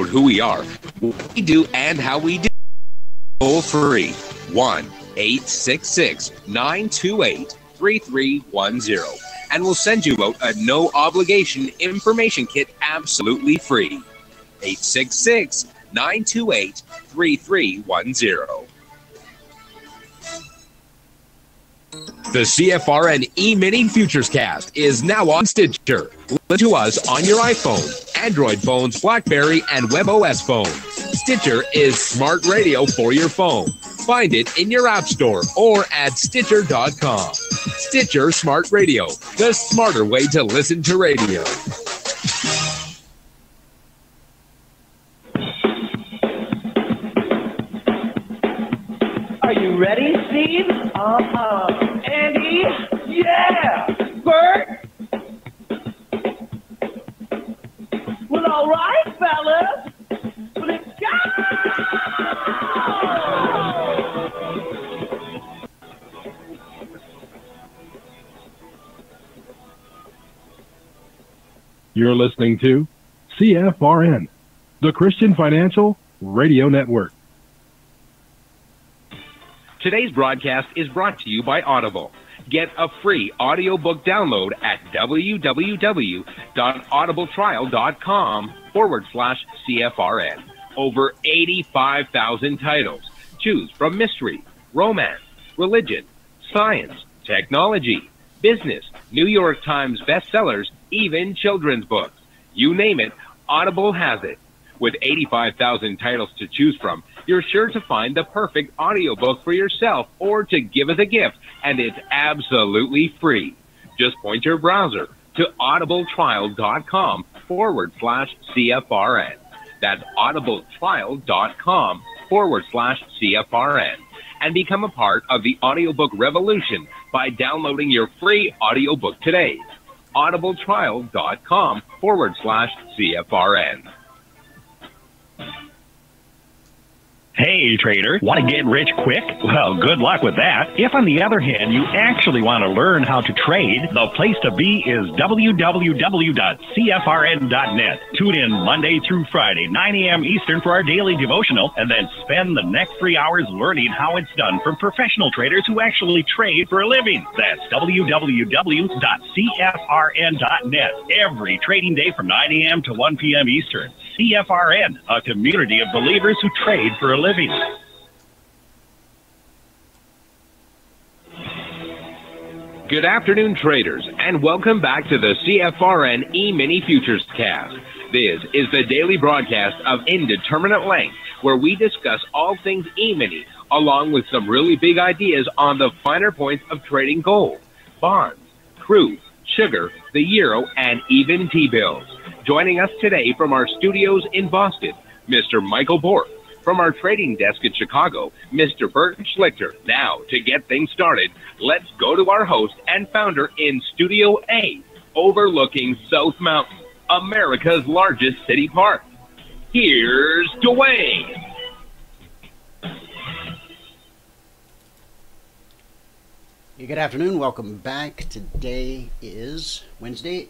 who we are, what we do, and how we do. Toll free 1-866-928-3310, and we'll send you out a no obligation information kit absolutely free. 866-928-3310. The CFRN Emini Futures Cast is now on Stitcher. Listen to us on your iPhone, Android phones, BlackBerry, and WebOS phones. Stitcher is smart radio for your phone. Find it in your app store or at Stitcher.com. Stitcher Smart Radio, the smarter way to listen to radio. Are you ready, Steve? Andy? Yeah! Bert? Well, all right, fellas. Let's go! You're listening to CFRN, the Christian Financial Radio Network. Today's broadcast is brought to you by Audible. Get a free audiobook download at www.audibletrial.com/CFRN. Over 85,000 titles. Choose from mystery, romance, religion, science, technology, business, New York Times bestsellers, even children's books. You name it, Audible has it. With 85,000 titles to choose from, you're sure to find the perfect audiobook for yourself or to give as a gift, and it's absolutely free. Just point your browser to audibletrial.com/CFRN. That's audibletrial.com/CFRN. And become a part of the audiobook revolution by downloading your free audiobook today. audibletrial.com/CFRN. Hey, trader, want to get rich quick? Well, good luck with that. If, on the other hand, you actually want to learn how to trade, the place to be is www.cfrn.net. Tune in Monday through Friday, 9 a.m. Eastern for our daily devotional, and then spend the next 3 hours learning how it's done from professional traders who actually trade for a living. That's www.cfrn.net. Every trading day from 9 a.m. to 1 p.m. Eastern. CFRN, a community of believers who trade for a living. Good afternoon, traders, and welcome back to the CFRN Emini Futures Cast. This is the daily broadcast of Indeterminate Length, where we discuss all things Emini, along with some really big ideas on the finer points of trading gold, bonds, crude, sugar, the euro, and even T-bills. Joining us today from our studios in Boston, Mr. Michael Bork. From our trading desk in Chicago, Mr. Bert Schlichter. Now, to get things started, let's go to our host and founder in Studio A, overlooking South Mountain, America's largest city park. Here's Dwayne. Good afternoon. Welcome back. Today is Wednesday.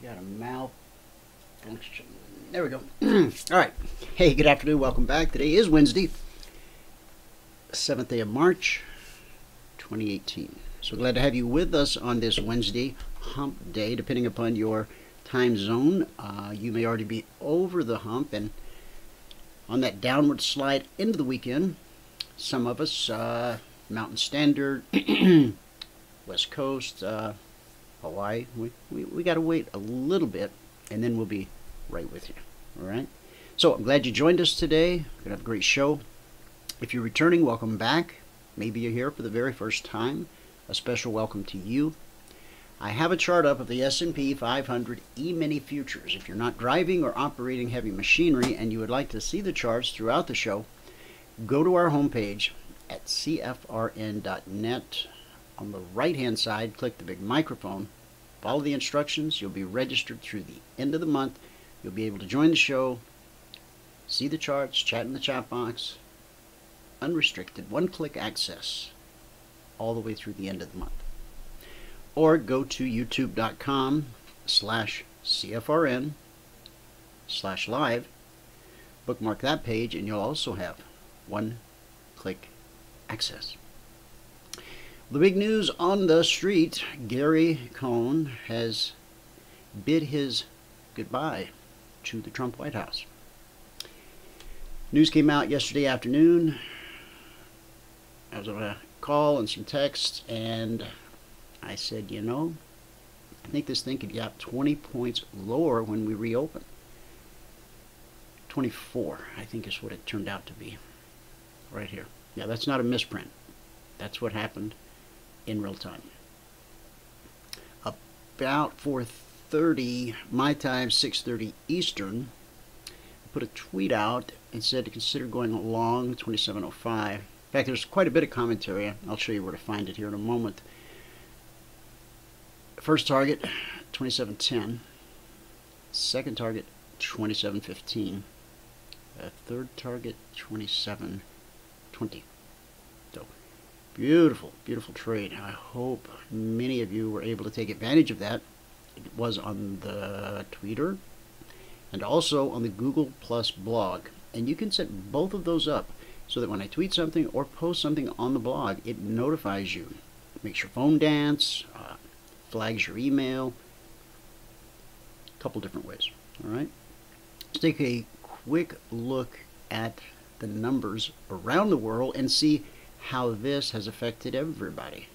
We got a malfunction. There we go. All right. Hey, good afternoon. Welcome back. Today is Wednesday, 7th day of March, 2018. So glad to have you with us on this Wednesday hump day. Depending upon your time zone, you may already be over the hump and on that downward slide into the weekend. Some of us, Mountain Standard, West Coast, Hawaii, we got to wait a little bit and then we'll be right with you. All right. So I'm glad you joined us today. We're going to have a great show. If you're returning, welcome back. Maybe you're here for the very first time. A special welcome to you. I have a chart up of the S&P 500 Emini Futures. If you're not driving or operating heavy machinery and you would like to see the charts throughout the show, go to our homepage at cfrn.net. On the right-hand side, click the big microphone. Follow the instructions. You'll be registered through the end of the month. You'll be able to join the show, see the charts, chat in the chat box. Unrestricted, one-click access all the way through the end of the month. Or go to youtube.com/CFRN facebook.com/live. Bookmark that page and you'll also have one-click access. The big news on the street, Gary Cohn has bid his goodbye to the Trump White House. News came out yesterday afternoon. I was on a call and some texts, and I said, you know, I think this thing could get 20 points lower when we reopen. 24, I think is what it turned out to be. Right here. Yeah, that's not a misprint. That's what happened in real time. About 4:30 my time, 6:30 Eastern, I put a tweet out and said to consider going along 2705. In fact, there's quite a bit of commentary. I'll show you where to find it here in a moment. First target, 2710. Second target, 2715. Third target, 2720. So, beautiful, beautiful trade. I hope many of you were able to take advantage of that. It was on the Twitter and also on the Google Plus blog. And you can set both of those up so that when I tweet something or post something on the blog, it notifies you. It makes your phone dance, flags your email, a couple different ways. All right. Let's take a quick look at the numbers around the world and see how this has affected everybody.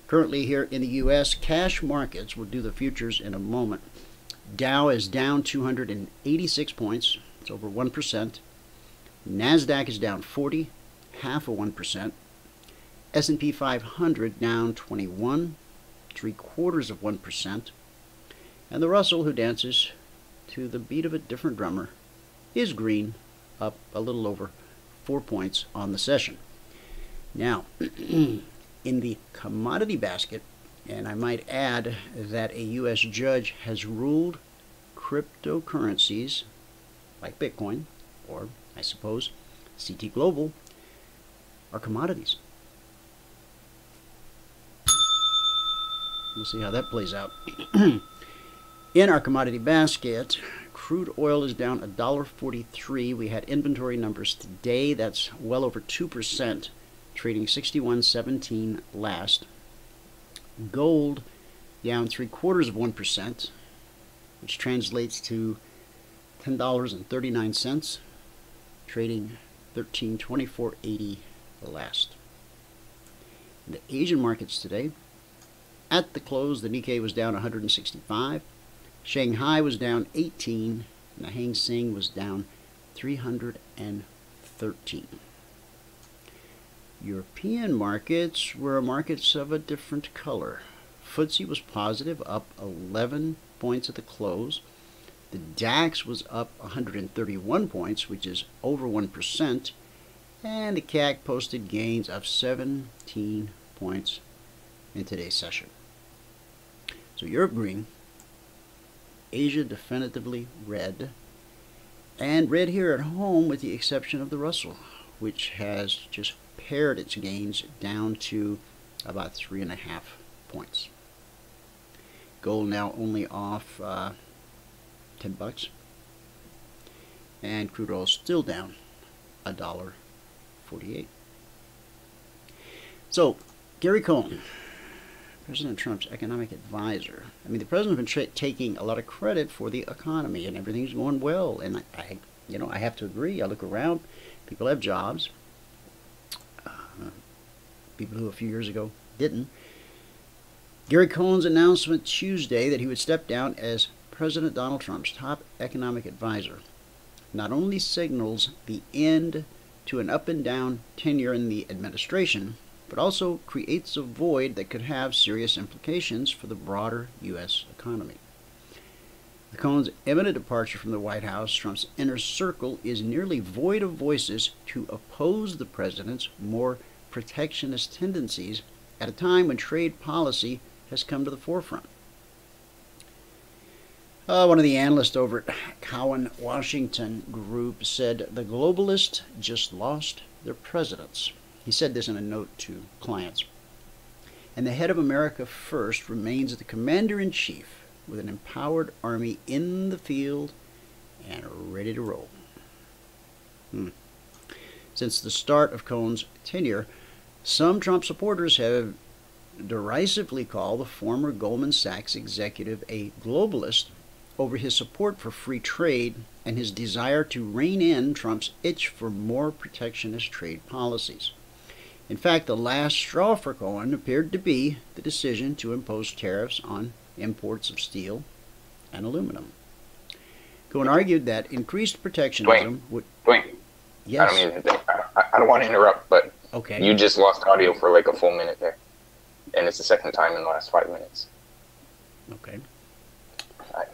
Currently here in the U.S., cash markets, we'll do the futures in a moment. Dow is down 286 points. It's over 1%. NASDAQ is down 40, half of 1%. S&P 500 down 21, 0.75%. And the Russell, who dances to the beat of a different drummer, is green, up a little over 4 points on the session. Now, in the commodity basket, and I might add that a U.S. judge has ruled cryptocurrencies like Bitcoin, or I suppose CT Global, are commodities. We'll see how that plays out. In our commodity basket, crude oil is down $1.43. We had inventory numbers today. That's well over 2%, trading 61.17 last. Gold down 0.75%, which translates to $10.39, trading 13.2480 last. In the Asian markets today, at the close, the Nikkei was down 165. Shanghai was down 18, and the Hang Seng was down 313. European markets were markets of a different color. FTSE was positive, up 11 points at the close. The DAX was up 131 points, which is over 1%. And the CAC posted gains of 17 points in today's session. So Europe green, Asia definitively red, and red here at home with the exception of the Russell, which has just pared its gains down to about 3.5 points. Gold now only off $10, and crude oil still down $1.48. So Gary Cohn, President Trump's economic advisor. I mean, the president's been taking a lot of credit for the economy, and everything's going well. And I have to agree. I look around, people have jobs. People who a few years ago didn't. Gary Cohn's announcement Tuesday that he would step down as President Donald Trump's top economic advisor not only signals the end to an up and down tenure in the administration, but also creates a void that could have serious implications for the broader U.S. economy. The Cohn's imminent departure from the White House, Trump's inner circle, is nearly void of voices to oppose the president's more protectionist tendencies at a time when trade policy has come to the forefront. One of the analysts over at Cowen Washington Group said the globalists just lost their presidents. He said this in a note to clients. And the head of America First remains the commander-in-chief with an empowered army in the field and ready to roll. Since the start of Cohen's tenure, some Trump supporters have derisively called the former Goldman Sachs executive a globalist over his support for free trade and his desire to rein in Trump's itch for more protectionist trade policies. In fact, the last straw for Cohen appeared to be the decision to impose tariffs on imports of steel and aluminum. Cohen argued that increased protectionism would... Dwayne, Yes. I don't want to interrupt, but Okay. you just lost audio for like a full minute there. And it's the second time in the last 5 minutes. Okay.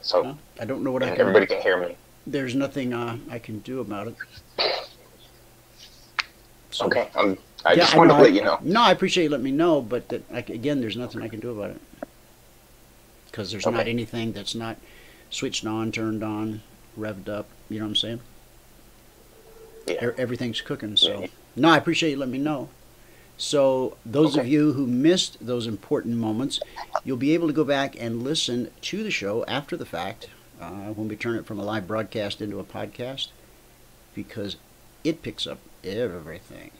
So Well, I don't know what I and can... everybody can hear me. There's nothing I can do about it. So, Okay. I just wanted to let you know. No, I appreciate you letting me know, but again, there's nothing I can do about it. Because there's not anything that's not switched on, turned on, revved up. You know what I'm saying? Yeah. Everything's cooking. So no, I appreciate you letting me know. So those of you who missed those important moments, you'll be able to go back and listen to the show after the fact when we turn it from a live broadcast into a podcast, because it picks up everything.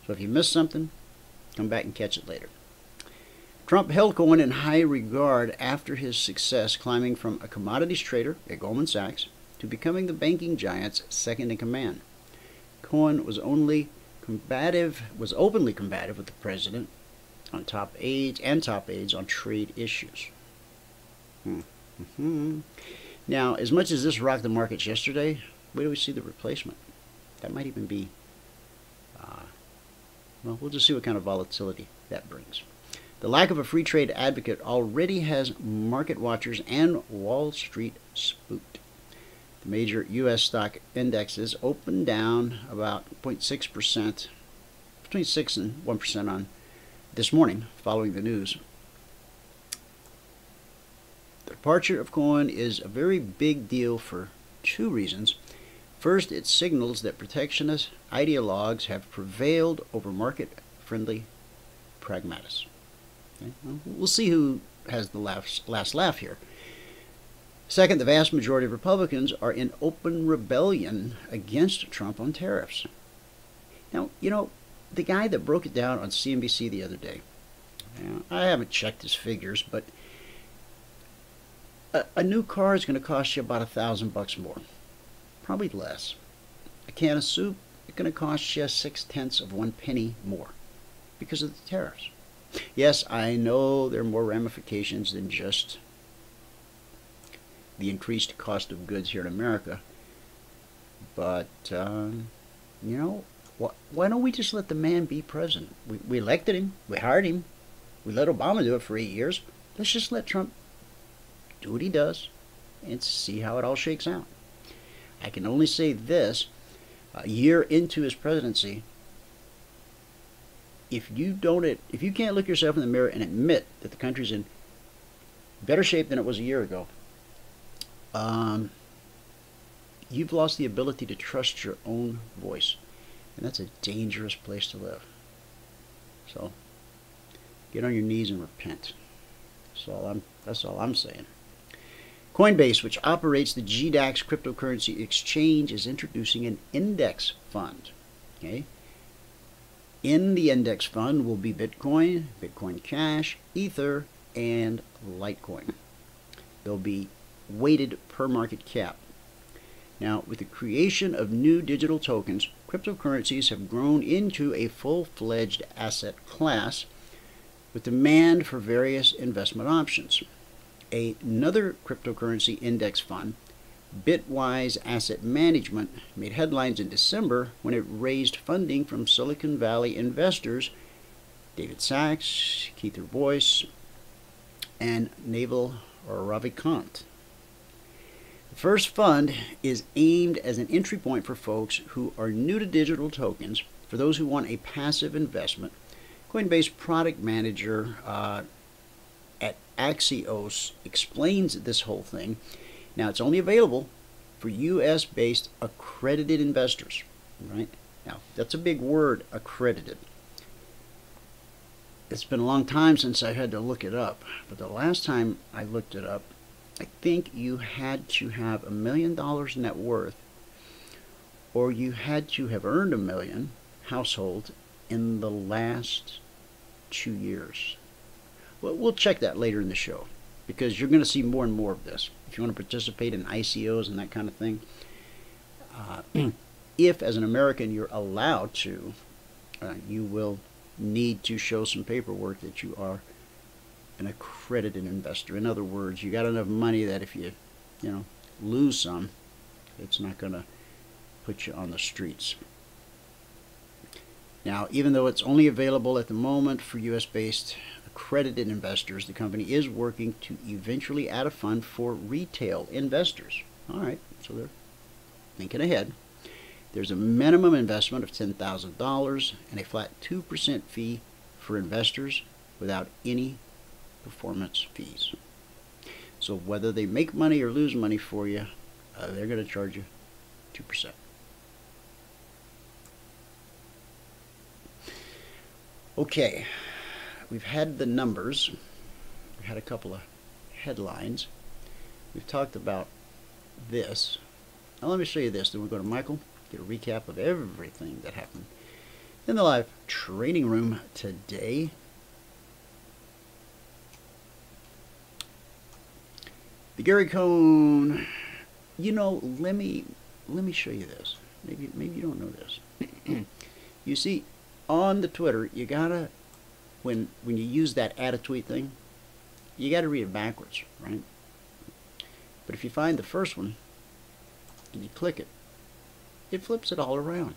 So if you missed something, come back and catch it later. Trump held Cohen in high regard after his success climbing from a commodities trader at Goldman Sachs to becoming the banking giant's second in command. Cohen was openly combative with the president on top aides on trade issues. Now, as much as this rocked the markets yesterday, where do we see the replacement? That might even be, well, we'll just see what kind of volatility that brings. The lack of a free trade advocate already has market watchers and Wall Street spooked. The major U.S. stock indexes opened down about 0.6%, between 6 and 1% on this morning following the news. The departure of Cohen is a very big deal for two reasons. First, it signals that protectionist ideologues have prevailed over market-friendly pragmatists. Okay? Well, we'll see who has the last laugh here. Second, the vast majority of Republicans are in open rebellion against Trump on tariffs. Now, you know, the guy that broke it down on CNBC the other day, I haven't checked his figures, but a new car is going to cost you about $1,000 more. Probably less. A can of soup is going to cost you 0.6 of 1 penny more because of the tariffs. Yes, I know there are more ramifications than just the increased cost of goods here in America, but you know, why don't we just let the man be president? We elected him, we hired him, we let Obama do it for 8 years. Let's just let Trump do what he does and see how it all shakes out. I can only say this: a year into his presidency, if you can't look yourself in the mirror and admit that the country's in better shape than it was a year ago, you've lost the ability to trust your own voice, and that's a dangerous place to live. So get on your knees and repent. That's all I'm saying. Coinbase, which operates the GDAX cryptocurrency exchange, is introducing an index fund. Okay? In the index fund will be Bitcoin, Bitcoin Cash, Ether, and Litecoin. They'll be weighted per market cap. Now, with the creation of new digital tokens, cryptocurrencies have grown into a full-fledged asset class with demand for various investment options. Another cryptocurrency index fund, Bitwise Asset Management, made headlines in December when it raised funding from Silicon Valley investors David Sachs, Keith Boyce, and Naval Ravikant. The first fund is aimed as an entry point for folks who are new to digital tokens. For those who want a passive investment, Coinbase product manager at Axios explains this whole thing. Now, it's only available for U.S.-based accredited investors. Right? Now, that's a big word, accredited. It's been a long time since I had to look it up, but the last time I looked it up, I think you had to have $1 million net worth, or you had to have earned $1 million household in the last 2 years. Well, we'll check that later in the show, because you're going to see more and more of this. If you want to participate in ICOs and that kind of thing, if as an American you're allowed to, you will need to show some paperwork that you are an accredited investor. In other words, you got enough money that if you lose some, it's not going to put you on the streets. Now, even though it's only available at the moment for US-based accredited investors, the company is working to eventually add a fund for retail investors. All right, so they're thinking ahead. There's a minimum investment of $10,000 and a flat 2% fee for investors without any performance fees. So whether they make money or lose money for you, they're going to charge you 2%. Okay, we've had the numbers. We've had a couple of headlines. We've talked about this. Now let me show you this. Then we'll go to Michael, get a recap of everything that happened in the live trading room today. The Gary Cohn, let me show you this. Maybe you don't know this. You see, on the Twitter, you gotta, when you use that add a tweet thing, you gotta read it backwards, right? But if you find the first one and you click it, it flips it all around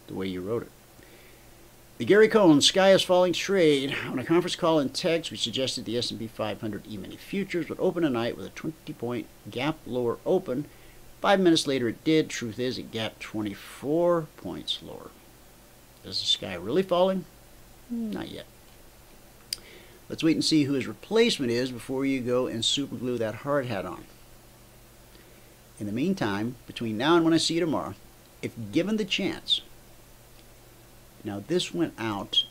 the way you wrote it. The Gary Cohn Sky is Falling trade on a conference call in text, we suggested the S&P 500 Emini Futures would open tonight with a 20-point gap lower open. 5 minutes later it did. Truth is, it gapped 24 points lower. Is the sky really falling? Not yet. Let's wait and see who his replacement is before you go and super glue that hard hat on. In the meantime, between now and when I see you tomorrow, if given the chance, now this went out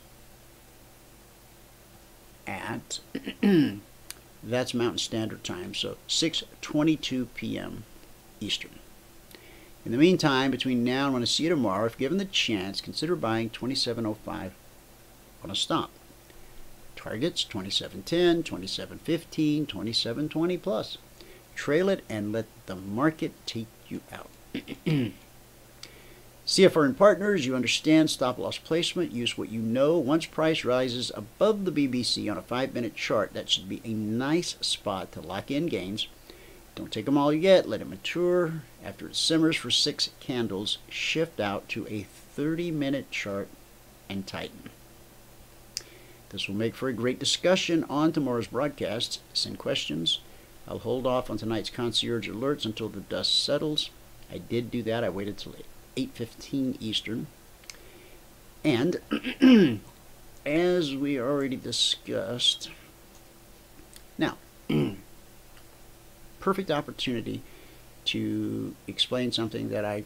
at, that's Mountain Standard Time, so 6:22 p.m. Eastern. In the meantime, between now and when I see you tomorrow, if given the chance, consider buying 27.05 on a stop. Targets 27.10, 27.15, 27.20 plus. Trail it and let the market take you out. CFRN partners, you understand stop loss placement. Use what you know. Once price rises above the BBC on a 5-minute chart, that should be a nice spot to lock in gains. Don't take them all yet. Let it mature. After it simmers for 6 candles, shift out to a 30-minute chart and tighten. This will make for a great discussion on tomorrow's broadcast. Send questions. I'll hold off on tonight's Concierge Alerts until the dust settles. I did do that. I waited till 8:15 Eastern. And as we already discussed, now, perfect opportunity to explain something that I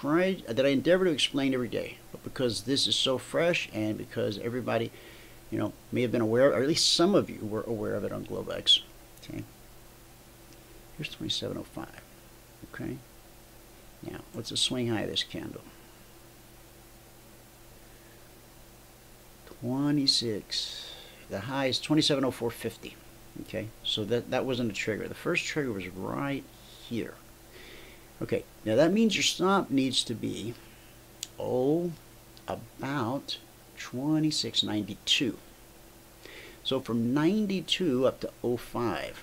endeavor to explain every day, but because this is so fresh and because everybody, may have been aware, or at least some of you were aware of it on Globex. Okay. Here's 27.05. Okay. Now, what's the swing high of this candle? 26. The high is 27.0450. Okay, so that wasn't a trigger. The first trigger was right here. Okay, now that means your stop needs to be, about 26.92. So from 92 up to 05,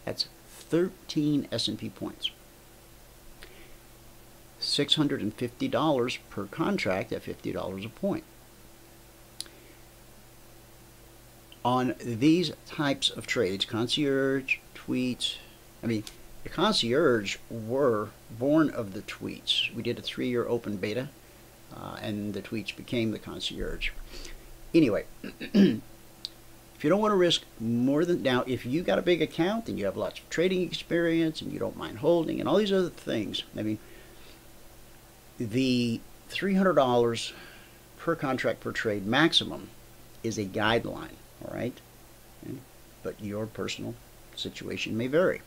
that's 13 S&P points. $650 per contract at $50 a point. On these types of trades, concierge, tweets, the concierge were born of the tweets. We did a 3-year open beta, and the tweets became the concierge. Anyway, if you don't want to risk more than, now if you got a big account and you have lots of trading experience and you don't mind holding and all these other things, the $300 per contract per trade maximum is a guideline, all right? Okay? But your personal Situation may vary.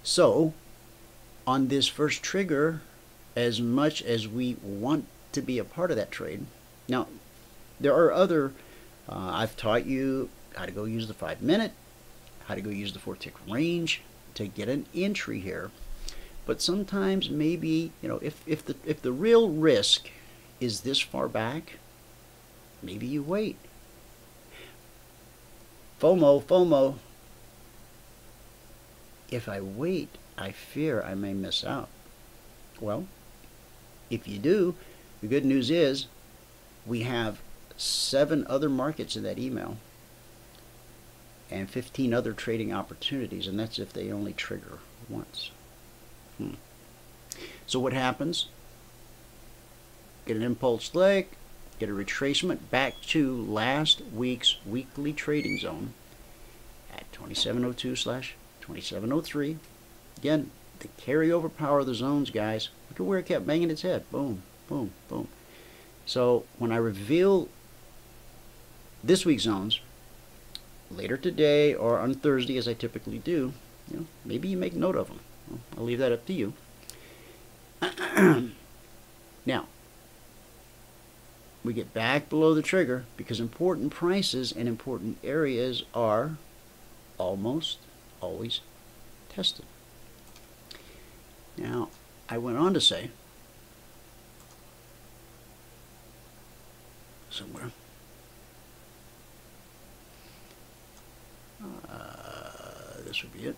So, on this first trigger, as much as we want to be a part of that trade, now there are other, I've taught you how to go use the 5-minute, how to go use the 4-tick range to get an entry here. But sometimes maybe, you know, if the real risk is this far back, maybe you wait. FOMO. If I wait, I fear I may miss out. Well, if you do, the good news is we have 7 other markets in that email and 15 other trading opportunities, and that's if they only trigger once. So what happens? Get an impulse leg, get a retracement back to last week's weekly trading zone at 2702/2703. Again, the carryover power of the zones, guys. Look at where it kept banging its head. Boom, boom, boom. So when I reveal this week's zones later today or on Thursday, as I typically do, you know, maybe you make note of them. Well, I'll leave that up to you. Now, we get back below the trigger because important prices and important areas are almost always tested. Now, I went on to say somewhere, this would be it.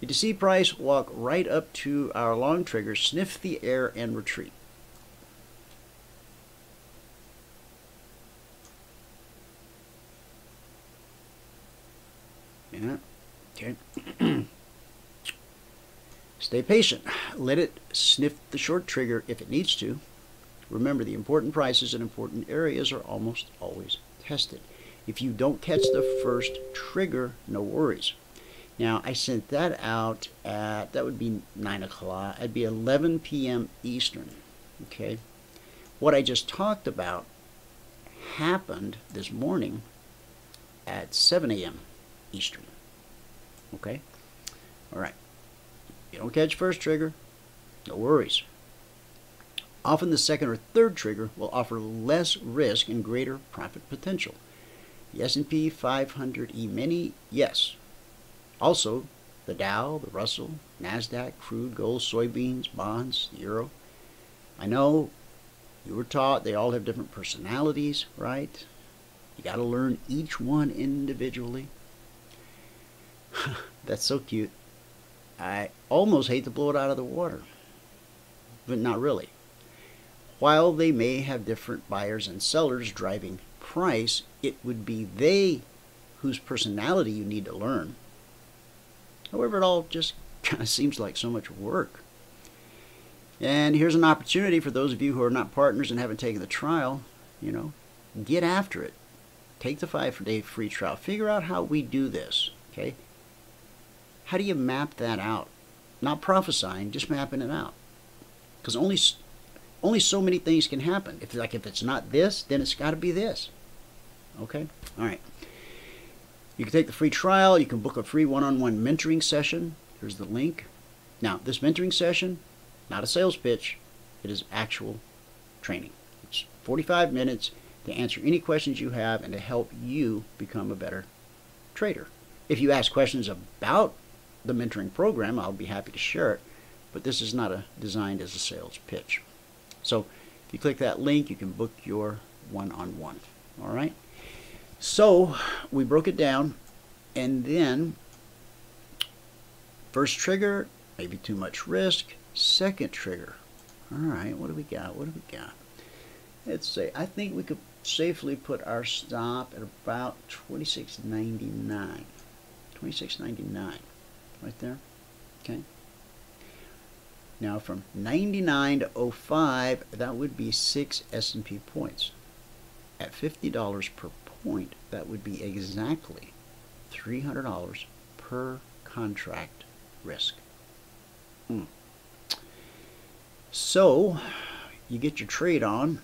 You see price walk right up to our long trigger, sniff the air, and retreat. Yeah, okay. Stay patient. Let it sniff the short trigger if it needs to. Remember, the important prices and important areas are almost always tested. If you don't catch the first trigger, no worries. Now, I sent that out at, that would be 9 o'clock. It'd be 11 p.m. Eastern. Okay. What I just talked about happened this morning at 7 a.m. Eastern. Okay. All right. You don't catch first trigger, no worries. Often the second or third trigger will offer less risk and greater profit potential. The S&P 500 E-mini, yes. Also, the Dow, the Russell, NASDAQ, crude, gold, soybeans, bonds, the euro. I know you were taught they all have different personalities, right? You got to learn each one individually. That's so cute. I almost hate to blow it out of the water, but not really. While they may have different buyers and sellers driving price, it would be they whose personality you need to learn. However, it all just kind of seems like so much work. And here's an opportunity for those of you who are not partners and haven't taken the trial, you know, get after it. Take the 5-day free trial. Figure out how we do this, okay? How do you map that out? Not prophesying, just mapping it out. Because only so many things can happen. If it's not this, then it's got to be this. Okay? All right. You can take the free trial. You can book a free one-on-one mentoring session. Here's the link. Now, this mentoring session, not a sales pitch. It is actual training. It's 45 minutes to answer any questions you have and to help you become a better trader. If you ask questions about the mentoring program, I'll be happy to share it, but this is not designed as a sales pitch. So if you click that link, you can book your one-on-one. All right? So we broke it down, and then first trigger, maybe too much risk. Second trigger. All right, what do we got? What do we got? Let's say, I think we could safely put our stop at about 26.99. 26.99. Right there. Okay. Now from 99 to 05, that would be 6 S&P points. At $50 per point, that would be exactly $300 per contract risk. So you get your trade on,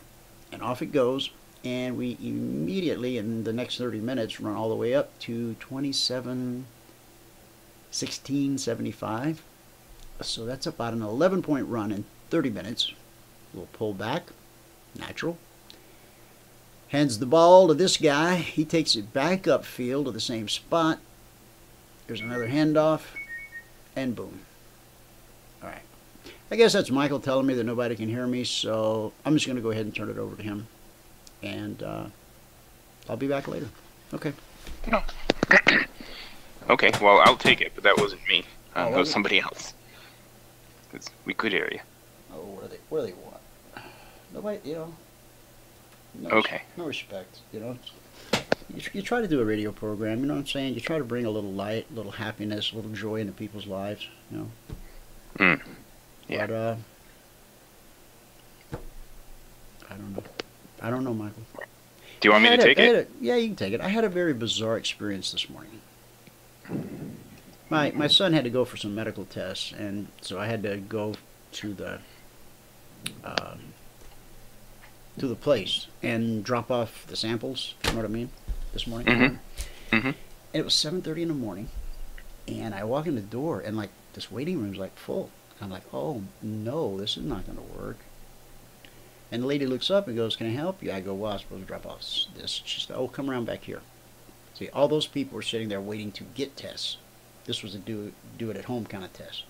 and off it goes. And we immediately, in the next 30 minutes, run all the way up to 27.1675. So that's about an 11-point run in 30 minutes. We'll pull back, natural. Hands the ball to this guy. He takes it back upfield to the same spot. There's another handoff, and boom. All right. I guess that's Michael telling me that nobody can hear me, so I'm just going to go ahead and turn it over to him. And I'll be back later. Okay. No. Okay, well, I'll take it, but that wasn't me. That was it? somebody else. 'Cause we could hear you. Oh, what do they want? Nobody, no, Okay. No respect, You try to do a radio program, you know what I'm saying? You try to bring a little light, a little happiness, a little joy into people's lives, Yeah. But, I don't know, Michael. Do you want me to take it? Yeah, you can take it. I had a very bizarre experience this morning. My son had to go for some medical tests, and so I had to go to the place and drop off the samples. You know what I mean? This morning. Mm-hmm. Mm-hmm. And it was 7:30 in the morning, and I walk in the door, and like this waiting room's like full. I'm like, oh no, this is not going to work. And the lady looks up and goes, "Can I help you?" I go, "Well, I'm supposed to drop off this." She said, "Oh, come around back here." See, all those people were sitting there waiting to get tests. This was a do it at home kind of test.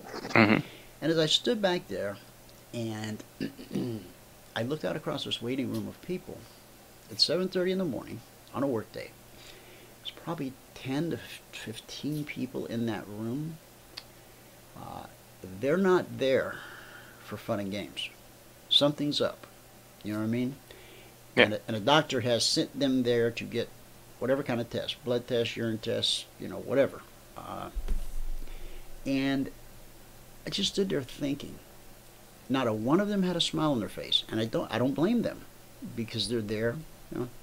Mm-hmm. And as I stood back there, and I looked out across this waiting room of people, at 7:30 in the morning on a work day, there's probably 10 to 15 people in that room. They're not there for fun and games. Something's up. You know what I mean? Yeah. And a doctor has sent them there to get whatever kind of test, blood test, urine test, whatever. And I just stood there thinking. Not a one of them had a smile on their face, and I don't blame them, because they're there.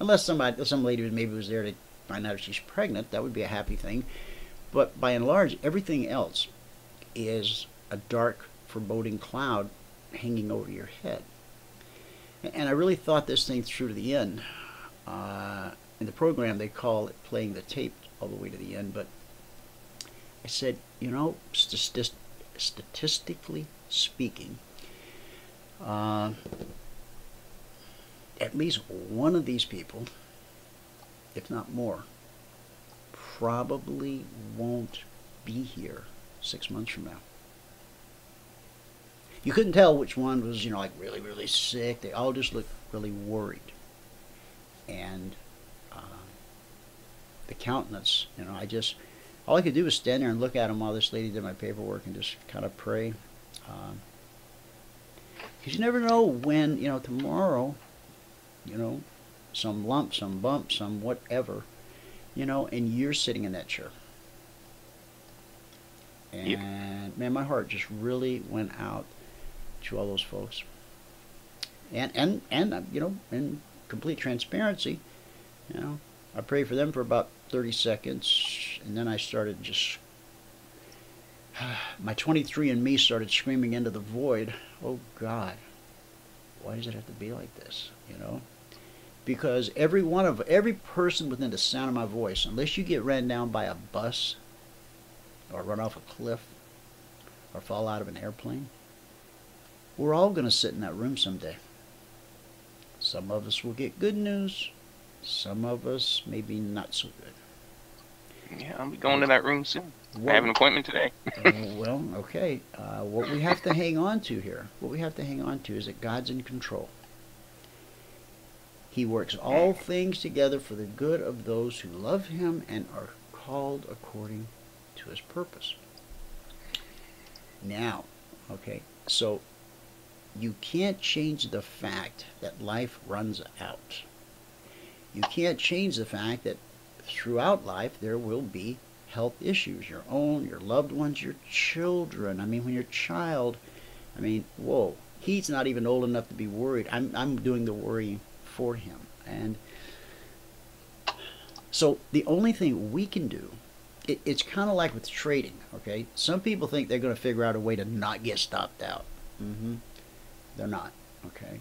Unless some lady maybe was there to find out if she's pregnant, that would be a happy thing. But by and large, everything else is a dark, foreboding cloud hanging over your head. And I really thought this thing through to the end. In the program, they call it playing the tape all the way to the end, but I said, statistically speaking, at least one of these people, if not more, probably won't be here 6 months from now. You couldn't tell which one was, like really, really sick. They all just looked really worried. And the countenance, all I could do was stand there and look at them while this lady did my paperwork and just kind of pray. Because you never know when, tomorrow, some lump, some bump, some whatever, and you're sitting in that chair. And, yep. Man, my heart just really went out to all those folks. And in complete transparency, I prayed for them for about 30 seconds, and then I started just, my 23andMe started screaming into the void, oh God, why does it have to be like this, Because every person within the sound of my voice, unless you get ran down by a bus, or run off a cliff, or fall out of an airplane, we're all going to sit in that room someday. Some of us will get good news. Some of us maybe not so good. Yeah, I'll be going to that room soon. I have an appointment today. Well, okay. What we have to hang on to here, is that God's in control. He works all things together for the good of those who love Him and are called according to His purpose. Now, okay, so you can't change the fact that life runs out. You can't change the fact that throughout life there will be health issues, your own, your loved ones, your children. When your child, whoa, he's not even old enough to be worried. I'm doing the worrying for him. And so the only thing we can do, it's kind of like with trading, okay? Some people think they're going to figure out a way to not get stopped out. They're not, okay?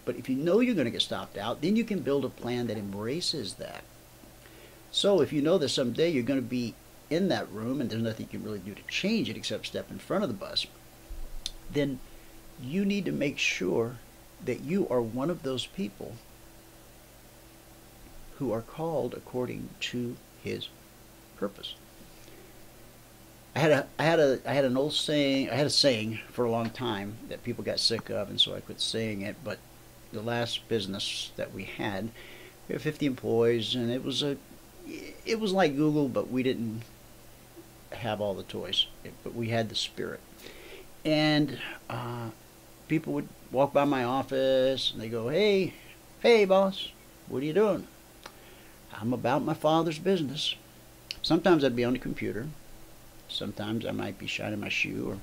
But if you know you're going to get stopped out, then you can build a plan that embraces that. So if you know that someday you're going to be in that room and there's nothing you can really do to change it except step in front of the bus, then you need to make sure that you are one of those people who are called according to his purpose. I had an old saying. I had a saying for a long time that people got sick of, and so I quit saying it. But the last business that we had 50 employees, and it was like Google, but we didn't have all the toys, but we had the spirit. And people would walk by my office and they go, hey boss, what are you doing? I'm about my father's business. Sometimes I'd be on the computer. Sometimes I might be shining my shoe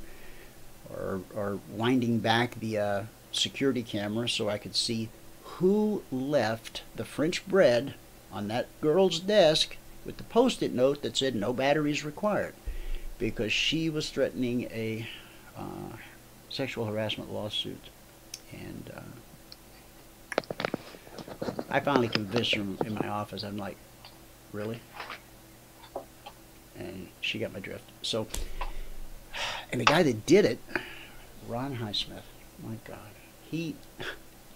or winding back the security camera so I could see who left the French bread on that girl's desk with the post-it note that said no batteries required, because she was threatening a sexual harassment lawsuit. And I finally convinced her in my office. I'm like, really? And she got my drift. So, and the guy that did it, Ron Highsmith, my God, he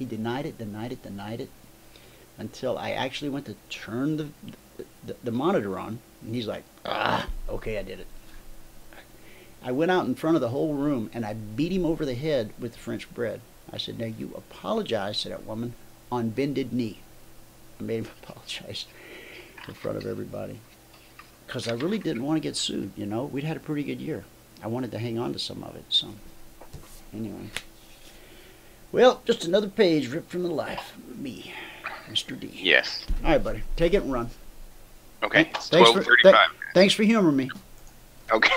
denied it until I actually went to turn the monitor on, and he's like, okay, I did it. I went out in front of the whole room and I beat him over the head with the French bread. I said, now you apologize to that woman on bended knee. I made him apologize in front of everybody, because I really didn't want to get sued. You know, we'd had a pretty good year. I wanted to hang on to some of it. So anyway, well, just another page ripped from the life of me, Mr. D. Yes. All right, buddy, take it and run. Okay, it's 12:35. Thanks for humoring me. Okay.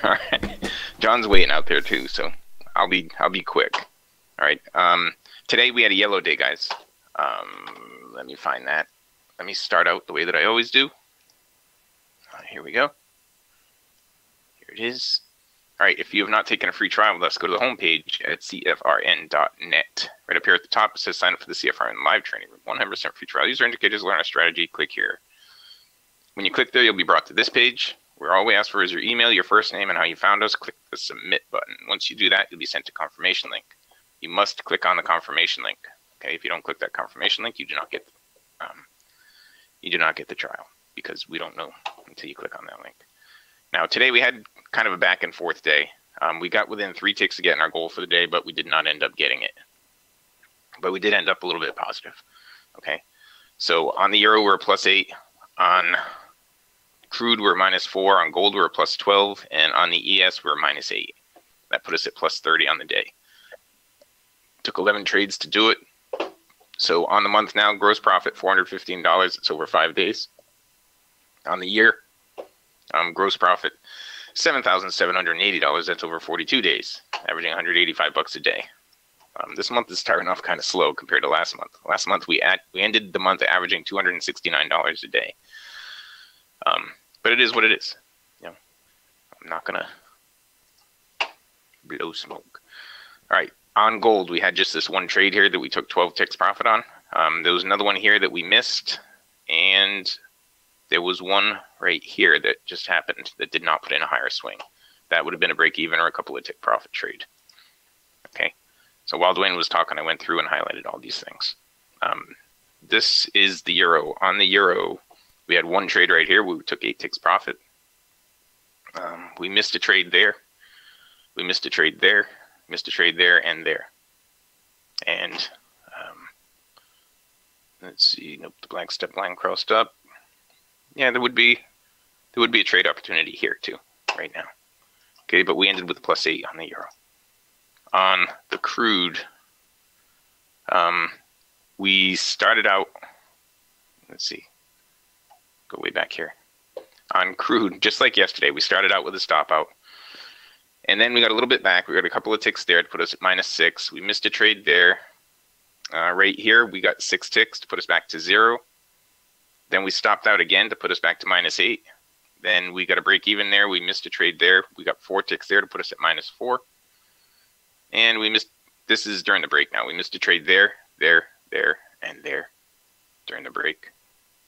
All right. John's waiting out there too, so I'll be quick. All right. Today we had a yellow day, guys. Let me find that. Let me start out the way that I always do. Here we go. Here it is. All right. If you have not taken a free trial with us, go to the homepage at cfrn.net. Right up here at the top, it says sign up for the CFRN live training room. 100% free trial. User indicators, learn our strategy. Click here. When you click there, you'll be brought to this page, where all we ask for is your email, your first name, and how you found us. Click the submit button. Once you do that, you'll be sent a confirmation link. You must click on the confirmation link. Okay, if you don't click that confirmation link, you do not get the trial, because we don't know until you click on that link. Now, today we had kind of a back and forth day. We got within 3 ticks to getting our goal for the day, but we did not end up getting it. But we did end up a little bit positive. Okay, so on the euro we're +8, on crude we're -4, on gold we're +12, and on the ES we're -8. That put us at +30 on the day. Took 11 trades to do it. So on the month now, gross profit $415. It's over 5 days. On the year, gross profit $7,780. That's over 42 days, averaging $185 a day. This month is starting off kind of slow compared to last month. Last month we ended the month averaging $269 a day. But it is what it is. You know, I'm not gonna blow smoke. All right. On gold, we had just this one trade here that we took 12 ticks profit on. There was another one here that we missed, and there was one right here that just happened that did not put in a higher swing. That would have been a break even or a couple of tick profit trade. Okay, so while Dwayne was talking, I went through and highlighted all these things. This is the euro. On the euro, we had one trade right here. We took 8 ticks profit. We missed a trade there. We missed a trade there. Missed a trade there and there. And let's see, nope, the blank step line crossed up. Yeah, there would be a trade opportunity here too, right now. Okay, but we ended with a +8 on the euro. On the crude, we started out, let's see, go way back here. On crude, just like yesterday, we started out with a stop out. And then we got a little bit back. We got a couple of ticks there to put us at -6. We missed a trade there. Right here, we got 6 ticks to put us back to 0. Then we stopped out again to put us back to -8. Then we got a break even there. We missed a trade there. We got 4 ticks there to put us at -4. And we missed this is during the break now. We missed a trade there, and there during the break.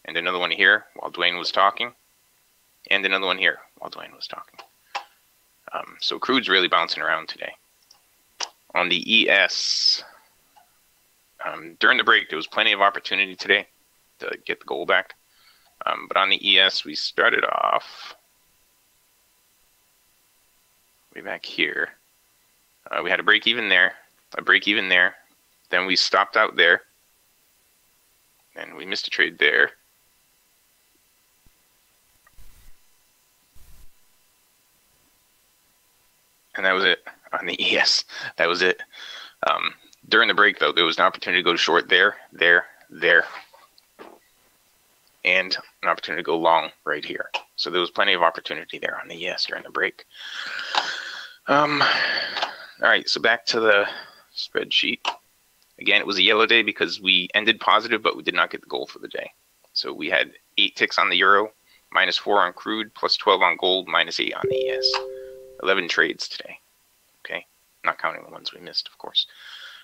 And another one here while Dwayne was talking. And another one here while Dwayne was talking. So crude's really bouncing around today. On the ES, during the break, there was plenty of opportunity today to get the gold back. But on the ES, we started off way back here. We had a break even there, then we stopped out there, and we missed a trade there. And that was it on the ES. That was it. During the break, though, there was an opportunity to go short there, and an opportunity to go long right here. So there was plenty of opportunity there on the ES during the break. All right, so back to the spreadsheet. Again, it was a yellow day because we ended positive, but we did not get the gold for the day. So we had 8 ticks on the euro, -4 on crude, +12 on gold, -8 on the ES. 11 trades today. Okay, not counting the ones we missed, of course.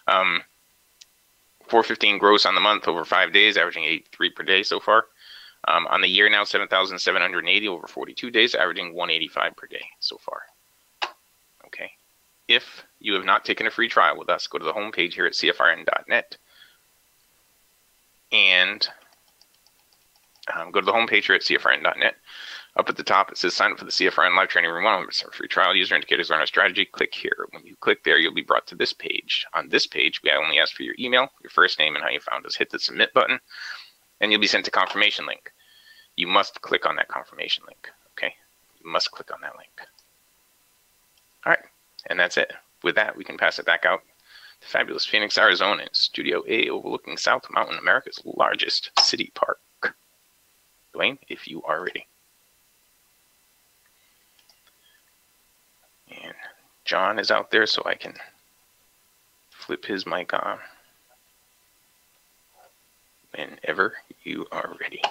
415 gross on the month over 5 days, averaging 83 per day so far. On the year now, 7,780 over 42 days, averaging 185 per day so far. Okay. If you have not taken a free trial with us, go to the homepage here at cfrn.net and go to the homepage here at cfrn.net. Up at the top, it says sign up for the CFRN Live Training Room 100% free trial. User indicators on our strategy. Click here. When you click there, you'll be brought to this page. On this page, we only ask for your email, your first name, and how you found us. Hit the submit button, and you'll be sent a confirmation link. You must click on that confirmation link. Okay? You must click on that link. All right, and that's it. With that, we can pass it back out to fabulous Phoenix, Arizona, Studio A, overlooking South Mountain, America's largest city park. Dwayne, if you are ready. And John is out there, so I can flip his mic on whenever you are ready.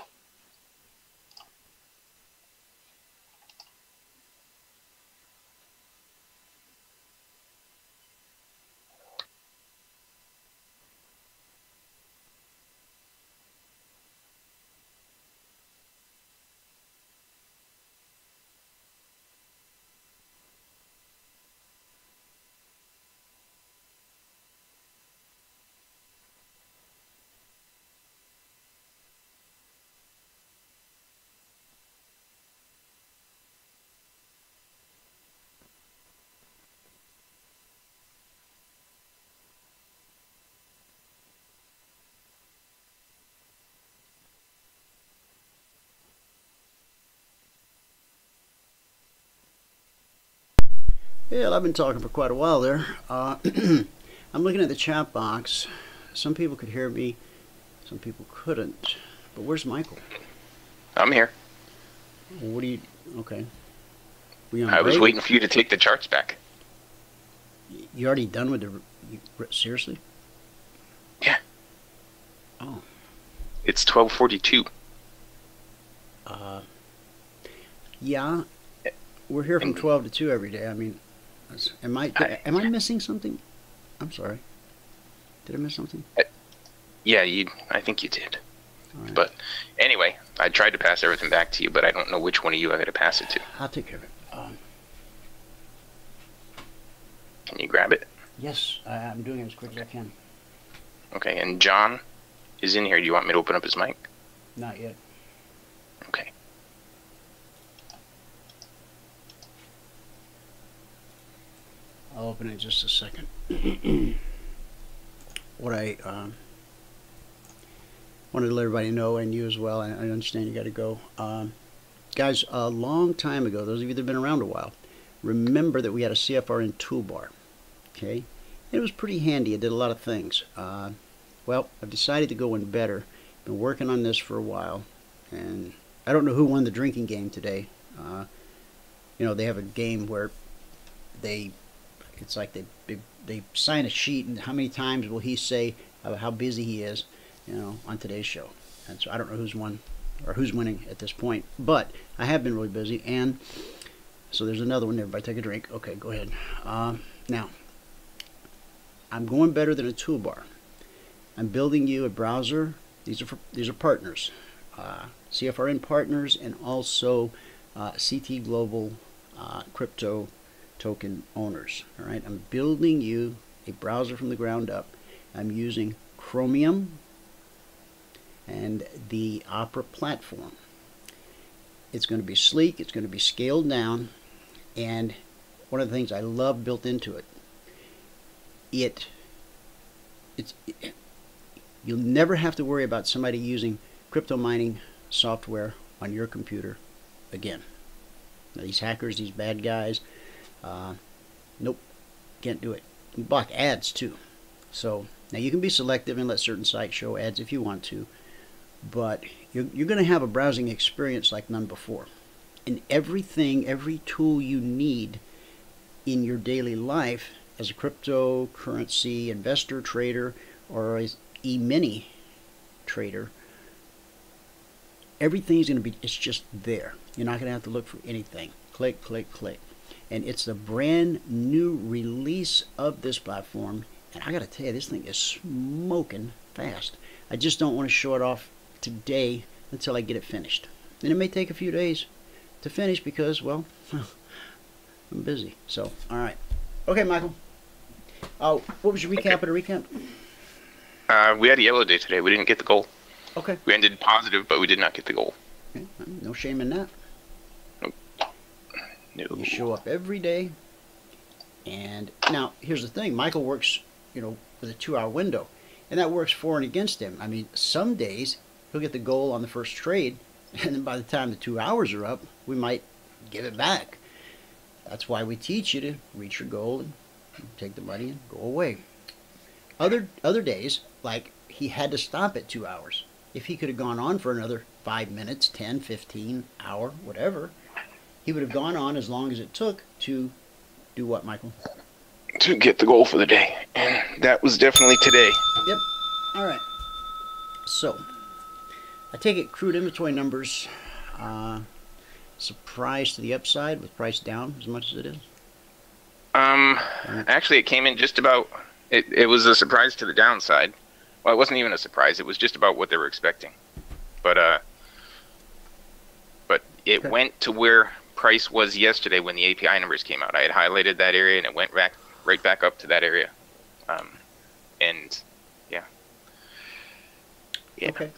Yeah, I've been talking for quite a while there. I'm looking at the chat box. Some people could hear me, some people couldn't. But where's Michael? I'm here. What do you... Okay. I was waiting for you to take the charts back. You already done with the... Seriously? Yeah. Oh. It's 12:42. Yeah. We're here from 12 to 2 every day. I mean... Am I missing something? I'm sorry. Did I miss something? Yeah, I think you did. All right. But anyway, I tried to pass everything back to you, but I don't know which one of you I got to pass it to. I'll take care of it. Can you grab it? Yes, I'm doing it as quick as I can. Okay, and John is in here. Do you want me to open up his mic? Not yet. Okay. I'll open it in just a second. What I wanted to let everybody know, and you as well, I understand you got to go. Guys, a long time ago, those of you that have been around a while, remember that we had a CFRN toolbar. Okay? It was pretty handy. It did a lot of things. Well, I've decided to go one better. Been working on this for a while, and I don't know who won the drinking game today. You know, they have a game where it's like they sign a sheet, and how many times will he say how busy he is, you know, on today's show. And so I don't know who's won or who's winning at this point, but I have been really busy. And so there's another one. Everybody take a drink. Okay, go ahead. Now I'm going better than a toolbar. I'm building you a browser. These are partners, CFRN partners, and also CT Global crypto token owners. All right, I'm building you a browser from the ground up. I'm using Chromium and the Opera platform. It's going to be sleek. It's going to be scaled down, and one of the things I love built into it, you'll never have to worry about somebody using crypto mining software on your computer again. Now, these hackers, these bad guys, nope, can't do it. You block ads too. So now you can be selective and let certain sites show ads if you want to, but you're going to have a browsing experience like none before. And everything, every tool you need in your daily life as a cryptocurrency investor, trader, or as Emini trader, everything's going to be, it's just there. You're not going to have to look for anything. Click, click, click. And it's the brand new release of this platform. And I got to tell you, this thing is smoking fast. I just don't want to show it off today until I get it finished. And it may take a few days to finish because, well, I'm busy. So, all right. Okay, Michael. What was your recap of the recap? We had a yellow day today. We didn't get the goal. Okay. We ended positive, but we did not get the goal. Okay. No shame in that. Nope. No. You show up every day. And now, here's the thing. Michael works, with a 2-hour window. And that works for and against him. I mean, some days he'll get the goal on the first trade. And then by the time the 2 hours are up, we might give it back. That's why we teach you to reach your goal and take the money and go away. Other days, like he had to stop at 2 hours. If he could have gone on for another 5 minutes, 10, 15, hour, whatever, he would have gone on as long as it took to do what, Michael? To get the goal for the day. And that was definitely today. Yep. All right. So, I take it crude inventory numbers, surprise to the upside with price down as much as it is? Actually, it came in just about, it was a surprise to the downside. Well, it wasn't even a surprise. It was just about what they were expecting. But it went to where price was yesterday when the API numbers came out. I had highlighted that area, and it went right back up to that area. And yeah. Okay.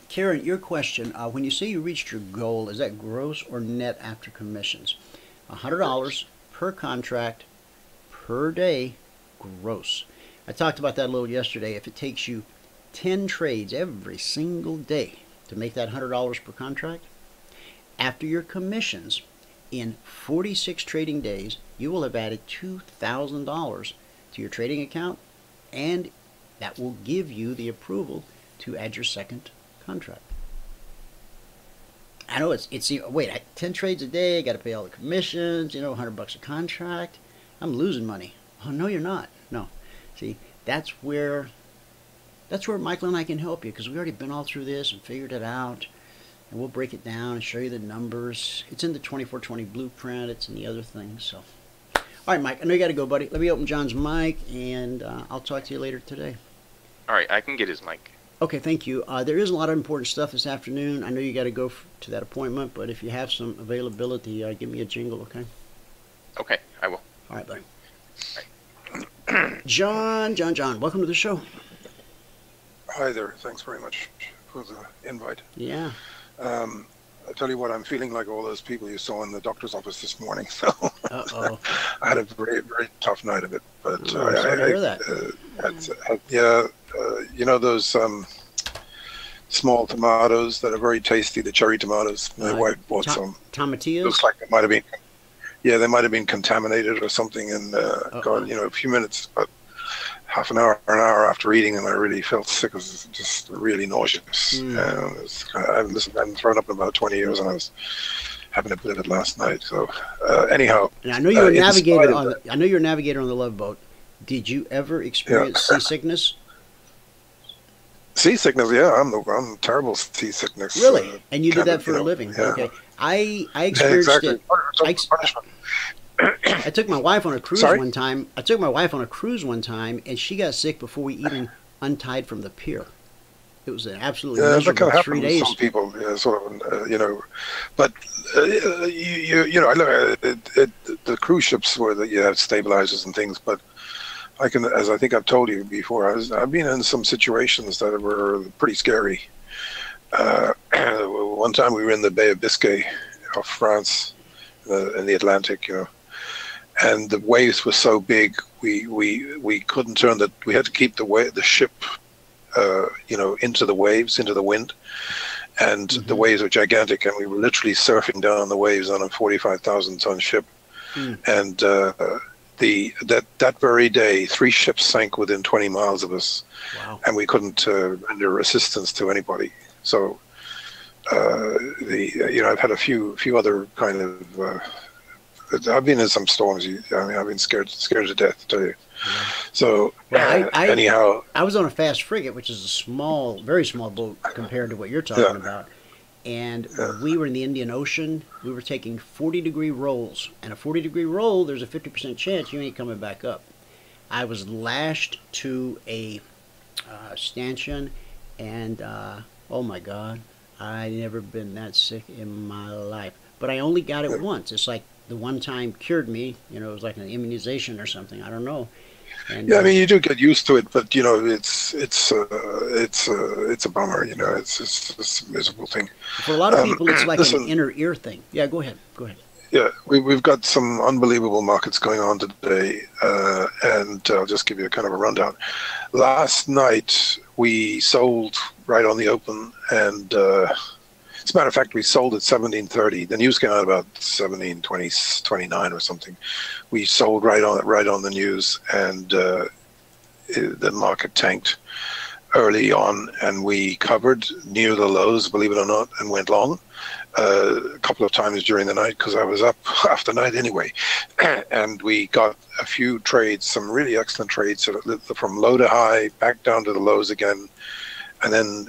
Karen, your question, when you say you reached your goal, is that gross or net after commissions? $100 per contract per day, gross. I talked about that a little yesterday. If it takes you 10 trades every single day to make that $100 per contract, after your commissions, in 46 trading days, you will have added $2,000 to your trading account, and that will give you the approval to add your second contract. I know it's wait, 10 trades a day, got to pay all the commissions, $100 a contract. I'm losing money. Oh, no, you're not. No. See, that's where Michael and I can help you, because we've already been all through this and figured it out. And we'll break it down and show you the numbers. It's in the 2420 blueprint. It's in the other things. So, all right, Mike, I know you got to go, buddy. Let me open John's mic, and I'll talk to you later today. All right, I can get his mic. Okay, thank you. There is a lot of important stuff this afternoon. I know you got to go to that appointment, but if you have some availability, give me a jingle, okay? Okay, I will. All right, buddy. All right. John, welcome to the show. Hi there. Thanks very much for the invite. Yeah. I tell you what, I'm feeling like all those people you saw in the doctor's office this morning. So Uh-oh. I had a very, very tough night of it. But sorry to hear that. Those small tomatoes that are very tasty, the cherry tomatoes. My wife bought some. Tomatillos? Looks like they might have been contaminated or something. And a few minutes, about half an hour after eating, and I really felt sick. It was just really nauseous. I haven't thrown up in about 20 years, and I was having a bit of it last night. So anyhow, and I know you're a navigator on the Love Boat. Did you ever experience seasickness? Seasickness, yeah. I'm terrible seasickness. Really? And you did that for a living? Yeah. Okay. I experienced it. I took my wife on a cruise Sorry? one time. I took my wife on a cruise one time, and she got sick before we even untied from the pier. It was an absolutely That miserable can 3 happen days. with some people, sort of, you know. But you know, I look at the cruise ships where you have stabilizers and things. But I can, as I think I've told you before, I've been in some situations that were pretty scary. One time we were in the Bay of Biscay, off France, in the Atlantic, you know, and the waves were so big we couldn't turn the. We had to keep the ship. You know, into the waves, into the wind, and the waves were gigantic, and we were literally surfing down the waves on a 45,000-ton ship. And that very day, 3 ships sank within 20 miles of us. Wow. And we couldn't render assistance to anybody. So, you know, I've had a few other kind of. I've been in some storms. I mean, I've been scared to death, to tell you. Yeah. So anyhow, I was on a fast frigate, which is a small, very small boat compared to what you're talking about. And we were in the Indian Ocean. We were taking 40-degree rolls, and a 40-degree roll, there's a 50% chance you ain't coming back up. I was lashed to a stanchion, and oh my God, I never been that sick in my life. But I only got it once. It's like the one time cured me. You know, it was like an immunization or something. I don't know. And, yeah, I mean, you do get used to it, but you know, it's a bummer. You know, it's a miserable thing. For a lot of people, it's like an inner ear thing. Yeah, go ahead. Yeah, we've got some unbelievable markets going on today, and I'll just give you a kind of a rundown. Last night we sold right on the open, and as a matter of fact, we sold at 17:30. The news came out about 17:29 or something. We sold right on the news, and the market tanked early on, and we covered near the lows, believe it or not, and went long a couple of times during the night because I was up half the night anyway. And we got a few trades, some really excellent trades, from low to high, back down to the lows again, and then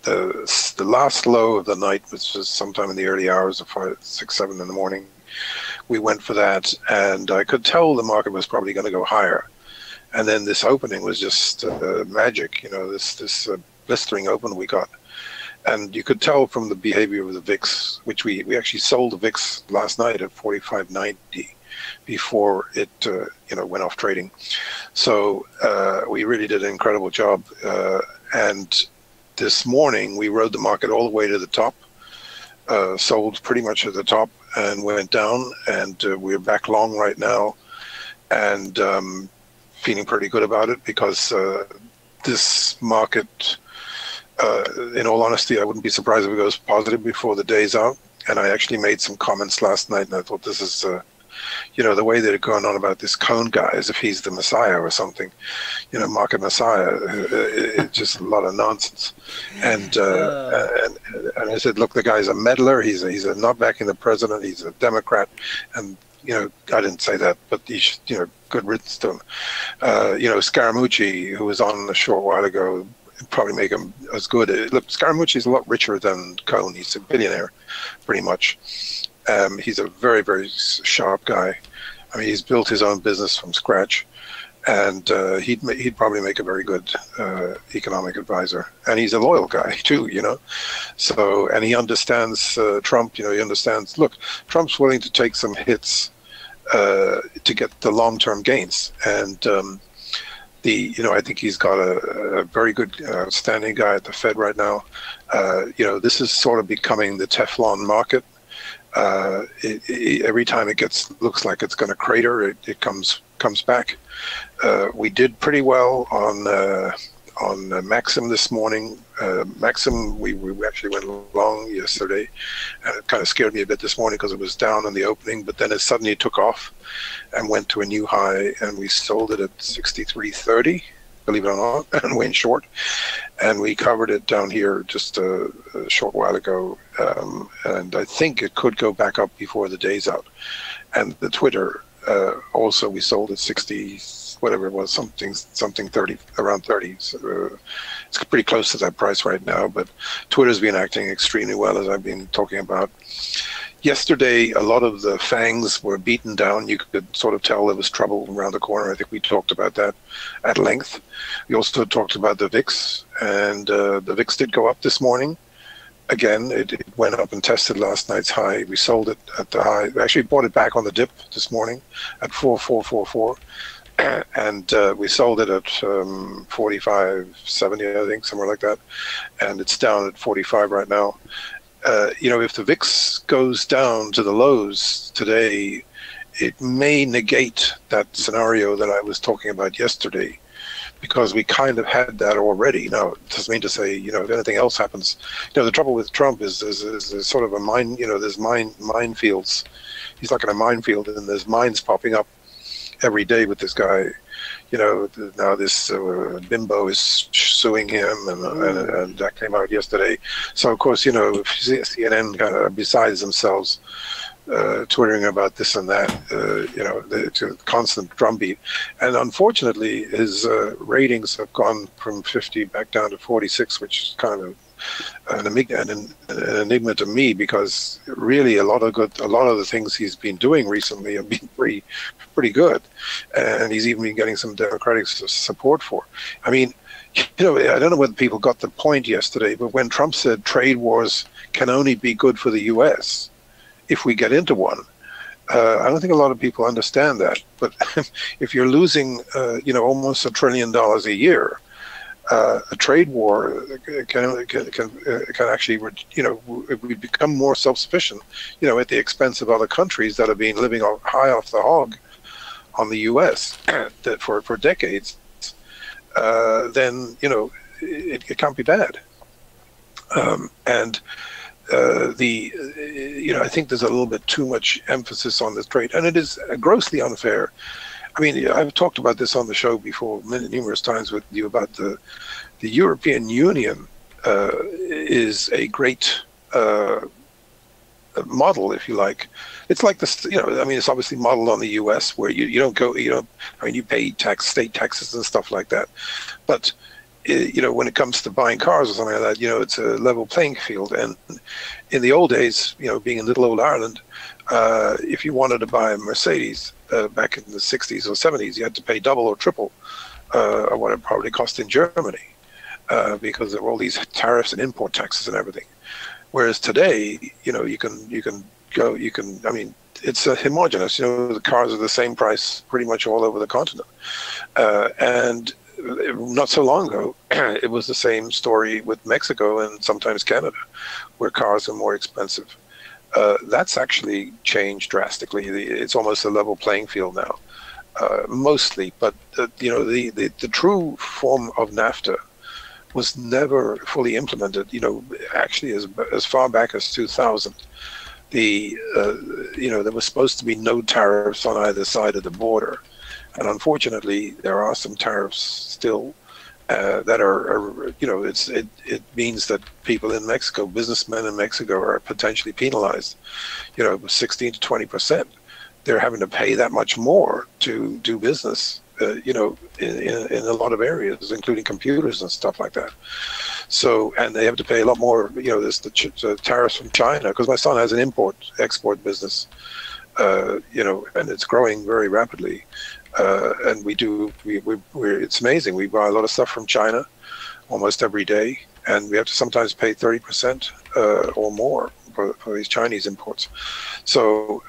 the last low of the night, which was sometime in the early hours of 5, 6, 7 in the morning, we went for that, and I could tell the market was probably going to go higher. And then this opening was just magic, you know, this blistering open we got. And you could tell from the behavior of the VIX, which we actually sold the VIX last night at 45.90 before it went off trading. So we really did an incredible job. And this morning we rode the market all the way to the top, sold pretty much at the top and went down, and we're back long right now, and feeling pretty good about it because this market, in all honesty, I wouldn't be surprised if it goes positive before the day's out. And I actually made some comments last night, and I thought this is, the way they're going on about this Cone guy as if he's the Messiah or something, market Messiah. It's just a lot of nonsense. And I said, look, the guy's a meddler. He's not backing the president. He's a Democrat. And, I didn't say that, but he should, good riddance to him. Scaramucci, who was on a short while ago, probably make him as good. Look, Scaramucci's a lot richer than Cone. He's a billionaire, pretty much. He's a very, very sharp guy. I mean, he's built his own business from scratch, and he'd probably make a very good economic advisor. And he's a loyal guy too, So, and he understands Trump. He understands. Look, Trump's willing to take some hits to get the long-term gains, and I think he's got a very good standing guy at the Fed right now. This is sort of becoming the Teflon market. Every time it looks like it's going to crater, it comes back. We did pretty well on Maxim this morning. Maxim, we actually went long yesterday, and it kind of scared me a bit this morning because it was down in the opening, but then it suddenly took off and went to a new high, and we sold it at 63.30, believe it or not, and went short. And we covered it down here just a short while ago, and I think it could go back up before the day's out. And the Twitter, also we sold at 60, whatever it was, something 30, around 30. So it's pretty close to that price right now, but Twitter's been acting extremely well, as I've been talking about. Yesterday, a lot of the fangs were beaten down. You could sort of tell there was trouble around the corner. I think we talked about that at length. We also talked about the VIX, and the VIX did go up this morning. Again, it went up and tested last night's high. We sold it at the high. We actually bought it back on the dip this morning at 4444. And we sold it at 45.70, I think, somewhere like that. And it's down at 45 right now. If the VIX goes down to the lows today, it may negate that scenario that I was talking about yesterday, because we kind of had that already. Now, it doesn't mean to say, if anything else happens, the trouble with Trump is there's sort of a mine, there's minefields. He's like in a minefield, and there's mines popping up every day with this guy. Now this bimbo is suing him, and that came out yesterday. So of course, CNN kind of besides themselves, twittering about this and that, it's a constant drumbeat. And unfortunately, his ratings have gone from 50 back down to 46, which is kind of an enigma to me, because really a lot of the things he's been doing recently have been pretty good, and he's even been getting some Democratic support for. I mean, I don't know whether people got the point yesterday, but when Trump said trade wars can only be good for the U.S. if we get into one, I don't think a lot of people understand that. But if you're losing, almost $1 trillion a year, a trade war can actually, we become more self-sufficient, at the expense of other countries that have been living high off the hog on the U.S. that for decades. Then it can't be bad. I think there's a little bit too much emphasis on this trade, and it is grossly unfair. I mean, I've talked about this on the show before numerous times with you about the European Union is a great model, if you like. It's like this, it's obviously modeled on the U.S. where you don't go, you pay state taxes and stuff like that. But, when it comes to buying cars or something like that, it's a level playing field. And in the old days, being in little old Ireland, if you wanted to buy a Mercedes back in the 60s or 70s, you had to pay double or triple of what it probably cost in Germany, because there were all these tariffs and import taxes and everything. Whereas today, it's homogenous. The cars are the same price pretty much all over the continent. And not so long ago, it was the same story with Mexico and sometimes Canada, where cars are more expensive. That's actually changed drastically. It's almost a level playing field now, mostly. But the true form of NAFTA was never fully implemented. Actually, as far back as 2000, there was supposed to be no tariffs on either side of the border, and unfortunately, there are some tariffs still that are it means that people in Mexico, businessmen in Mexico, are potentially penalized, 16 to 20%. They're having to pay that much more to do business, in a lot of areas, including computers and stuff like that. So, and they have to pay a lot more, there's the tariffs from China, because my son has an export business, and it's growing very rapidly. And it's amazing. We buy a lot of stuff from China almost every day, and we have to sometimes pay 30% or more for these Chinese imports. So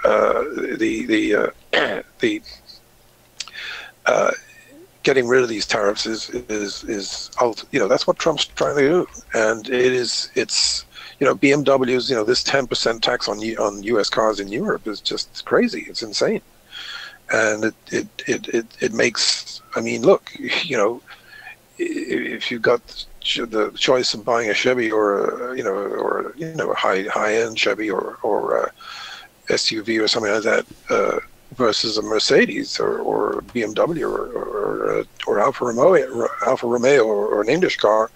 getting rid of these tariffs is that's what Trump's trying to do, and it's BMW's this 10% tax on U.S. cars in Europe is just crazy. It's insane. And it makes, look, if you've got the choice of buying a Chevy or a high-end Chevy or SUV or something like that versus a Mercedes or BMW or Alfa Romeo or an English car,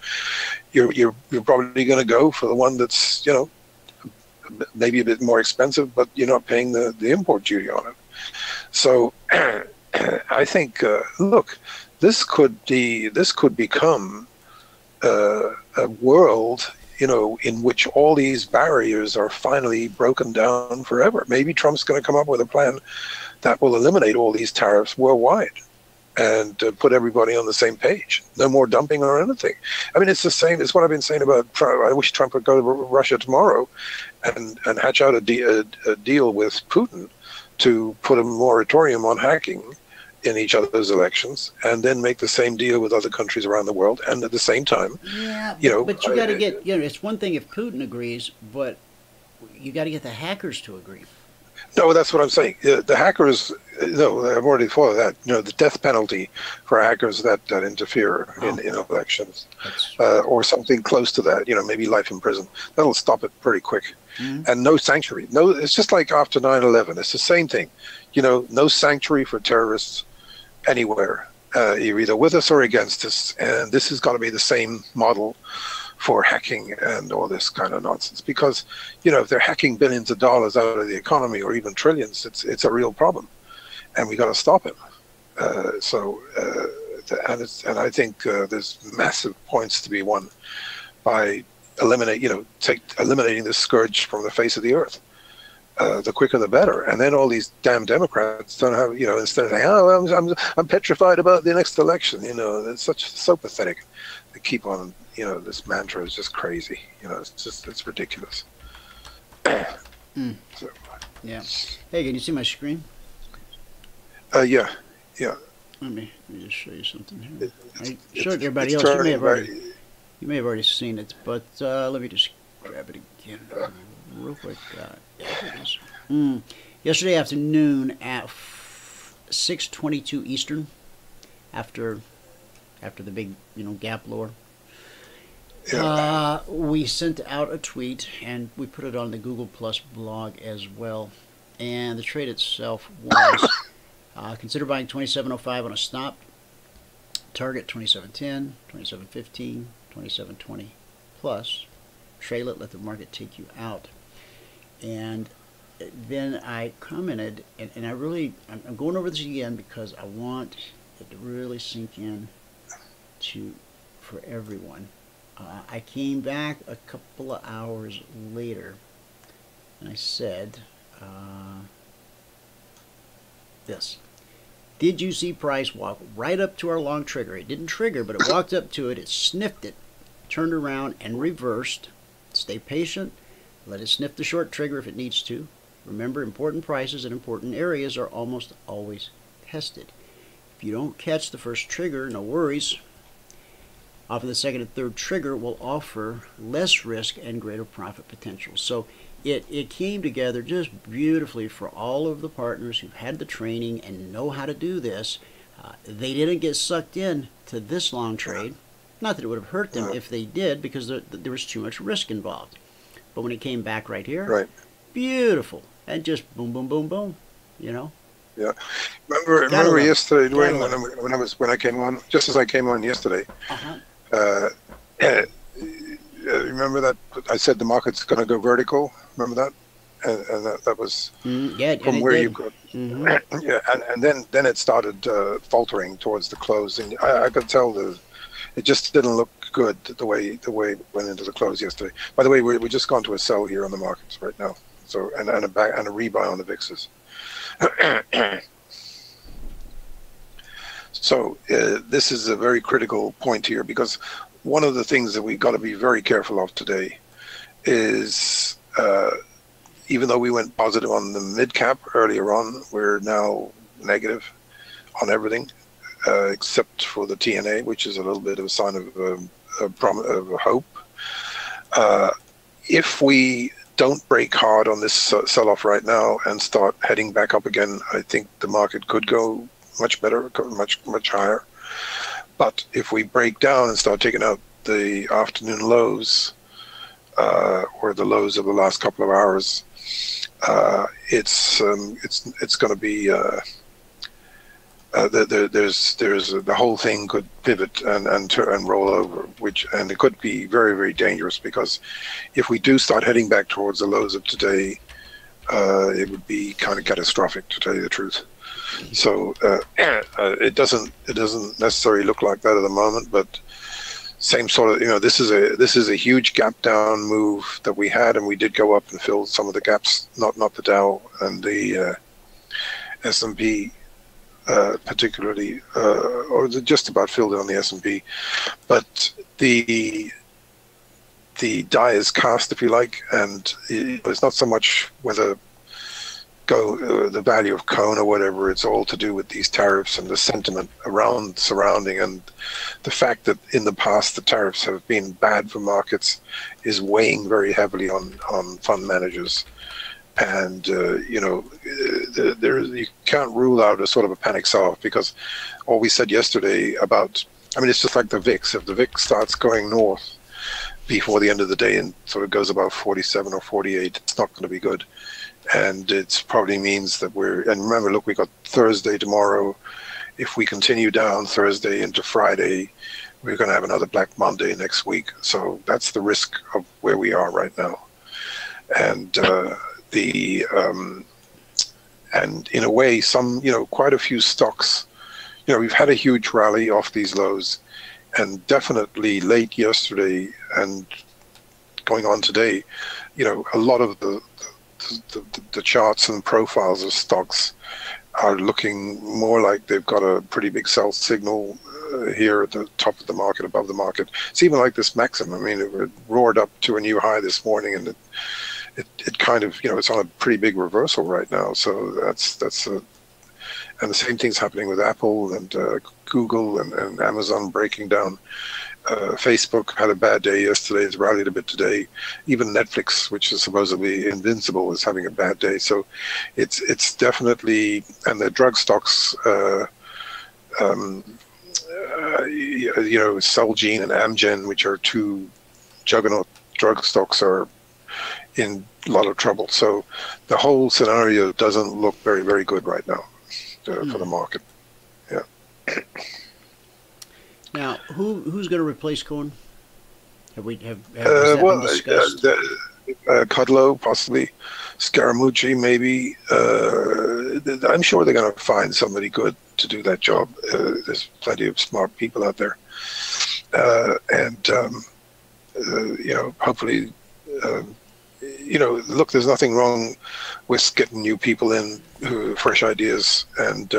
you're probably going to go for the one that's maybe a bit more expensive, but you're not paying the import duty on it. So I think, look, this could become a world, you know, in which all these barriers are finally broken down forever. Maybe Trump's going to come up with a plan that will eliminate all these tariffs worldwide and put everybody on the same page. No more dumping or anything. I mean, it's the same. It's what I've been saying about Trump. I wish Trump would go to Russia tomorrow and hatch out a deal with Putin to put a moratorium on hacking in each other's elections, and then make the same deal with other countries around the world. And at the same time, but you got to get, it's one thing if Putin agrees, but you got to get the hackers to agree. No, that's what I'm saying. The hackers, no, I've already thought of that. You know, the death penalty for hackers that interfere in elections, or something close to that. You know, maybe life in prison. That'll stop it pretty quick. And no sanctuary. No, it's just like after 9/11. It's the same thing. You know, no sanctuary for terrorists anywhere. You're either with us or against us, and this has got to be the same model for hacking and all this kind of nonsense. Because, you know, if they're hacking billions of dollars out of the economy, or even trillions, it's a real problem, and we got to stop it. And I think there's massive points to be won by eliminating this scourge from the face of the earth. The quicker the better. And then all these damn Democrats don't have, you know, instead of saying, oh, I'm petrified about the next election, you know, it's so pathetic. They keep on, you know, this mantra is just crazy. You know, it's ridiculous. So, yeah. Hey, can you see my screen? Yeah. Let me just show you something here. I showed everybody else. You may have already seen it, but let me just grab it again real quick. Yeah, here it is. Yesterday afternoon at 6:22 Eastern, after the big, you know, gap lower, we sent out a tweet, and we put it on the Google Plus blog as well. And the trade itself was consider buying 27.05 on a stop, target 27.10, 27.15, 27.20 plus. Trail it, let the market take you out. And then I commented, and I'm going over this again because I want it to really sink in for everyone. I came back a couple of hours later, and I said this. Did you see price walk right up to our long trigger? It didn't trigger, but it walked up to it, it sniffed it, turned around and reversed. Stay patient. Let it sniff the short trigger if it needs to. Remember, important prices in important areas are almost always tested. If you don't catch the first trigger, no worries. Often the second and third trigger will offer less risk and greater profit potential. So it came together just beautifully for all of the partners who've had the training and know how to do this. They didn't get sucked in to this long trade. Not that it would have hurt them if they did, because there was too much risk involved. But when it came back right here, beautiful, and just boom, boom, boom, boom, you know. Yeah, remember yesterday when I came on, just as I came on yesterday. Remember that I said the market's going to go vertical. Remember that, and that was from where you could. Yeah, and then it started faltering towards the close, and I could tell it just didn't look good the way it went into the close yesterday. By the way, we just gone to a sell here on the markets right now. So and a rebuy on the VIXs. So this is a very critical point here, because one of the things that we got to be very careful of today is even though we went positive on the mid cap earlier on, we're now negative on everything. Except for the TNA, which is a little bit of a sign of hope. If we don't break hard on this sell-off right now and start heading back up again, I think the market could go much better, much higher. But if we break down and start taking out the afternoon lows or the lows of the last couple of hours, it's going to be. There's the whole thing could pivot and roll over, and it could be very, very dangerous, because if we do start heading back towards the lows of today, it would be kind of catastrophic, to tell you the truth. So it doesn't necessarily look like that at the moment, but same sort of, this is a huge gap down move that we had, and we did go up and fill some of the gaps, not the Dow and the S&P particularly, or just about filled it on the S&P, but the die is cast, if you like, and it's not so much whether the value of Cone or whatever. It's all to do with these tariffs and the sentiment surrounding, and the fact that in the past the tariffs have been bad for markets is weighing very heavily on fund managers. And you can't rule out a sort of a panic solve, because all we said yesterday about, it's just like the VIX. If the VIX starts going north before the end of the day and sort of goes about 47 or 48, it's not going to be good. And it probably means that and remember, look, we got Thursday tomorrow. If we continue down Thursday into Friday, we're going to have another Black Monday next week. So that's the risk of where we are right now. And and in a way, quite a few stocks, we've had a huge rally off these lows, and definitely late yesterday and going on today, a lot of the charts and profiles of stocks are looking more like they've got a pretty big sell signal here at the top of the market, above the market. It's even like this Maxim. It roared up to a new high this morning, and it kind of, it's on a pretty big reversal right now. So and the same thing's happening with Apple and Google and Amazon breaking down. Facebook had a bad day yesterday. It's rallied a bit today. Even Netflix, which is supposedly invincible, is having a bad day. So it's definitely, and the drug stocks, Celgene and Amgen, which are two juggernaut drug stocks, are in a lot of trouble. So the whole scenario doesn't look very, very good right now for the market. Yeah. Now, who's going to replace Cohen? Has that been discussed? Kudlow, possibly. Scaramucci, maybe. I'm sure they're going to find somebody good to do that job. There's plenty of smart people out there. Hopefully, look, there's nothing wrong with getting new people in, fresh ideas, and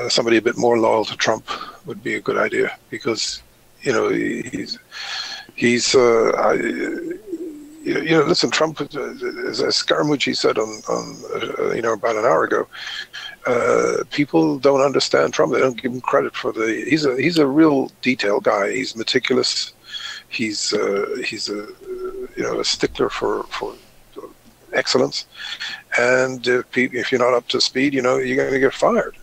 somebody a bit more loyal to Trump would be a good idea, because he's listen, Trump, as Scaramucci said on about an hour ago, people don't understand Trump. They don't give him credit for he's a real detail guy. He's meticulous. He's a stickler for excellence, and if you're not up to speed, you're going to get fired.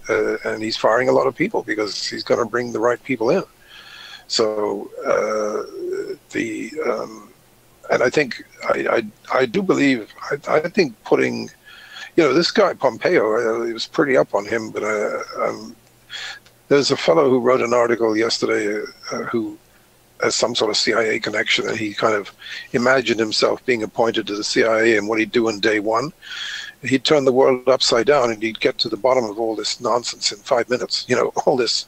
And he's firing a lot of people because he's going to bring the right people in. So and I think I do believe I think putting this guy Pompeo, he was pretty up on him, but there's a fellow who wrote an article yesterday who has some sort of CIA connection, and he kind of imagined himself being appointed to the CIA and what he'd do on day one. He'd turn the world upside down, and he'd get to the bottom of all this nonsense in 5 minutes. All this,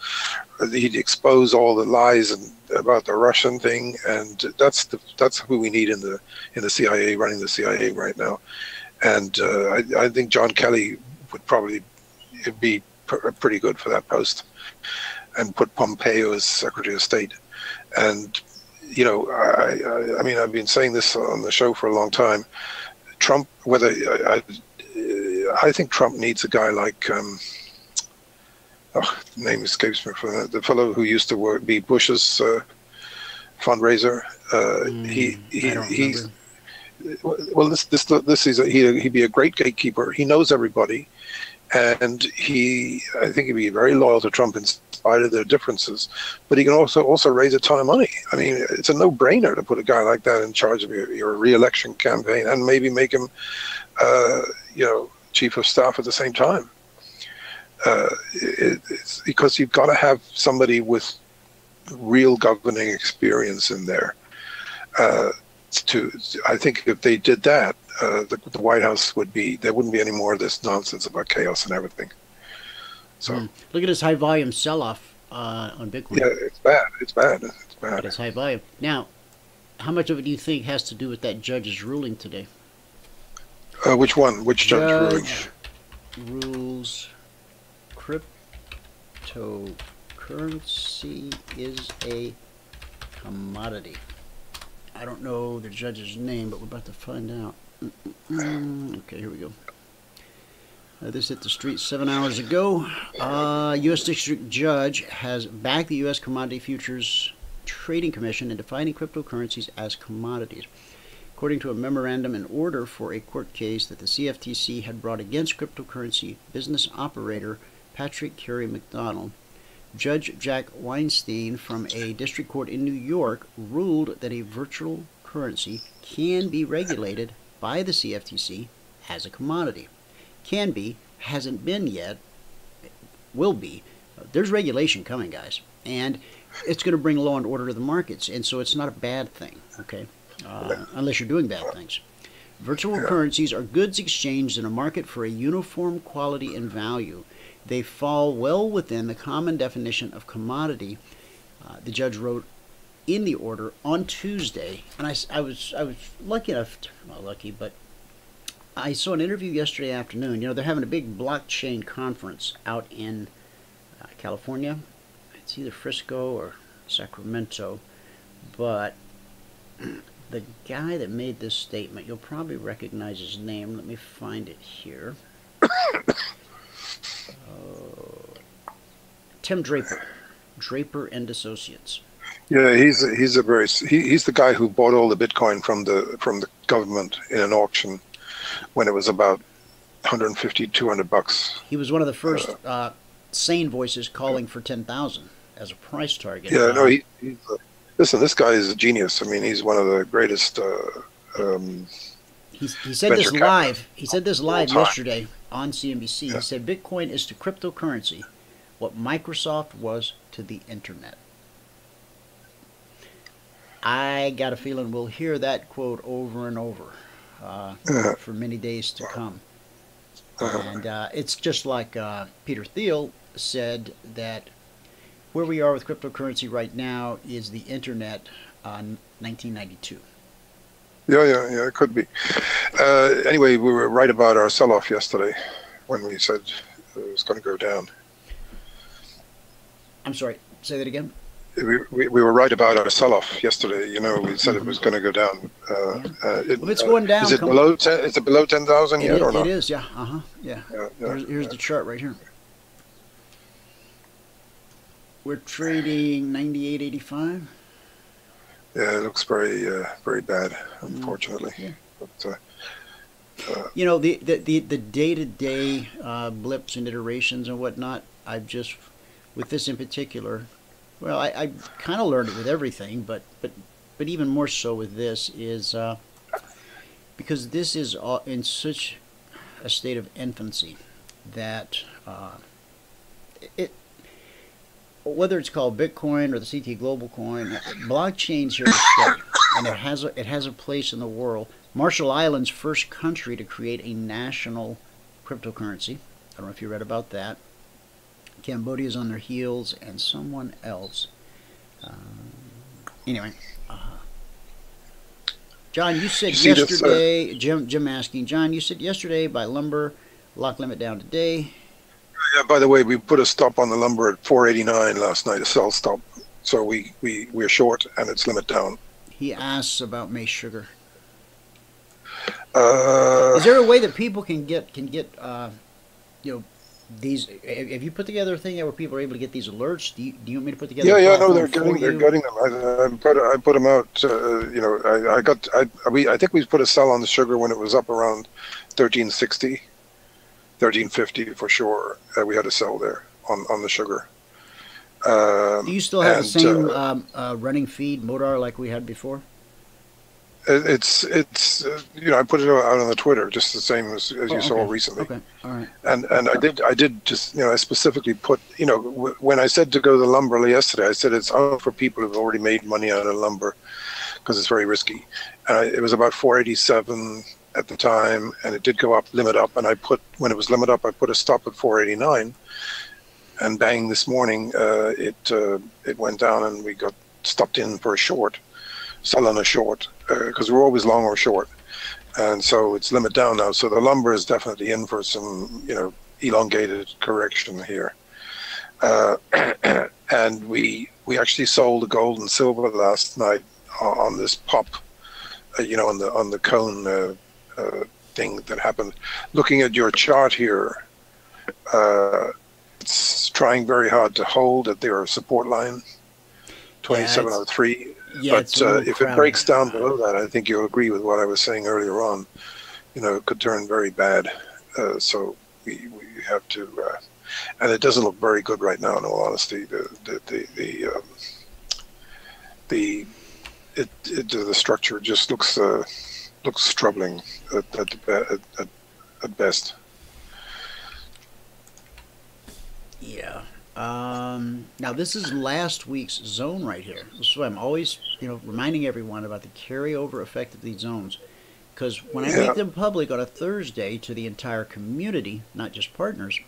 he'd expose all the lies about the Russian thing, and that's who we need in the CIA, running the CIA right now. And I think John Kelly would probably be pretty good for that post, and put Pompeo as Secretary of State. And I've been saying this on the show for a long time. Trump, I think Trump needs a guy like the name escapes me, from the fellow who used to be Bush's fundraiser. He's well. He'd be a great gatekeeper. He knows everybody, and I think he'd be very loyal to Trump in spite of their differences. But he can also raise a ton of money. It's a no-brainer to put a guy like that in charge of your re-election campaign, and maybe make him, chief of staff at the same time. It's because you've got to have somebody with real governing experience in there. I think if they did that, the White House there wouldn't be any more of this nonsense about chaos and everything. So look at this high volume sell-off on Bitcoin. Yeah, it's bad. It's bad. It's But bad. it's high volume. Now, how much of it do you think has to do with that judge's ruling today? Which one? Which judge ruling? Judge rules cryptocurrency is a commodity. I don't know the judge's name, but we're about to find out. Okay, here we go. This hit the street 7 hours ago. U.S. District Judge has backed the U.S. Commodity Futures Trading Commission in defining cryptocurrencies as commodities. According to a memorandum in order for a court case that the CFTC had brought against cryptocurrency business operator Patrick Carey McDonald, Judge Jack Weinstein from a district court in New York ruled that a virtual currency can be regulated by the CFTC as a commodity. Can be, hasn't been yet, will be. There's regulation coming, guys, and it's going to bring law and order to the markets, and so it's not a bad thing, okay, unless you're doing bad things. Virtual currencies are goods exchanged in a market for a uniform quality and value. They fall well within the common definition of commodity, the judge wrote in the order on Tuesday, and I was lucky enough, not lucky, but I saw an interview yesterday afternoon. You know, they're having a big blockchain conference out in California. It's either Frisco or Sacramento. But the guy that made this statement, you'll probably recognize his name. Let me find it here. Tim Draper. Draper and Associates. Yeah, he's the guy who bought all the Bitcoin from the government in an auction when it was about 150, 200 bucks. He was one of the first sane voices calling for 10,000 as a price target. Yeah, no, listen, this guy is a genius. I mean, he's one of the greatest. He said this live. He said this live yesterday on CNBC. He said Bitcoin is to cryptocurrency what Microsoft was to the internet. I got a feeling we'll hear that quote over and over for many days to come. And it's just like Peter Thiel said that where we are with cryptocurrency right now is the internet on 1992. Yeah, it could be. Anyway, we were right about our sell-off yesterday when we said it was going to go down. I'm sorry, say that again? We were right about our sell-off yesterday. You know, we said it was going to go down. Well, it's going down. Is it below 10? Is it below 10,000 yet or not? It is. Yeah. Yeah. Here's the chart right here. We're trading 98.85. Yeah, it looks very bad, unfortunately. Yeah. But, you know, the day-to-day blips and iterations and whatnot. I've just, with this in particular. Well, I kind of learned it with everything, but even more so with this is because this is in such a state of infancy that whether it's called Bitcoin or the CT Global Coin, blockchain's here to stay, and it has a place in the world. Marshall Islands, first country to create a national cryptocurrency. I don't know if you read about that. Cambodia's on their heels, and someone else. Anyway, John, you said yesterday. Jim asking, John, you said yesterday by lumber, lock limit down today. Yeah. By the way, we put a stop on the lumber at 489 last night, a sell stop. So we're short, and it's limit down. He asks about May sugar. Is there a way that people can get you know, these? Have you put together a thing where people are able to get these alerts? Do you want me to put together? Yeah, no, they're getting them. I put them out. You know, I think we put a sell on the sugar when it was up around 1360, 1350 for sure. We had a sell there on the sugar. Do you still have the same running feed Modar like we had before? It's you know, I put it out on the Twitter just the same as you saw recently. Okay, all right. And I did just, you know, I specifically put, you know, when I said to go to the lumber yesterday, I said it's out for people who've already made money out of lumber because it's very risky. And it was about 487 at the time, and it did go up, limit up, and I put, when it was limit up, I put a stop at 489. and bang, this morning it went down, and we got stopped in for a short, selling a short, because we're always long or short, and so it's limit down now. So the lumber is definitely in for some, elongated correction here. And we actually sold the gold and silver last night on this pop, on the cone thing that happened. Looking at your chart here, it's trying very hard to hold at their support line, 2703. Yeah, but if it breaks down below that, I think you'll agree with what I was saying earlier on. It could turn very bad. So we have to, and it doesn't look very good right now. In all honesty, the structure just looks troubling at best. Yeah. Now this is last week's zone right here. This is why I'm always, reminding everyone about the carryover effect of these zones. Because when I make them public on a Thursday to the entire community, not just partners,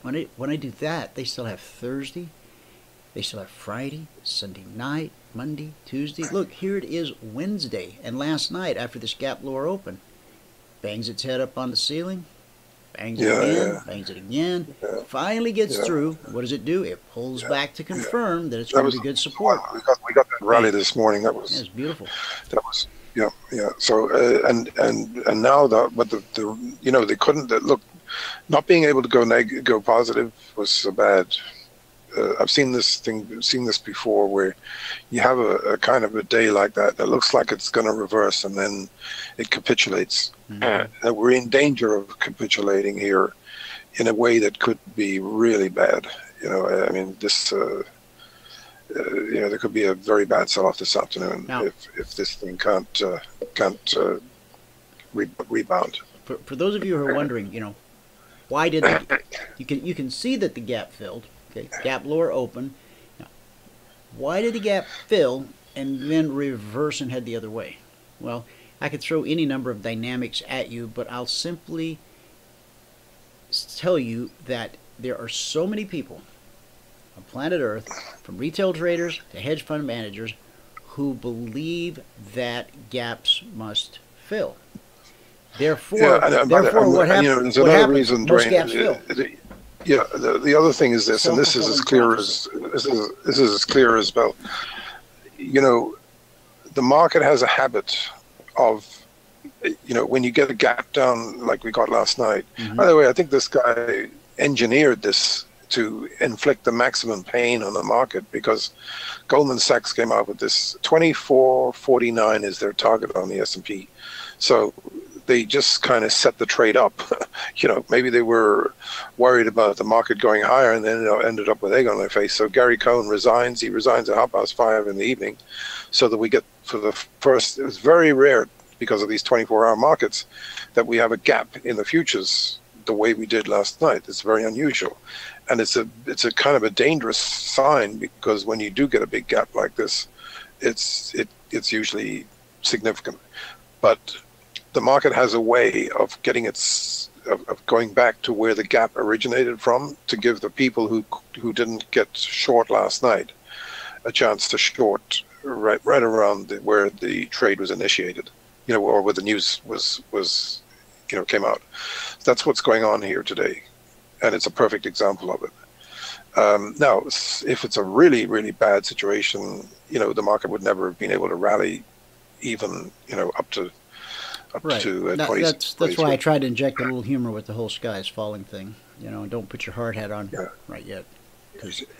when I do that, they still have Thursday, they still have Friday, Sunday night, Monday, Tuesday. Look, here it is Wednesday. And last night, after this gap lower open, bangs its head up on the ceiling, bangs it again, bangs it again, finally gets through. What does it do? It pulls back to confirm that it's going to be good support. We got that rally this morning. That was beautiful. That was So and now they couldn't look. Not being able to go positive was so bad. I've seen this before, where you have a kind of a day like that that looks like it's going to reverse, and then it capitulates. Mm-hmm. We're in danger of capitulating here in a way that could be really bad. I mean, this. There could be a very bad sell-off this afternoon if this thing can't rebound. For those of you who are wondering, why did you can see that the gap filled? Okay, gap lower open. Now, why did the gap fill and then reverse and head the other way? Well, I could throw any number of dynamics at you, but I'll simply tell you that there are so many people on planet Earth, from retail traders to hedge fund managers, who believe that gaps must fill. Therefore, what happens? Most gaps fill. The other thing is this, and this is as clear as bell. The market has a habit of, when you get a gap down like we got last night. Mm-hmm. By the way, I think this guy engineered this to inflict the maximum pain on the market, because Goldman Sachs came out with this 2449 is their target on the S&P. So they just kind of set the trade up. Maybe they were worried about the market going higher, and then ended up with egg on their face. So Gary Cohn resigns. He resigns at 5:30 in the evening, so that we get, for the first, it's very rare because of these 24-hour markets, that we have a gap in the futures the way we did last night. It's very unusual. And it's a kind of a dangerous sign, because when you do get a big gap like this, it's usually significant. But the market has a way of getting of going back to where the gap originated from, to give the people who didn't get short last night a chance to short right around where the trade was initiated, or where the news was came out. That's what's going on here today. And it's a perfect example of it. Now, if it's a really, really bad situation, the market would never have been able to rally even, up to right. To that's why I tried to inject a little humor with the whole sky is falling thing. Don't put your hard hat on right yet.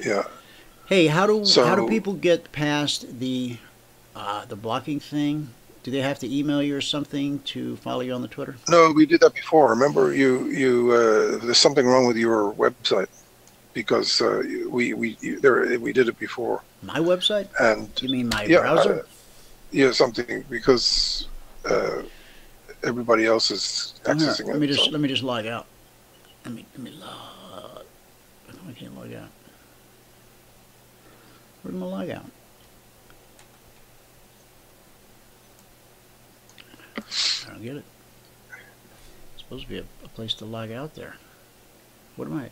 Yeah. Hey, how do people get past the blocking thing? Do they have to email you or something to follow you on the Twitter? No, we did that before. Remember, there's something wrong with your website, because we did it before. My website? And you mean my browser? Something, because everybody else is accessing it. Let me just log out. Let me log. I can't log out. Where's my log out? I don't get it. It's supposed to be a place to log out there. What am I?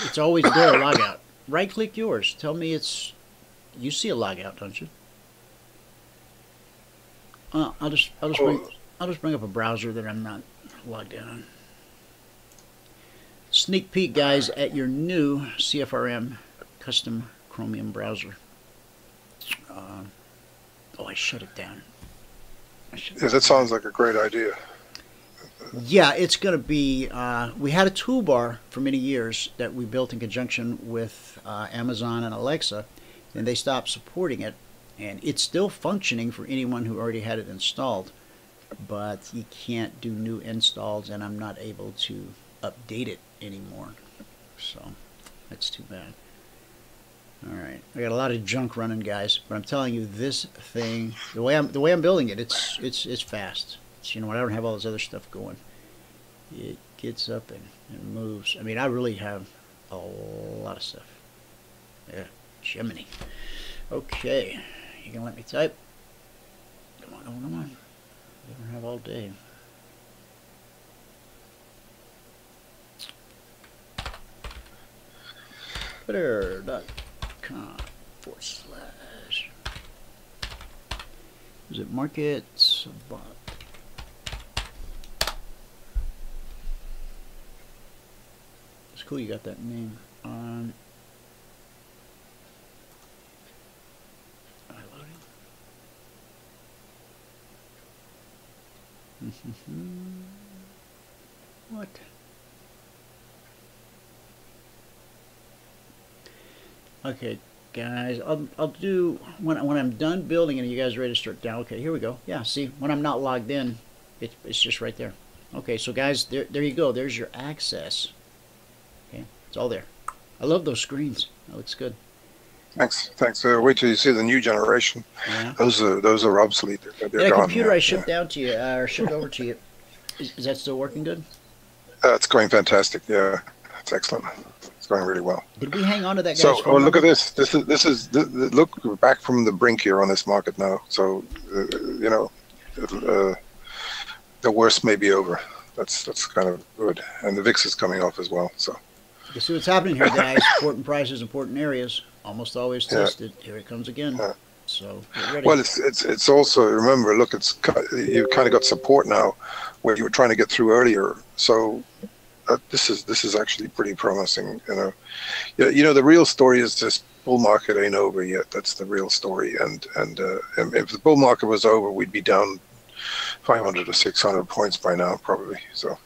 It's always there, a log out. Right click yours. Tell me you see a log out, don't you? I'll just bring up a browser that I'm not logged in on. Sneak peek, guys, at your new CFRM custom Chromium browser. I shut it down. Yeah, that sounds like a great idea. Yeah, it's going to be, we had a toolbar for many years that we built in conjunction with Amazon and Alexa, and they stopped supporting it, and it's still functioning for anyone who already had it installed, but you can't do new installs, and I'm not able to update it anymore, so that's too bad. Alright, I got a lot of junk running, guys, but I'm telling you, this thing, the way I'm building it, it's fast. You know, I don't have all this other stuff going. It gets up and moves. I mean, I really have a lot of stuff. Yeah, Gemini. Okay, you can let me type. Come on, come on. We don't have all day. Twitter.com/. Is it markets? It's cool you got that name on. What? Okay, guys, I'll do when I'm done building and you guys are ready to start down. Okay, here we go. Yeah, see, when I'm not logged in, it's just right there. Okay, so guys, there you go. There's your access. Okay, it's all there. I love those screens. That looks good. Thanks. Wait till you see the new generation. Yeah. Those are obsolete. They're that gone. Computer I shipped down to you, or shipped over to you. Is that still working good? It's going fantastic. Yeah, it's excellent. It's going really well. Did we hang on to that guy's So, phone look number? at this. Look, we're back from the brink here on this market now. So, you know, the worst may be over. That's kind of good. And the VIX is coming off as well. So. You see what's happening here, guys. Important prices, important areas. Almost always tested. Here it comes again. Yeah. So get ready. Well, it's also, remember, look, you've kind of got support now where you were trying to get through earlier. So this is actually pretty promising. You know, the real story is this bull market ain't over yet. That's the real story. And if the bull market was over, we'd be down 500 or 600 points by now, probably. So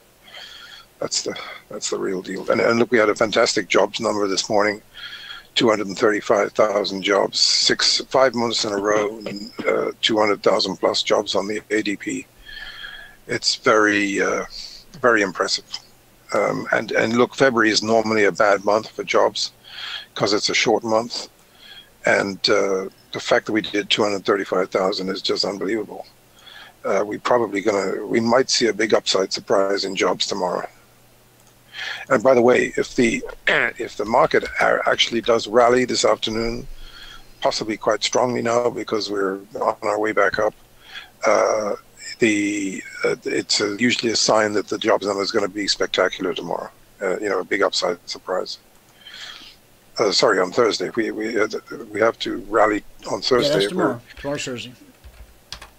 that's the real deal. And look, we had a fantastic jobs number this morning. 235,000 jobs, 5 months in a row, and 200,000 plus jobs on the ADP. It's very, very impressive. And look, February is normally a bad month for jobs because it's a short month. And the fact that we did 235,000 is just unbelievable. We might see a big upside surprise in jobs tomorrow. And by the way, if the market actually does rally this afternoon, possibly quite strongly now because we're on our way back up, it's usually a sign that the jobs number is going to be spectacular tomorrow. You know, a big upside surprise. Sorry, on Thursday. We have to rally on Thursday. Yeah, that's tomorrow. Tomorrow's Thursday.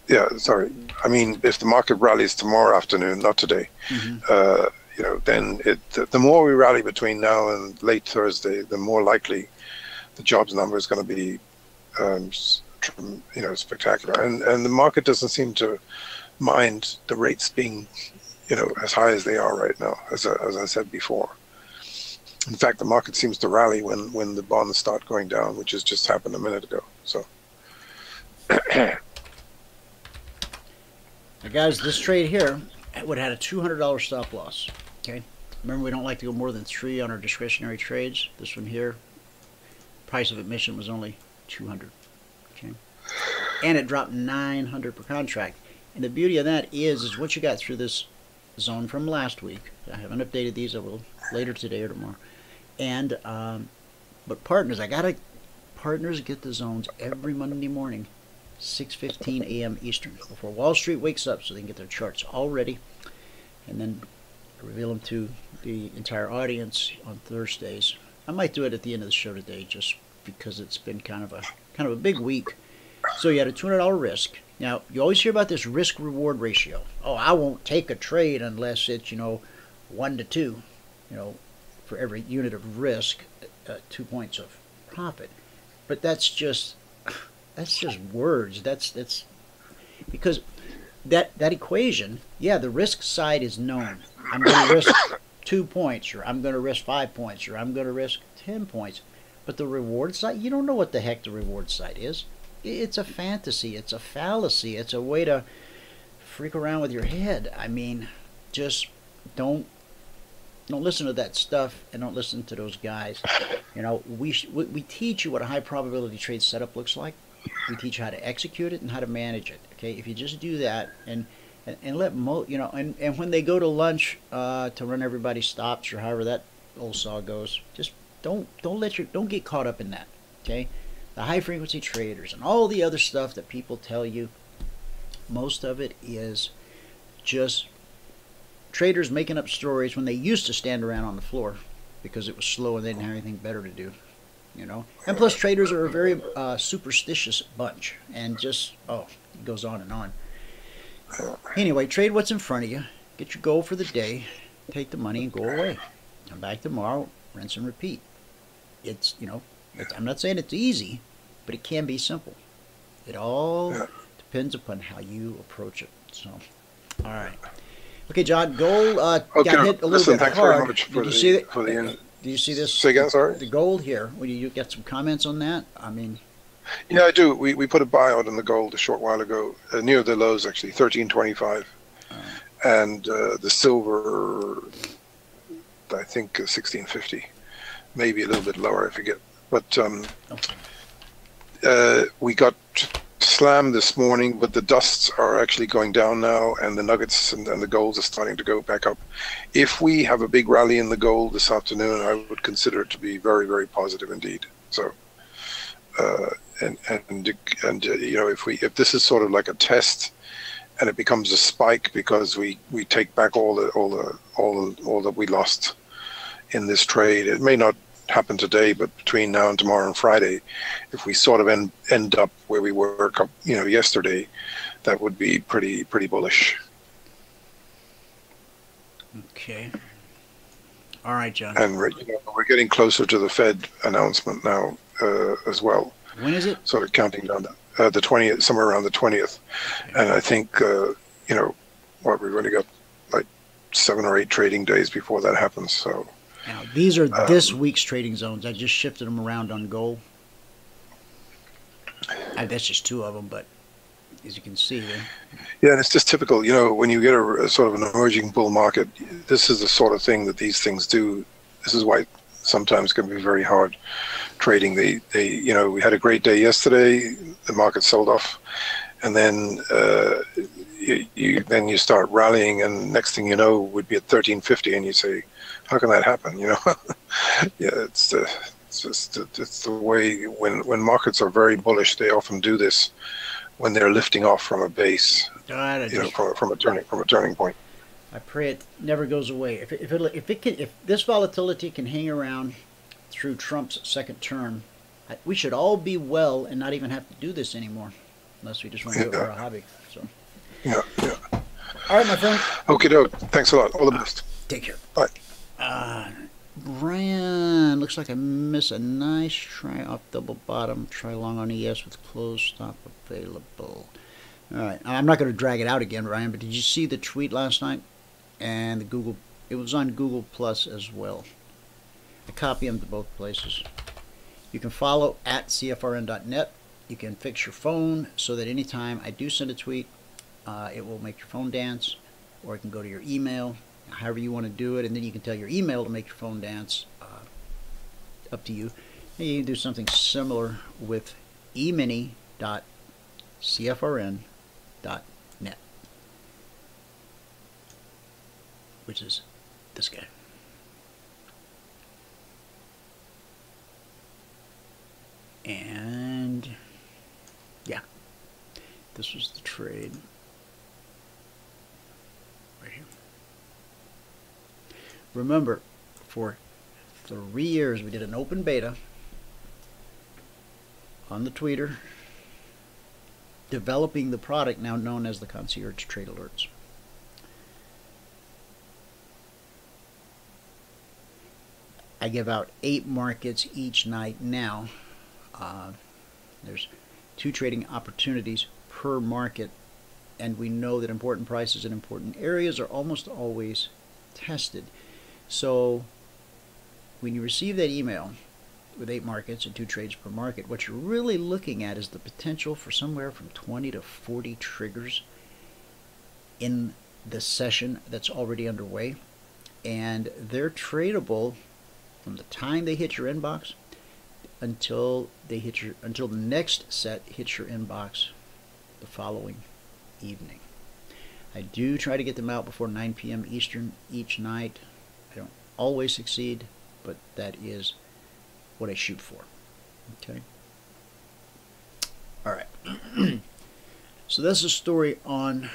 Yeah, sorry. I mean, if the market rallies tomorrow afternoon, not today. Mm-hmm. You know, then the more we rally between now and late Thursday, the more likely the jobs number is going to be, you know, spectacular. And the market doesn't seem to mind the rates being, you know, as high as they are right now, as I said before. In fact, the market seems to rally when the bonds start going down, which has just happened a minute ago. So. Now, guys, this trade here would have had a $200 stop loss. Okay, remember we don't like to go more than 3 on our discretionary trades. This one here, price of admission was only 200. Okay, and it dropped 900 per contract. And the beauty of that is once you got through this zone from last week, I haven't updated these. I will later today or tomorrow. And but partners, partners get the zones every Monday morning. 6:15 a.m. Eastern, before Wall Street wakes up, so they can get their charts all ready, and then reveal them to the entire audience on Thursdays I might do it at the end of the show today, just because it's been kind of a big week. So you had a $200 risk. Now you always hear about this risk reward ratio. Oh, I won't take a trade unless it's 1 to 2. For every unit of risk, 2 points of profit. But that's just words. That's because that equation, yeah, the risk side is known. I'm going to risk 2 points, or I'm going to risk 5 points, or I'm going to risk 10 points. But the reward side, you don't know what the heck the reward side is. It's a fantasy. It's a fallacy. It's a way to freak around with your head. I mean, just don't listen to that stuff, and don't listen to those guys. We teach you what a high probability trade setup looks like. We teach you how to execute it and how to manage it. Okay, if you just do that and let and when they go to lunch to run everybody's stops, or however that old saw goes, just don't get caught up in that. Okay, the high frequency traders and all the other stuff that people tell you, most of it is just traders making up stories when they used to stand around on the floor because it was slow and they didn't have anything better to do. And plus traders are a very superstitious bunch, and just it goes on and on. Anyway, trade what's in front of you, get your goal for the day, take the money and go away. Come back tomorrow, rinse and repeat. I'm not saying it's easy, but it can be simple. It all depends upon how you approach it. So, all right. Okay, John, gold got hit a little bit thanks hard. very much for Do you see this? Say again, sorry? The gold here. Will you get some comments on that? I mean, yeah, I do. We put a buyout in the gold a short while ago, near the lows actually, 13.25, and the silver, I think 16.50, maybe a little bit lower, I forget. But we got slammed this morning, but the dusts are actually going down now, and the nuggets and the golds are starting to go back up. If we have a big rally in the gold this afternoon, I would consider it to be very, very positive indeed. So, if this is sort of like a test, and it becomes a spike because we take back all that we lost in this trade, it may not happen today, but between now and tomorrow and Friday, if we sort of end up where we were yesterday, that would be pretty bullish. Okay. All right, John. And we're getting closer to the Fed announcement now as well. When is it? Sort of counting down the 20th, somewhere around the 20th. Okay. And I think we've only got like 7 or 8 trading days before that happens. So. Now, these are this week's trading zones. I just shifted them around on gold. That's just 2 of them, but as you can see there. Yeah, and it's just typical. When you get a sort of an emerging bull market, this is the sort of thing that these things do. This is why sometimes it can be very hard trading. We had a great day yesterday. The market sold off, and then you start rallying, and next thing you know, would be at 13.50, and you say, how can that happen? Yeah, it's the way when markets are very bullish, they often do this when they're lifting off from a base, from a turning point. I pray it never goes away. If this volatility can hang around through Trump's second term, we should all be well and not even have to do this anymore, unless we just want to do it for a hobby. So. Yeah. All right, my friend. Okay, doke. Thanks a lot. All the best. Take care. Bye. Brian, looks like I missed a nice try off double bottom. Try long on ES with closed stop available. All right, I'm not going to drag it out again, Brian, but did you see the tweet last night? And the Google, it was on Google Plus as well. I copy them to both places. You can follow at cfrn.net. You can fix your phone so that anytime I do send a tweet, it will make your phone dance, or it can go to your email, however you want to do it, and then you can tell your email to make your phone dance. Up to you. And you can do something similar with emini.cfrn.net, which is this guy. And yeah, this was the trade right here. Remember, for 3 years we did an open beta on the tweeter, developing the product now known as the Concierge Trade Alerts. I give out 8 markets each night now. There's 2 trading opportunities per market, and we know that important prices in important areas are almost always tested. So when you receive that email with 8 markets and 2 trades per market, what you're really looking at is the potential for somewhere from 20 to 40 triggers in the session that's already underway, and they're tradable from the time they hit your inbox until the next set hits your inbox the following evening. I do try to get them out before 9 p.m. Eastern each night. I don't always succeed, but that is what I shoot for. Okay. All right. So that's a story on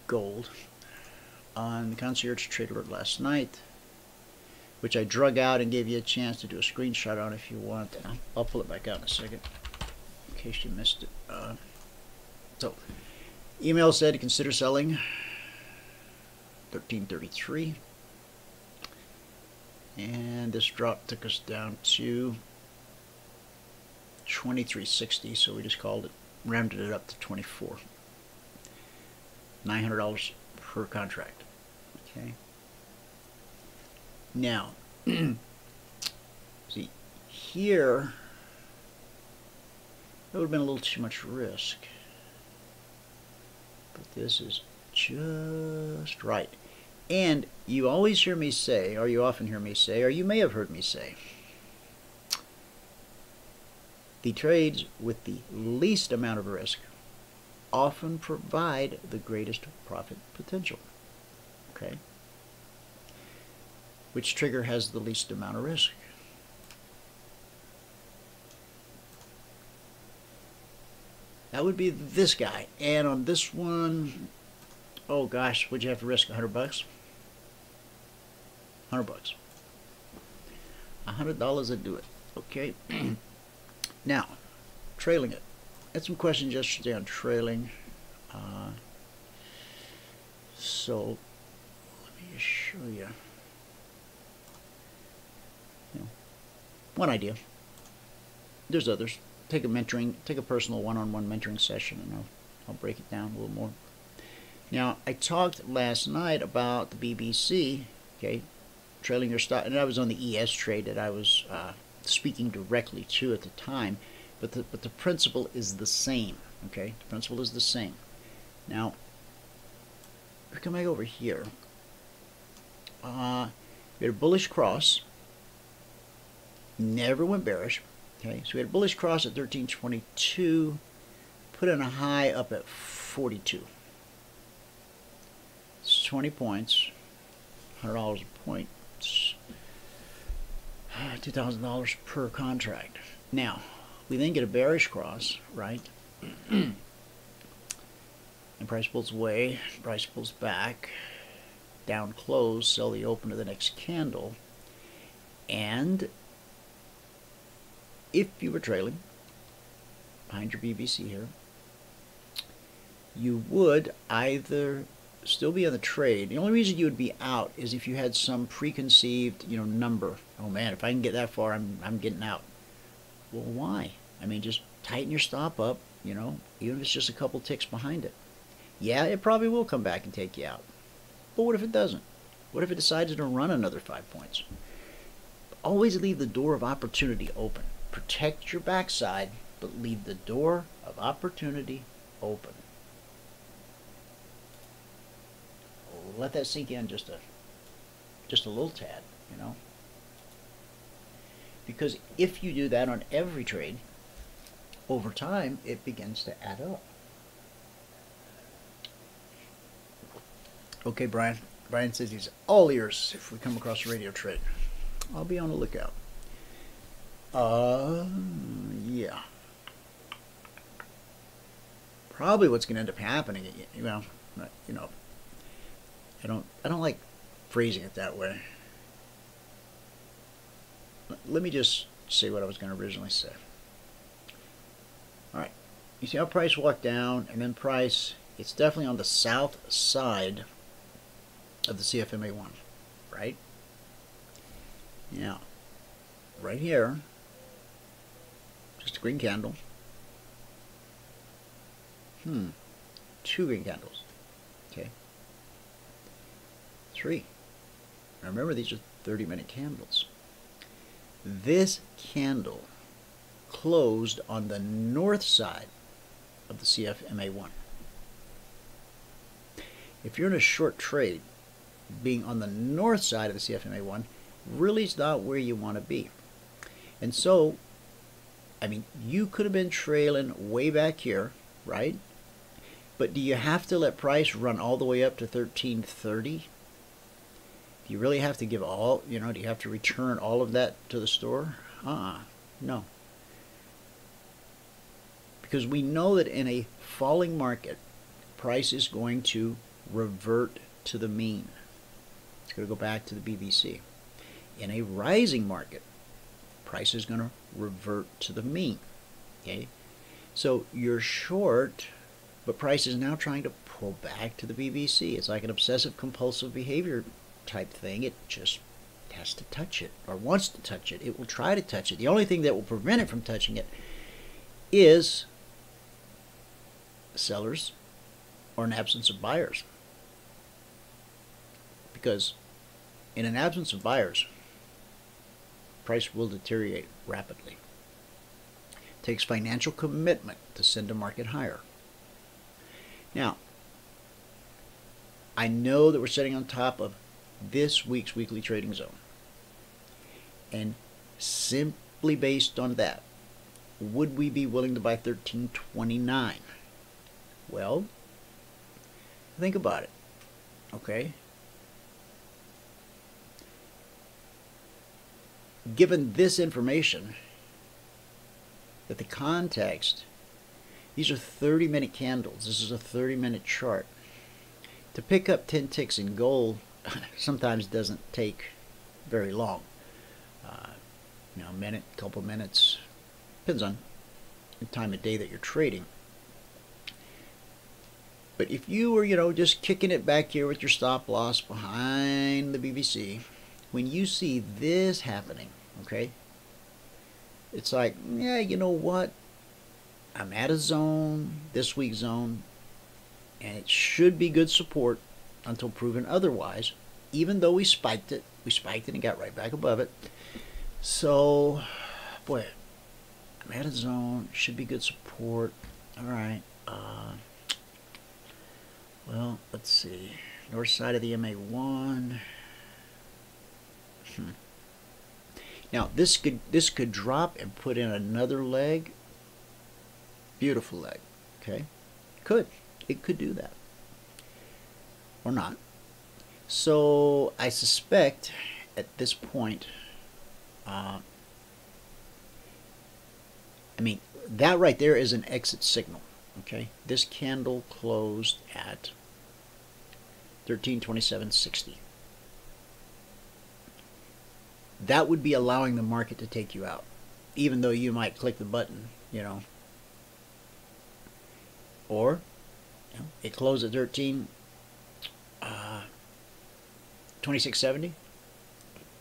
gold on the Concierge Trade Alert last night, which I drug out and gave you a chance to do a screenshot on if you want. I'll pull it back out in a second in case you missed it. So, email said to consider selling 1333, and this drop took us down to 2360, so we just rounded it up to 24. $900 per contract. Okay. Now, see, here, that would have been a little too much risk. But this is just right. And you always hear me say, or you often hear me say, or you may have heard me say, the trades with the least amount of risk often provide the greatest profit potential. Okay? Which trigger has the least amount of risk? That would be this guy. And on this one, oh gosh, would you have to risk $100? $100. $100 would do it. Okay. Now, trailing it. I had some questions yesterday on trailing. So let me just show you. One idea. There's others. Take a personal one-on-one mentoring session, and I'll break it down a little more. Now, I talked last night about the BBC, okay, trailing your stop, and I was on the ES trade that I was speaking directly to at the time, but the principle is the same, okay? The principle is the same. Now, we're coming over here. We had a bullish cross. Never went bearish. Okay, so we had a bullish cross at 1322, put in a high up at 42. It's 20 points, $100 a point, it's $2,000 per contract. Now, we then get a bearish cross, right? And price pulls away, price pulls back, down close, sell the open to the next candle, and if you were trailing behind your BBC here, you would either still be on the trade. The only reason you would be out is if you had some preconceived, number. Oh man, if I can get that far, I'm getting out. Well, why? I mean, just tighten your stop up, even if it's just a couple ticks behind it. Yeah, it probably will come back and take you out. But what if it doesn't? What if it decides to run another 5 points? Always leave the door of opportunity open. Protect your backside, but leave the door of opportunity open. Let that sink in just a little tad, Because if you do that on every trade, over time it begins to add up. Okay, Brian. Brian says he's all ears if we come across a radio trade. I'll be on the lookout. Yeah. Probably what's going to end up happening, I don't like phrasing it that way. let me just say what I was going to originally say. All right, you see how price walked down, and then price, it's definitely on the south side of the CFMA1, right? Now, right here, just a green candle. 2 green candles. Okay. 3. Now remember, these are 30-minute candles. This candle closed on the north side of the CFMA1. If you're in a short trade, being on the north side of the CFMA1 really is not where you want to be. And so, I mean, you could have been trailing way back here, right? But do you have to let price run all the way up to 1330? Do you really have to give all, do you have to return all of that to the store? No. Because we know that in a falling market, price is going to revert to the mean. It's going to go back to the BBC. In a rising market, price is going to revert to the mean. Okay? So you're short, but price is now trying to pull back to the BBC. It's like an obsessive compulsive behavior type thing. It just has to touch it, or wants to touch it. It will try to touch it. The only thing that will prevent it from touching it is sellers or an absence of buyers. Because in an absence of buyers, price will deteriorate rapidly. It takes financial commitment to send a market higher. Now, I know that we're sitting on top of this week's weekly trading zone. And simply based on that, would we be willing to buy 1329? Well, think about it. Okay? Given this information, that the context, these are 30-minute candles. This is a 30-minute chart. To pick up 10 ticks in gold sometimes doesn't take very long. A minute, couple minutes, depends on the time of day that you're trading. But if you were, just kicking it back here with your stop loss behind the BBC, when you see this happening, okay, it's like, yeah, you know what? I'm at a zone, this week's zone, and it should be good support until proven otherwise, even though we spiked it. We spiked it and got right back above it. So, boy, I'm at a zone, should be good support. All right. Well, let's see. North side of the MA1. Now, this could drop and put in another leg. Beautiful leg. Okay? It could do that. Or not. So, I suspect at this point, that right there is an exit signal. Okay? This candle closed at 1327.60. That would be allowing the market to take you out, even though you might click the button, Or, it closed at 26.70,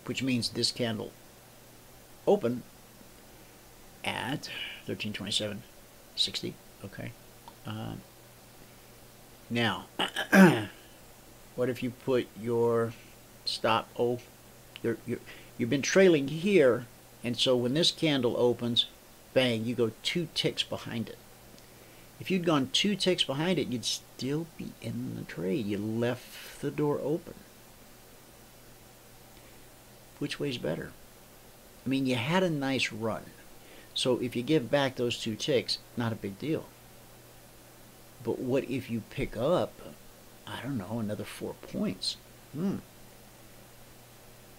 which means this candle opened at 1327.60. Okay. Now, what if you put your stop? You've been trailing here, and so when this candle opens, bang, you go 2 ticks behind it. If you'd gone 2 ticks behind it, you'd still be in the trade. You left the door open. Which way's better? You had a nice run. So if you give back those 2 ticks, not a big deal. But what if you pick up, I don't know, another 4 points?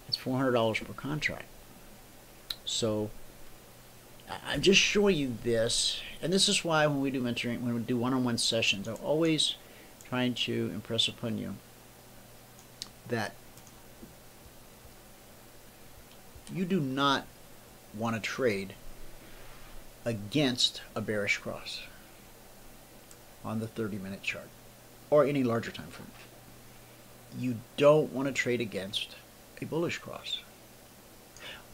It's $400 per contract. So I'm just showing you this, and this is why when we do mentoring, when we do one-on-one sessions, I'm always trying to impress upon you that you do not want to trade against a bearish cross on the 30-minute chart or any larger time frame. You don't want to trade against a bullish cross.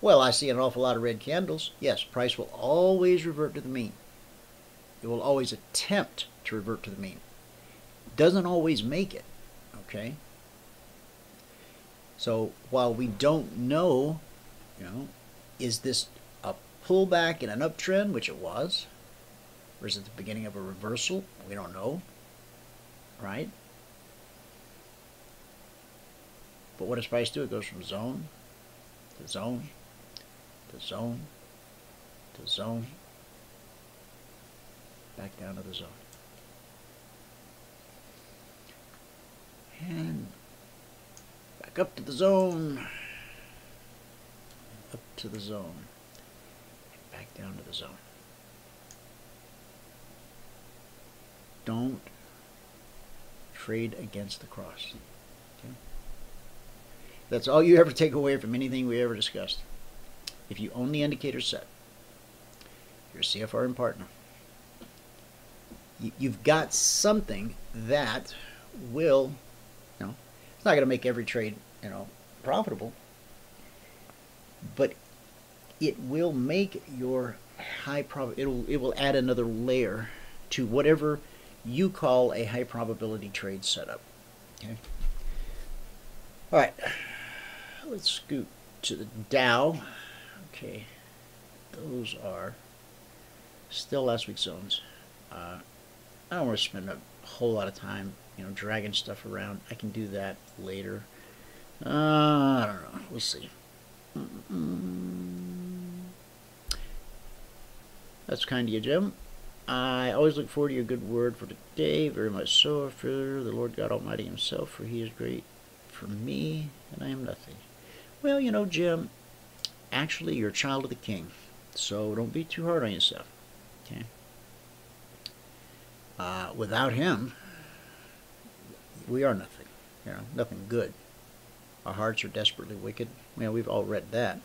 Well, I see an awful lot of red candles. Yes, price will always revert to the mean. It will always attempt to revert to the mean. Doesn't always make it, okay? So while we don't know, is this a pullback in an uptrend, which it was, or is it the beginning of a reversal? We don't know, right? But what does price do? It goes from zone to zone to zone to zone, back down to the zone. And back up to the zone, up to the zone, back down to the zone. Don't trade against the cross. Okay? That's all you ever take away from anything we ever discussed. If you own the indicator set, you're a CFRN partner, you've got something that will, it's not going to make every trade, profitable, but it will make your high it will add another layer to whatever you call a high probability trade setup. Okay. All right. Let's scoot to the Dow. Okay. Those are still last week's zones. I don't want to spend a whole lot of time, dragging stuff around. I can do that later. I don't know. We'll see. That's kind of you, Jim. I always look forward to your good word for today. Very much so. For the Lord God Almighty himself, for he is great for me, and I am nothing. Well, Jim, actually, you're a child of the King, so don't be too hard on yourself. Okay. Without him, we are nothing. Nothing good. Our hearts are desperately wicked. Well, we've all read that.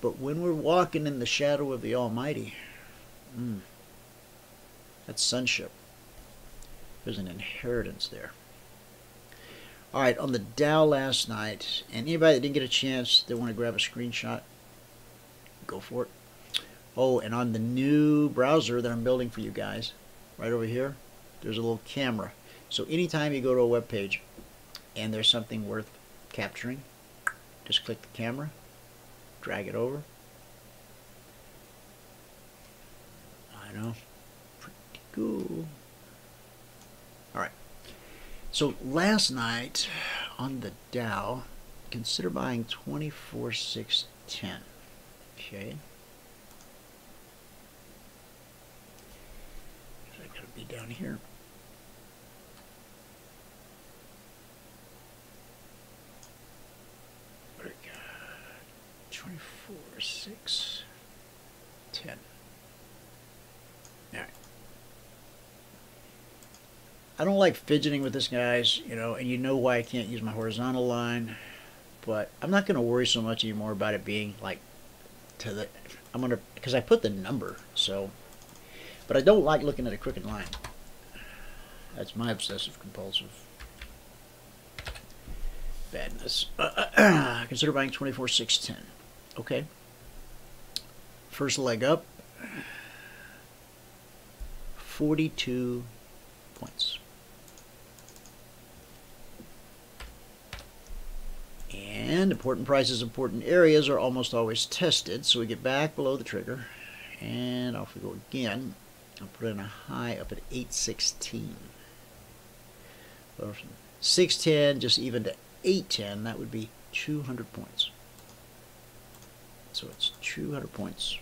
But when we're walking in the shadow of the Almighty, that's sonship. There's an inheritance there. All right, on the Dow last night, and anybody that didn't get a chance, they want to grab a screenshot, go for it. Oh, and on the new browser that I'm building for you guys, right over here, there's a little camera. So anytime you go to a web page and there's something worth capturing, just click the camera, drag it over. I know, pretty cool. All right. So last night on the Dow, consider buying 24,610. Okay. I gotta be down here. What do we got? 24,610. All right. I don't like fidgeting with this, guys, and you know why I can't use my horizontal line, but I'm not going to worry so much anymore about it being like to the, because I put the number, so, but I don't like looking at a crooked line. That's my obsessive compulsive badness. Consider buying 24,610. Okay. First leg up, 42 points. And important prices, important areas are almost always tested. So we get back below the trigger, and off we go again. I'll put in a high up at 816. Well, from 610 just even to 810, that would be 200 points. So it's 200 points.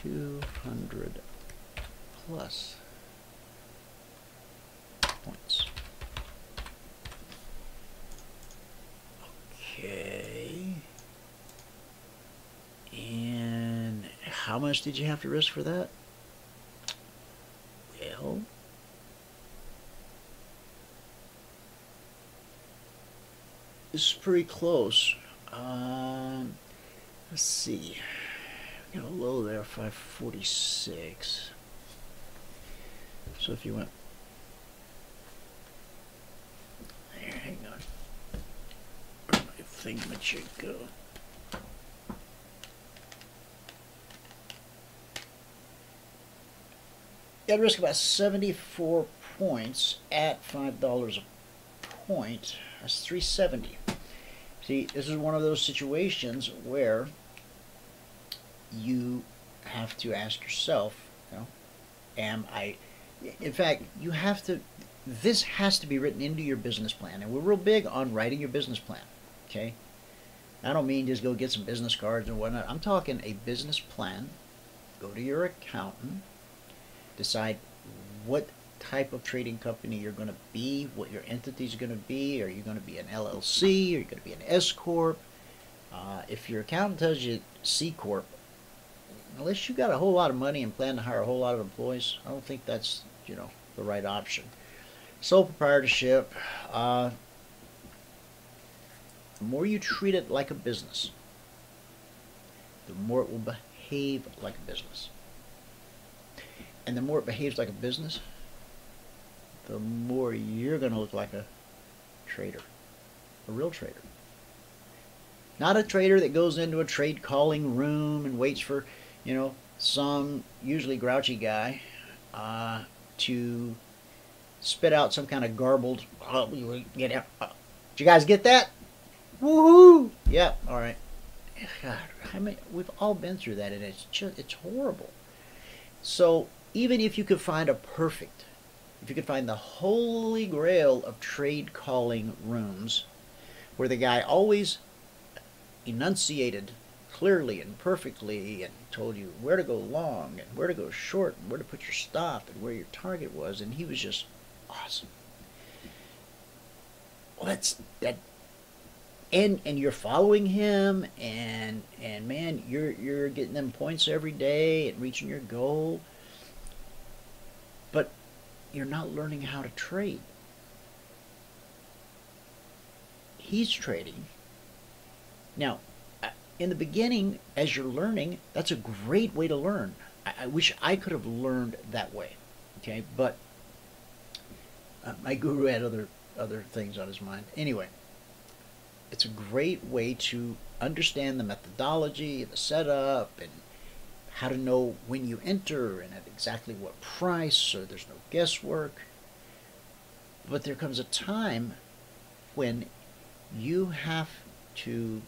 200 plus points. Okay. And how much did you have to risk for that? Well, this is pretty close, Let's see. Got a low there, 546. So if you went there, hang on. Where'd my thingamajig go? You got to risk about 74 points at $5 a point. That's 370. See, this is one of those situations where you have to ask yourself, you know, am I, in fact, you have to, this has to be written into your business plan. And we're real big on writing your business plan, okay? I don't mean just go get some business cards and whatnot. I'm talking a business plan. Go to your accountant. Decide what type of trading company you're going to be, what your entity is going to be. Are you going to be an LLC? Are you going to be an S Corp? If your accountant tells you C Corp, unless you got a whole lot of money and plan to hire a whole lot of employees, I don't think that's, you know, the right option. Sole proprietorship. The more you treat it like a business, the more it will behave like a business. And the more it behaves like a business, the more you're going to look like a trader, a real trader. Not a trader that goes into a trade calling room and waits for, you know, some usually grouchy guy to spit out some kind of garbled, did you guys get that? Woohoo! Yeah, all right. God, I mean, we've all been through that, and it's horrible. So even if you could find if you could find the holy grail of trade calling rooms where the guy always enunciated clearly and perfectly and told you where to go long and where to go short and where to put your stop and where your target was, and he was just awesome. Well, that and you're following him, and man, you're getting them points every day and reaching your goal, but you're not learning how to trade. He's trading. Now, in the beginning, as you're learning, that's a great way to learn. I wish I could have learned that way, okay? But my guru had other things on his mind. Anyway, it's a great way to understand the methodology, the setup, and how to know when you enter and at exactly what price, so there's no guesswork. But there comes a time when you have to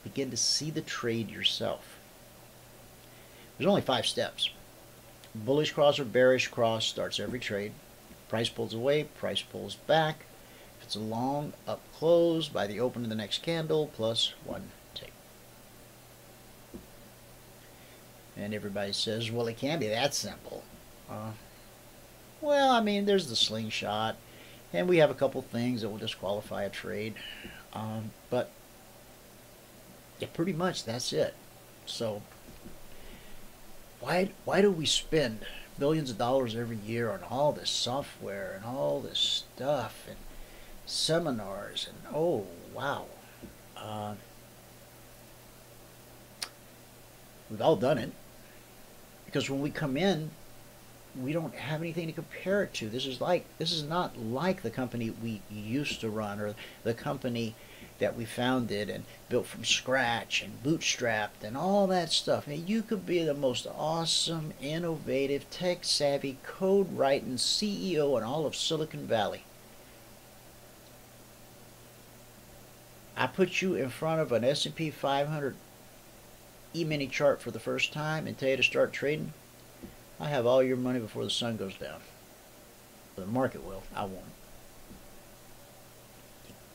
begin to see the trade yourself. There's only 5 steps. Bullish cross or bearish cross starts every trade. Price pulls away, price pulls back. If it's a long, up close by the open of the next candle, plus 1 tick. And everybody says, well, it can't be that simple. Well, I mean, there's the slingshot, and we have a couple things that will disqualify a trade. But yeah, pretty much that's it. So why do we spend millions of dollars every year on all this software and all this stuff and seminars and oh wow, we've all done it, because when we come in, we don't have anything to compare it to. This is not like the company we used to run, or the company that we founded and built from scratch and bootstrapped and all that stuff. I mean, you could be the most awesome, innovative, tech-savvy, code-writing CEO in all of Silicon Valley. I put you in front of an S&P 500 E-mini chart for the first time and tell you to start trading, I have all your money before the sun goes down. The market will. I won't.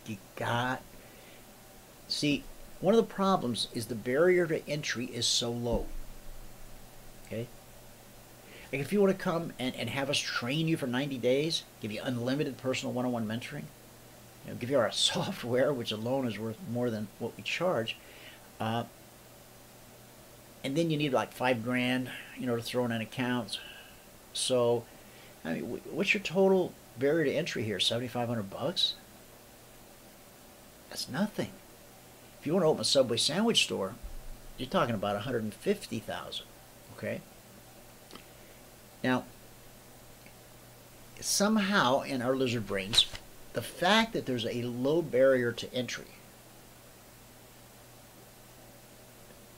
You got... See, one of the problems is the barrier to entry is so low. Okay? Like if you want to come and have us train you for 90 days, give you unlimited personal one-on-one mentoring, you know, give you our software, which alone is worth more than what we charge, and then you need like $5,000, you know, to throw in an account. So, I mean, what's your total barrier to entry here? $7,500 bucks? That's nothing. If you want to open a Subway sandwich store, you're talking about 150,000. Okay. Now, somehow in our lizard brains, the fact that there's a low barrier to entry,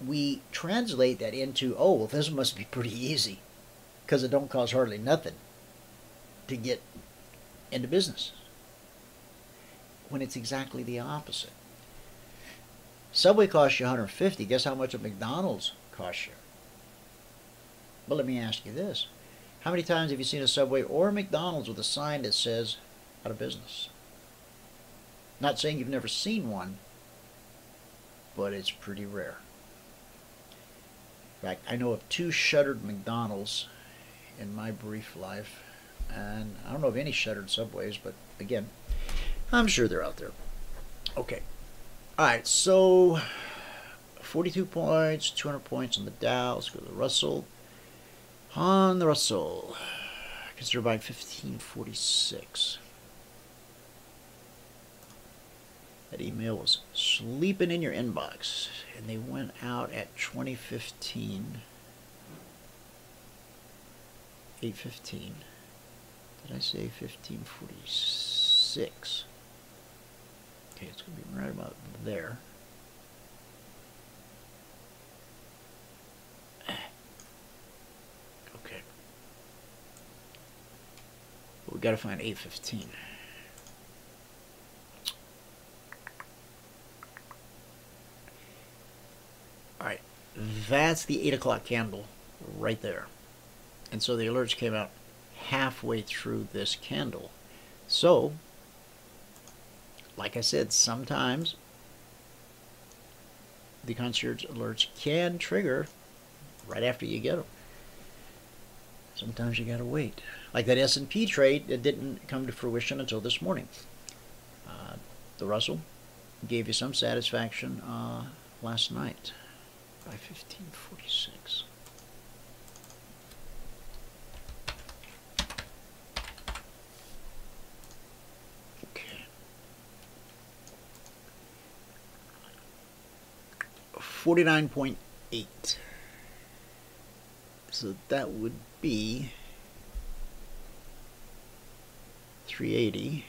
we translate that into, oh, well, this must be pretty easy because it don't cost hardly nothing to get into business. When it's exactly the opposite. Subway costs you 150. Guess how much a McDonald's costs you? But let me ask you this. How many times have you seen a Subway or a McDonald's with a sign that says out of business? Not saying you've never seen one, but it's pretty rare. In fact, I know of 2 shuttered McDonald's in my brief life, and I don't know of any shuttered Subways, but again, I'm sure they're out there. Okay. Alright, so 42 points, 200 points on the Dow. Let's go to the Russell. On the Russell, consider buying 1546. That email was sleeping in your inbox, and they went out at 2015. 8:15. Did I say 1546? Okay, it's going to be right about there. Okay. But we got to find 8:15. All right, that's the 8 o'clock candle right there. And so the alerts came out halfway through this candle. So, like I said, sometimes the concierge alerts can trigger right after you get them. Sometimes you gotta wait. Like that S&P trade, it didn't come to fruition until this morning. The Russell gave you some satisfaction last night by 1546. Okay. 49.8. So that would be 380.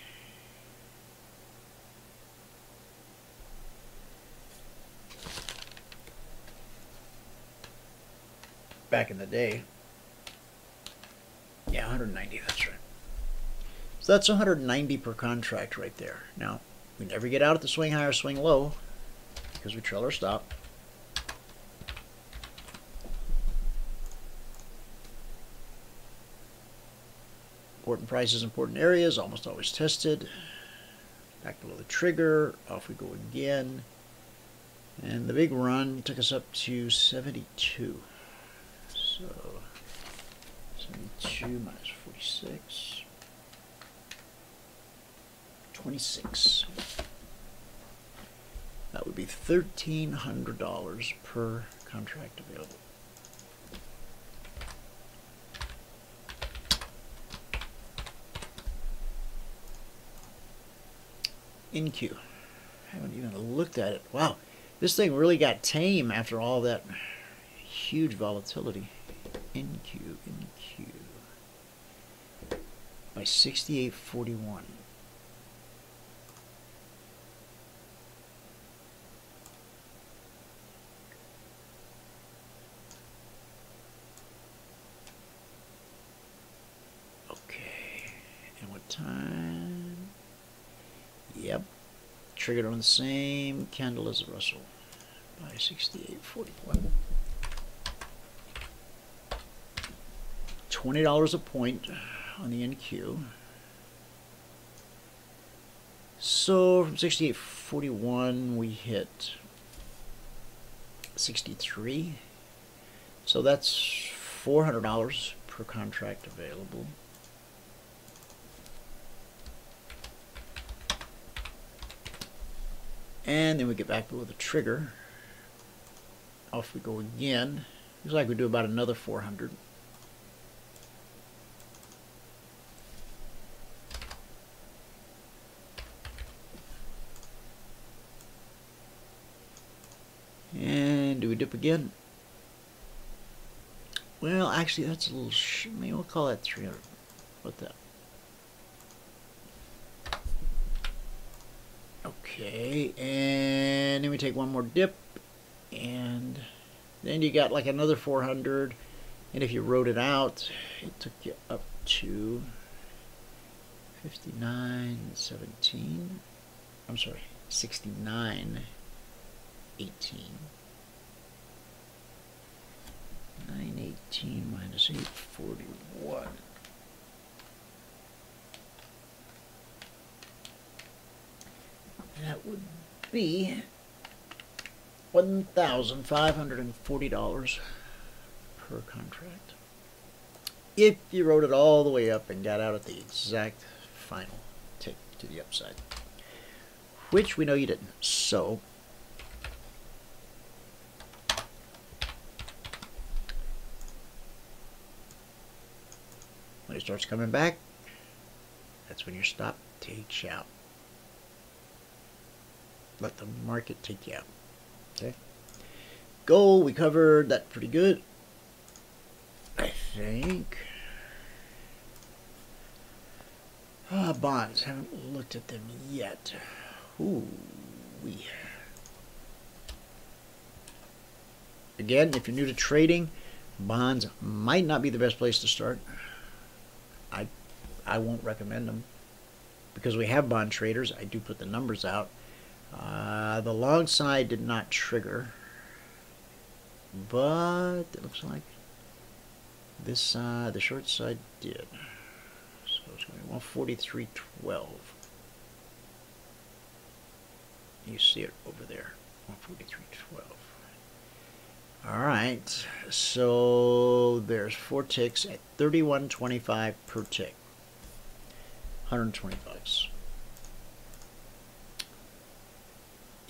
Back in the day. Yeah, 190, that's right. So that's 190 per contract right there. Now, we never get out at the swing high or swing low because we trail our stop. Important prices, important areas, almost always tested. Back below the trigger, off we go again. And the big run took us up to 72. So, 72 minus 46. 26. That would be $1,300 per contract available. In queue. Haven't even looked at it. Wow, this thing really got tame after all that huge volatility. In queue by 68.41. Okay, and what time? Yep, triggered on the same candle as the Russell by 68.41. $20 a point on the NQ. So from 68.41 we hit 63. So that's $400 per contract available. And then we get back below the trigger. Off we go again. Looks like we do about another 400. we dip again? Well, actually, that's a little. Maybe we'll call that 300. What the? Okay, and then we take one more dip, and then you got like another 400. And if you wrote it out, it took you up to 59.17. I'm sorry, 69.18. 918 minus 841. That would be $1,540 per contract. If you wrote it all the way up and got out at the exact final tick to the upside, which we know you didn't. So when it starts coming back, that's when your stop takes you out. Let the market take you out. Okay. Gold, we covered that pretty good, I think. Bonds, haven't looked at them yet. Ooh, again, if you're new to trading, bonds might not be the best place to start. I won't recommend them because we have bond traders. I do put the numbers out. The long side did not trigger, but it looks like this the short side did. So it's going to be 143.12. You see it over there, 143.12. All right, so there's 4 ticks at 31.25 per tick, 120 bucks.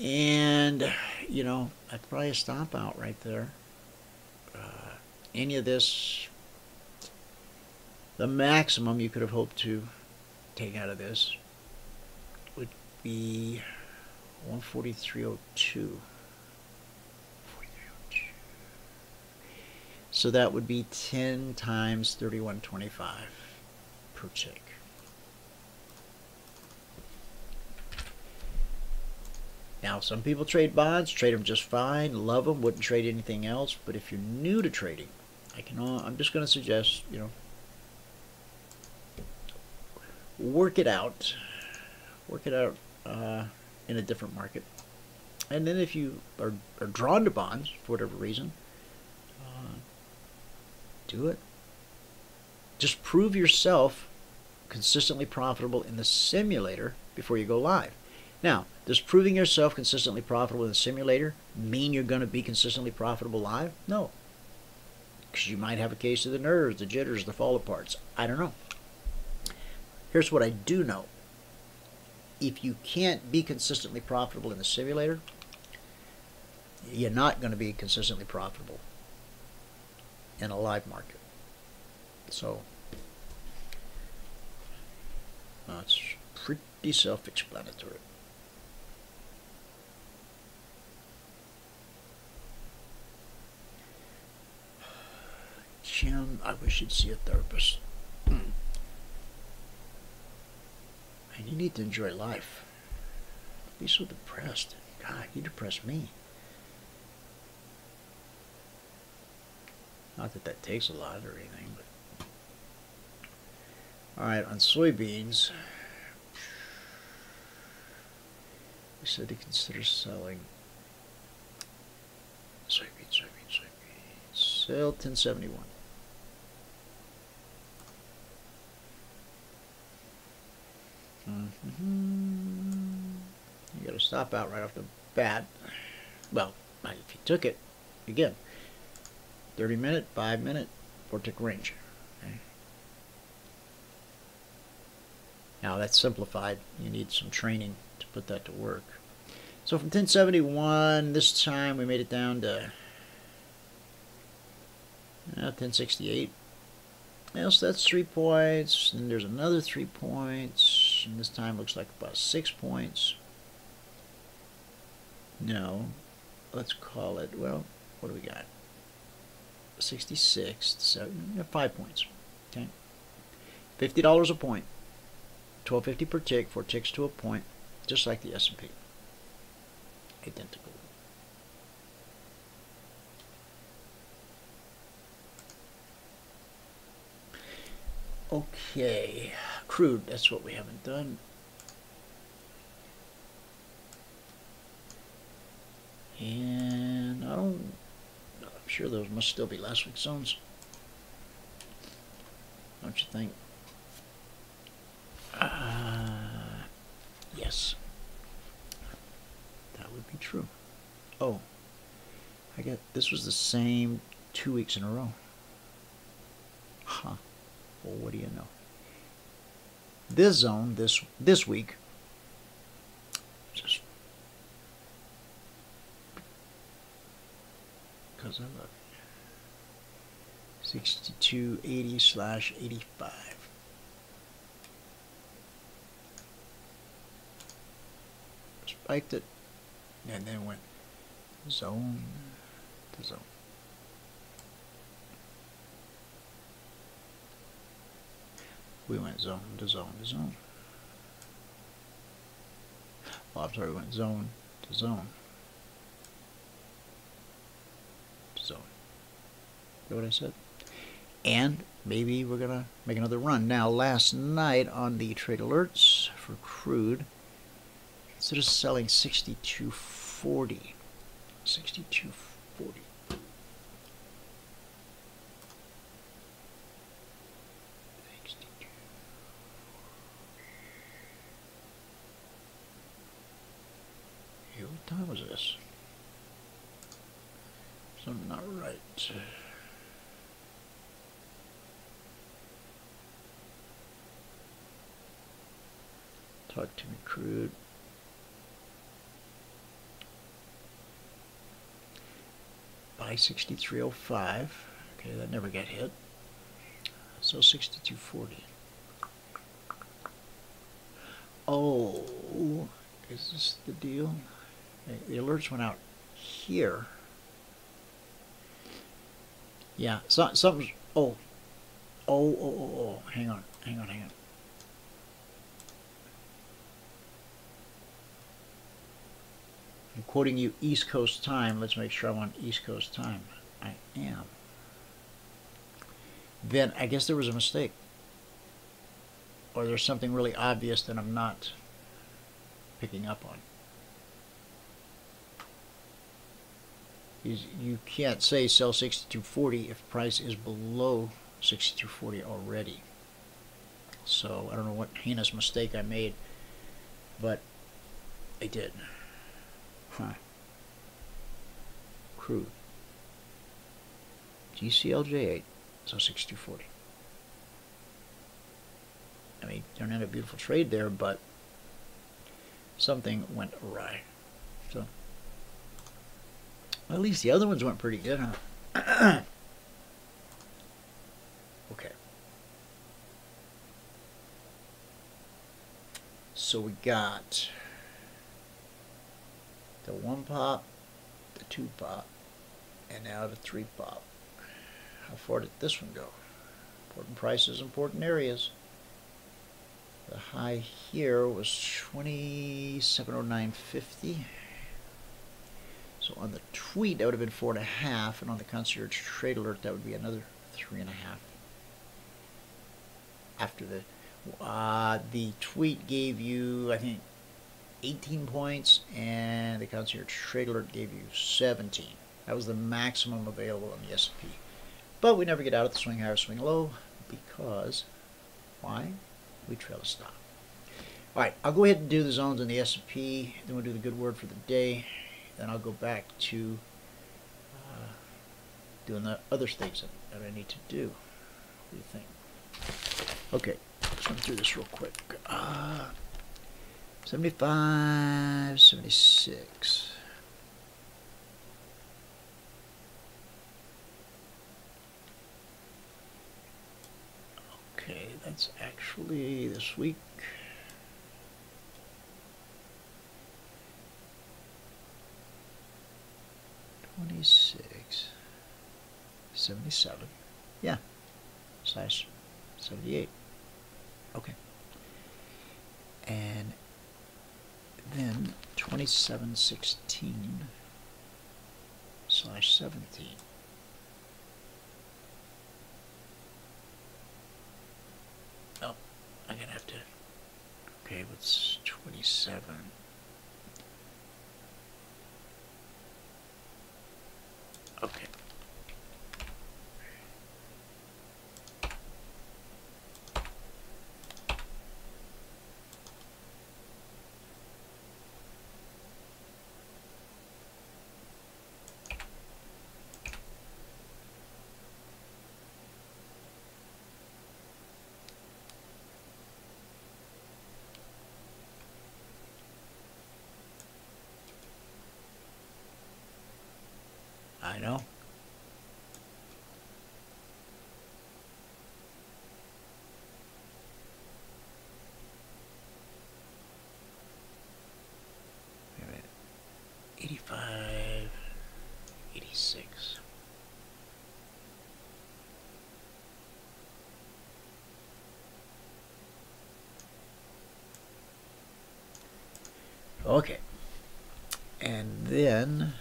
And, you know, that's probably a stop out right there. Any of this, the maximum you could have hoped to take out of this would be 143.02. So that would be 10 times 31.25 per tick. Now, some people trade bonds, trade them just fine, love them, wouldn't trade anything else. But if you're new to trading, I'm just going to suggest, you know, work it out in a different market. And then if you are drawn to bonds for whatever reason, do it. Just prove yourself consistently profitable in the simulator before you go live. Now, does proving yourself consistently profitable in the simulator mean you're going to be consistently profitable live? No. Because you might have a case of the nerves, the jitters, the fall aparts. I don't know. Here's what I do know. If you can't be consistently profitable in the simulator, you're not going to be consistently profitable in a live market. So, it's pretty self-explanatory. Jim, I wish you'd see a therapist. And you need to enjoy life. Don't be so depressed. God, you depress me. Not that that takes a lot or anything, but all right, on soybeans, we said to consider selling soybeans. Sell 1071. You got to stop out right off the bat. Well, if you took it, again, 30-minute, 5-minute, 4-tick range. Okay. Now that's simplified. You need some training to put that to work. So from 1071, this time we made it down to 1068. Well, so that's 3 points, and there's another 3 points, and this time looks like about 6 points. No, let's call it, well, what do we got? 66, 5 points. Okay, $50 a point, $12.50 per tick, 4 ticks to a point, just like the S&P. Identical. Okay, crude, that's what we haven't done. And I'm sure those must still be last week's zones. Don't you think? Yes. That would be true. Oh, this was the same 2 weeks in a row. Huh. Well, what do you know? This zone, this week, just because I love it. 6280/85. Spiked it, and then went zone to zone. We went zone to zone to zone. Oh, I'm sorry, we went zone to zone to zone. Is that what I said? And maybe we're gonna make another run. Now, last night on the trade alerts for crude, instead of selling 62.40, 62.40. What time was this? Something not right. Talk to me, crude. Buy 63.05. Okay, that never got hit. So 62.40. Oh, is this the deal? The alerts went out here. Yeah, something's. Oh, hang on. I'm quoting you East Coast time. Let's make sure I'm on East Coast time. I am. Then I guess there was a mistake, or there's something really obvious that I'm not picking up on. You can't say sell 62.40 if price is below 62.40 already. So I don't know what heinous mistake I made, but I did. Huh. Crude. GCLJ8, so 62.40. I mean, you don't have a beautiful trade there, but something went awry. So at least the other ones went pretty good, huh? Okay. So we got the 1 pop, the 2 pop, and now the 3 pop. How far did this one go? Important prices, important areas. The high here was 2709.50. So on the tweet, that would have been 4.5, and on the Concierge Trade Alert, that would be another 3.5. After the tweet gave you, I think, 18 points, and the Concierge Trade Alert gave you 17. That was the maximum available on the S&P. But we never get out of the swing high or swing low because, why? We trail a stop. All right, I'll go ahead and do the zones in the S&P. Then we'll do the good word for the day. Then I'll go back to doing the other things that I need to do. What do you think? Okay, let's run through this real quick. 75, 76. Okay, that's actually this week. 76, 77, yeah, slash 78. Okay. And then 2716 slash 17. Oh, I'm gonna have to. Okay, what's 27? Okay. I know. Wait a minute. 85, 86. Okay. And then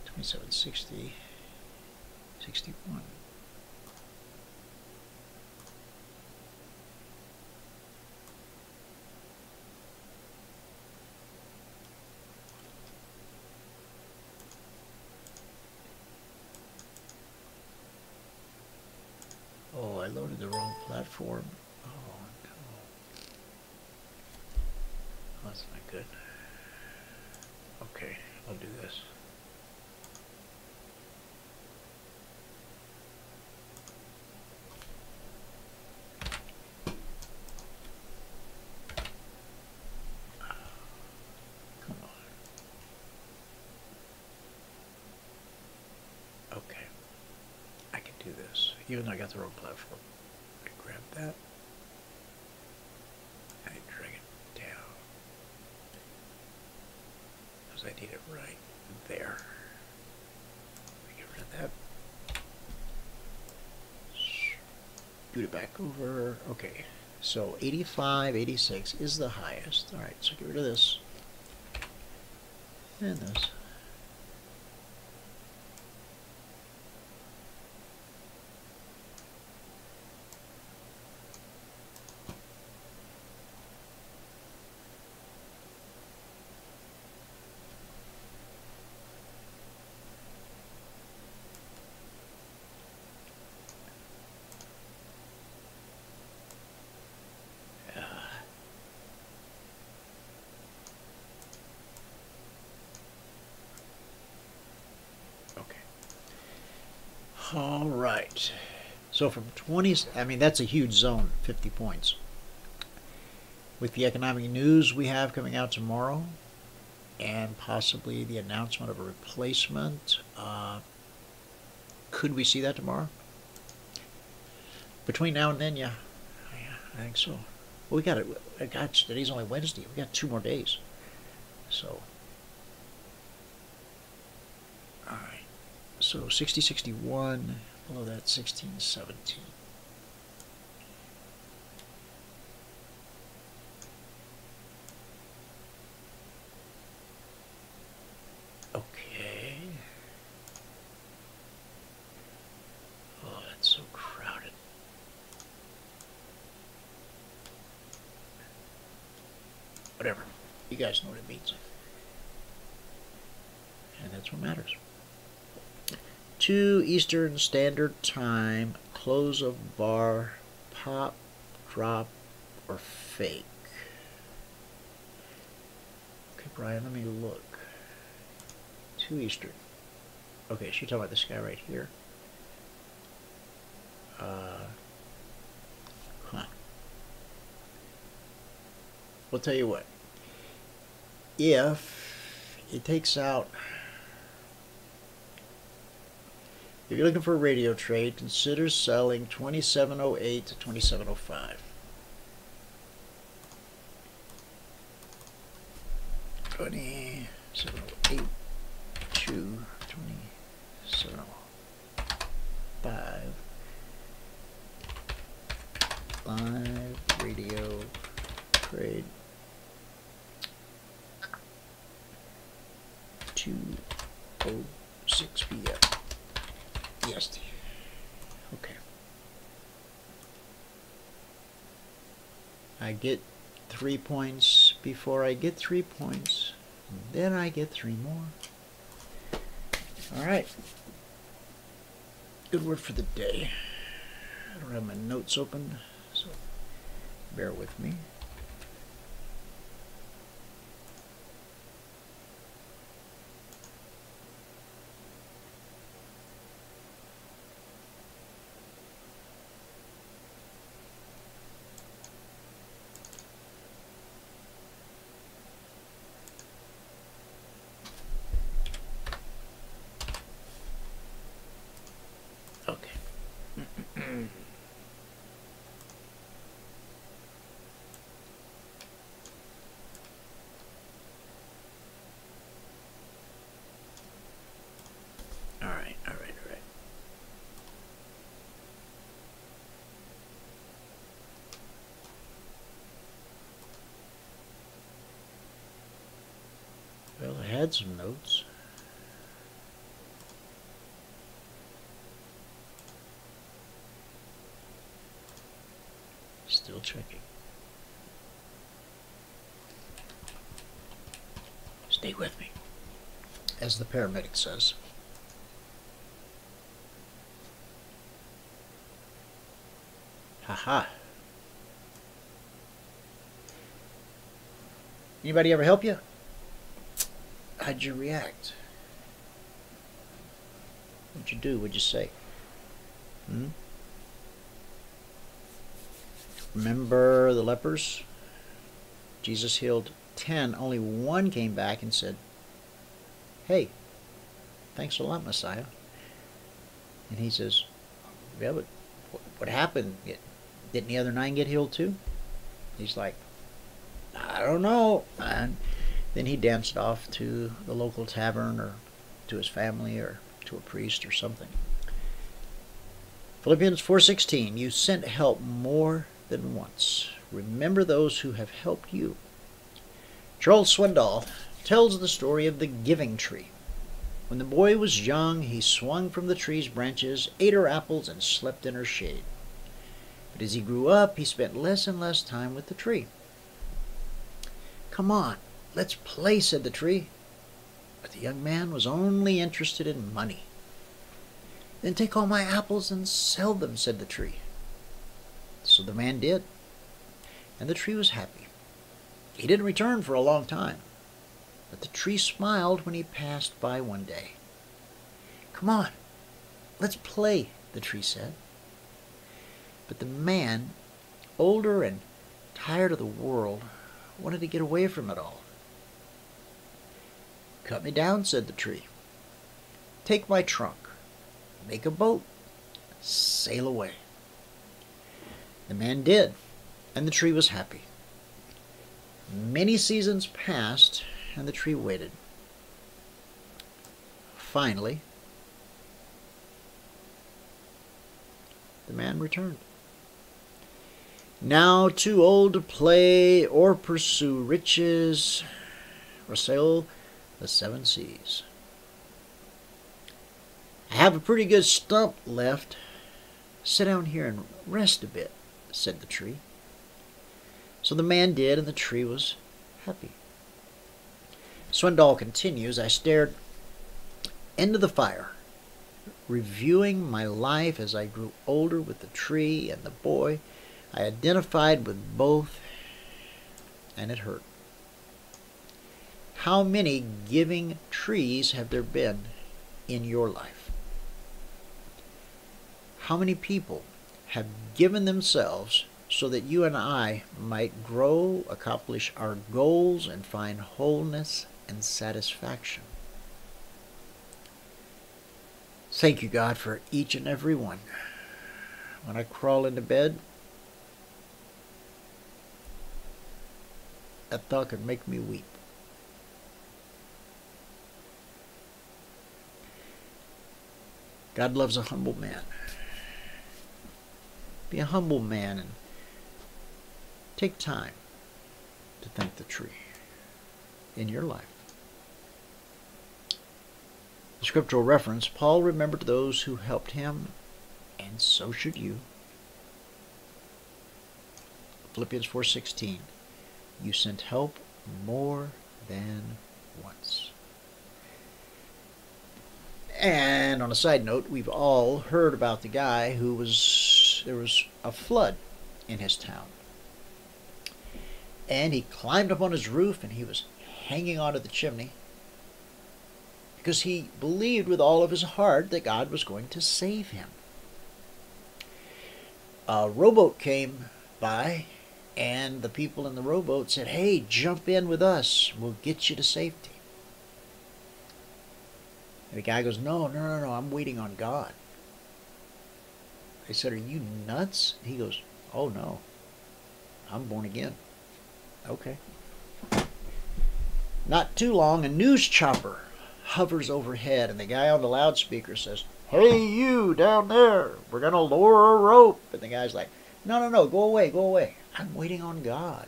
2760, 61. Oh, I loaded the wrong platform. Oh, no. That's not good. Okay, I'll do this. Come on. Okay. I can do this, even though I got the wrong platform. I grab that. I drag it down. Because I need it right there. Get rid of that. Scoot it back over. Okay. So 85, 86 is the highest. Alright, so get rid of this. And this. All right. So from 20, I mean, that's a huge zone, 50 points. With the economic news we have coming out tomorrow, and possibly the announcement of a replacement, could we see that tomorrow? Between now and then, yeah. I think so. Well, we got it. God, today's only Wednesday. We got 2 more days. So. All right. So 60, 61, below that 16, 17. Okay. Oh, that's so crowded. Whatever. You guys know what it means. And that's what matters. 2 Eastern Standard Time, close of bar, pop, drop, or fake. Okay, Brian, let me look. 2 Eastern. Okay, she's talking about this guy right here. We'll tell you what. If it takes out... If you're looking for a radio trade, consider selling 2708 to 2705. 2708 to 2705. 2:06 p.m. EST. Okay. I get 3 points before I get 3 points. Then I get 3 more. All right. Good word for the day. I don't have my notes open, so bear with me. Okay. All right. Well, I had some notes. Still checking. Stay with me, as the paramedic says. Haha. Anybody ever help you? How'd you react? What'd you do? What'd you say? Remember the lepers? Jesus healed 10. Only one came back and said, "Hey, thanks a lot, Messiah." And he says, "Yeah, but what happened? Didn't the other 9 get healed too?" He's like, "I don't know." And then he danced off to the local tavern or to his family or to a priest or something. Philippians 4:16, you sent help more than once. Remember those who have helped you. Charles Swindoll tells the story of the giving tree. When the boy was young, he swung from the tree's branches, ate her apples, and slept in her shade. But as he grew up, he spent less and less time with the tree. "Come on, let's play," said the tree. But the young man was only interested in money. "Then take all my apples and sell them," said the tree. So the man did, and the tree was happy. He didn't return for a long time, but the tree smiled when he passed by one day. "Come on, let's play," the tree said. But the man, older and tired of the world, wanted to get away from it all. "Cut me down," said the tree. "Take my trunk, make a boat, sail away." The man did, and the tree was happy. Many seasons passed, and the tree waited. Finally, the man returned. Now too old to play or pursue riches or sail the 7 seas. "I have a pretty good stump left. Sit down here and rest a bit," said the tree. So the man did, and the tree was happy. Swindoll continues, I stared into the fire, reviewing my life as I grew older with the tree and the boy. I identified with both, and it hurt. How many giving trees have there been in your life? How many people have given themselves so that you and I might grow, accomplish our goals, and find wholeness and satisfaction? Thank you, God, for each and every one. When I crawl into bed, that thought could make me weep. God loves a humble man. Be a humble man and take time to thank the tree in your life. scriptural reference, Paul remembered those who helped him, and so should you. Philippians 4:16. You sent help more than once. And on a side note, we've all heard about the guy there was a flood in his town. And he climbed up on his roof and he was hanging onto the chimney because he believed with all of his heart that God was going to save him. A rowboat came by, and the people in the rowboat said, hey, jump in with us. We'll get you to safety. And the guy goes, no, I'm waiting on God. They said, are you nuts? He goes, oh, no. I'm born again. Okay. Not too long, a news chopper hovers overhead, and the guy on the loudspeaker says, hey, you down there, we're going to lower a rope. And the guy's like, no, go away. I'm waiting on God.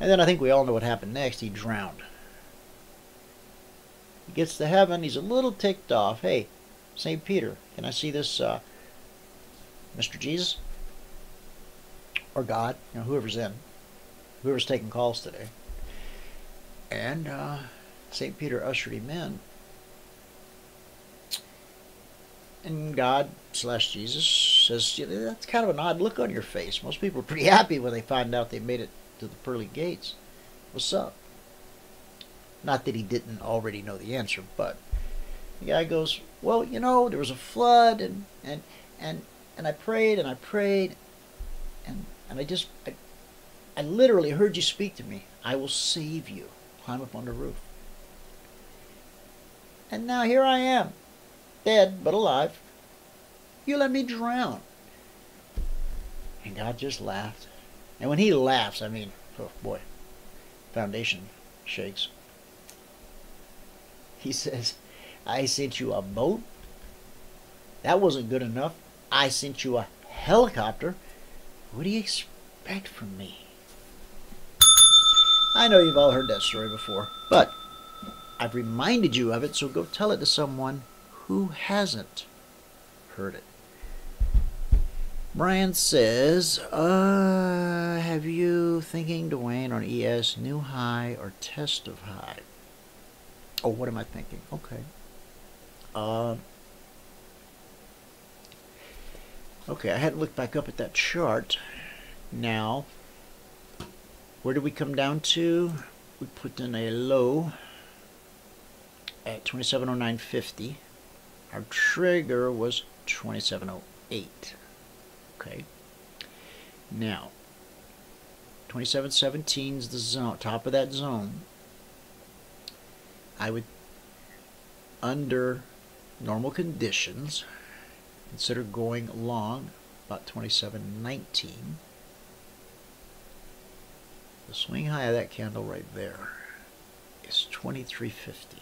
And then I think we all know what happened next. He drowned. He gets to heaven. He's a little ticked off. Hey, St. Peter, can I see this Mr. Jesus? Or God, whoever's in. Whoever's taking calls today. And St. Peter ushered him in. And God/Jesus says, that's kind of an odd look on your face. Most people are pretty happy when they find out they made it to the pearly gates. What's up? Not that he didn't already know the answer, but the guy goes, well, there was a flood, and I prayed, and I literally heard you speak to me. I will save you. Climb up on the roof. And now here I am. Dead, but alive. You let me drown. And God just laughed. And when he laughs, I mean, oh boy, foundation shakes. He says, I sent you a boat. That wasn't good enough. I sent you a helicopter. What do you expect from me? I know you've all heard that story before, but I've reminded you of it, so go tell it to someone who hasn't heard it. Brian says, have you thinking, Dwayne, on ES, new high or test of high? Oh, what am I thinking? Okay. Okay, I hadn't looked back up at that chart. Now, where did we come down to? We put in a low at 2709.50. Our trigger was 2708. Okay. Now, 2717 is the zone, top of that zone. I would, under normal conditions, consider going long about 2719. The swing high of that candle right there is 2350.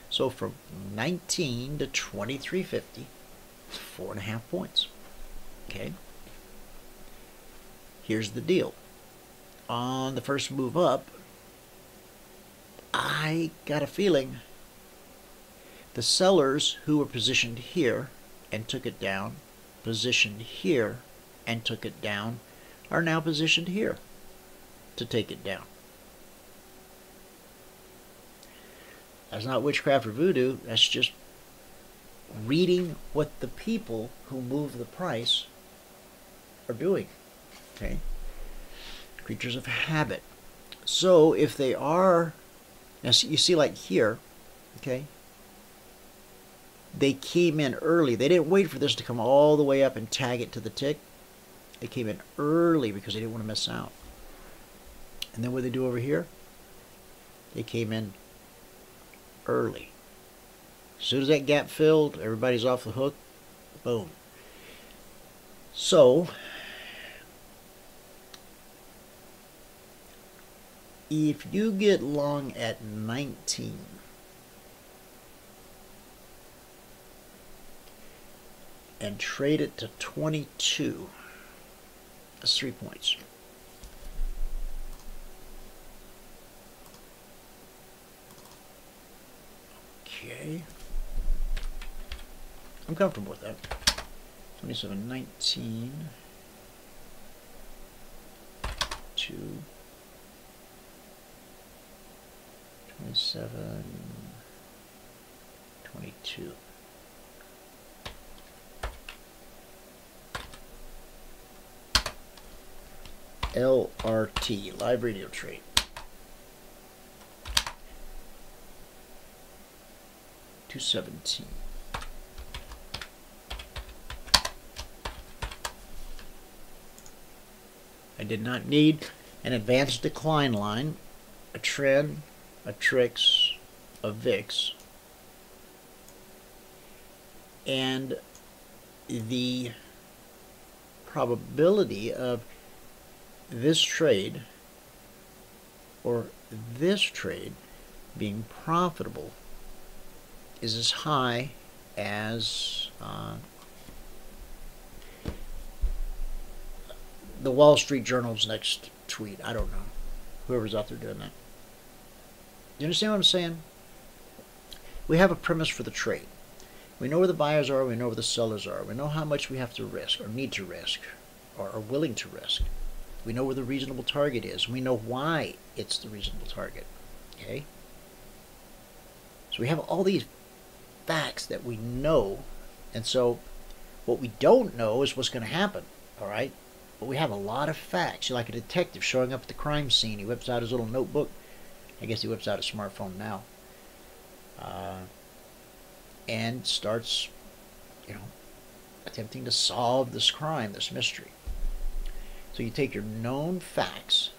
So from 19 to 2350, 4.5 points. Okay. Here's the deal. On the first move up, I got a feeling the sellers who were positioned here and took it down, positioned here and took it down, are now positioned here to take it down. That's not witchcraft or voodoo. That's just reading what the people who move the price are doing. Okay? Creatures of habit. So if they are, now you see like here, okay, they came in early. They didn't wait for this to come all the way up and tag it to the tick. They came in early because they didn't want to miss out. And then what they do over here? They came in early. As soon as that gap filled, everybody's off the hook. Boom. So, if you get long at 19, and trade it to 22, that's 3 points. Okay. I'm comfortable with that. 27.19 to 27.22. LRT, live radio trade. $2.17. I did not need an advanced decline line, a trend, a trix, a VIX, and the probability of this trade or this trade being profitable is as high as the Wall Street Journal's next tweet. I don't know. Whoever's out there doing that. You understand what I'm saying? We have a premise for the trade. We know where the buyers are. We know where the sellers are. We know how much we have to risk or need to risk or are willing to risk. We know where the reasonable target is. We know why it's the reasonable target. Okay? So we have all these facts that we know. And so what we don't know is what's going to happen. All right? But we have a lot of facts. You're like a detective showing up at the crime scene. He whips out his little notebook. I guess he whips out a smartphone now. And starts, attempting to solve this crime, this mystery. So you take your known facts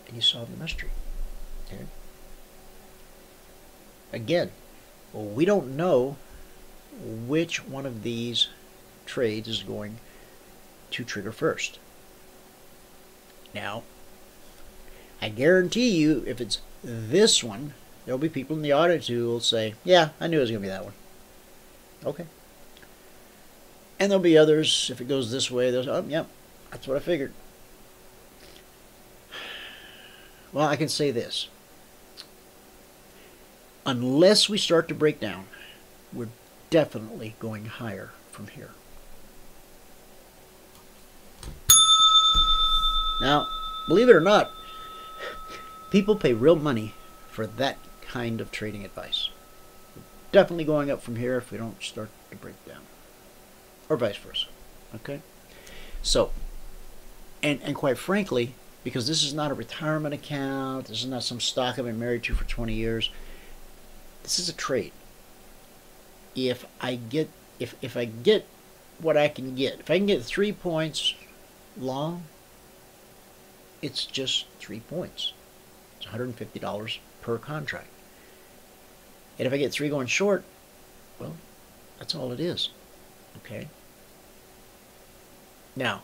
and you solve the mystery. Okay? Again, we don't know which one of these trades is going to trigger first. Now, I guarantee you, if it's this one, there'll be people in the audience who will say, yeah, I knew it was going to be that one. Okay. And there'll be others, if it goes this way, they'll say, oh, yep, that's what I figured. Well, I can say this. Unless we start to break down, we're definitely going higher from here. Now, believe it or not, people pay real money for that kind of trading advice. We're definitely going up from here if we don't start to break down. Or vice versa. Okay? So, and quite frankly, because this is not a retirement account, this is not some stock I've been married to for 20 years, this is a trade. If I get what I can get, if I can get 3 points long, it's just 3 points. It's $150 per contract. And if I get 3 going short, well, that's all it is. Okay? Now,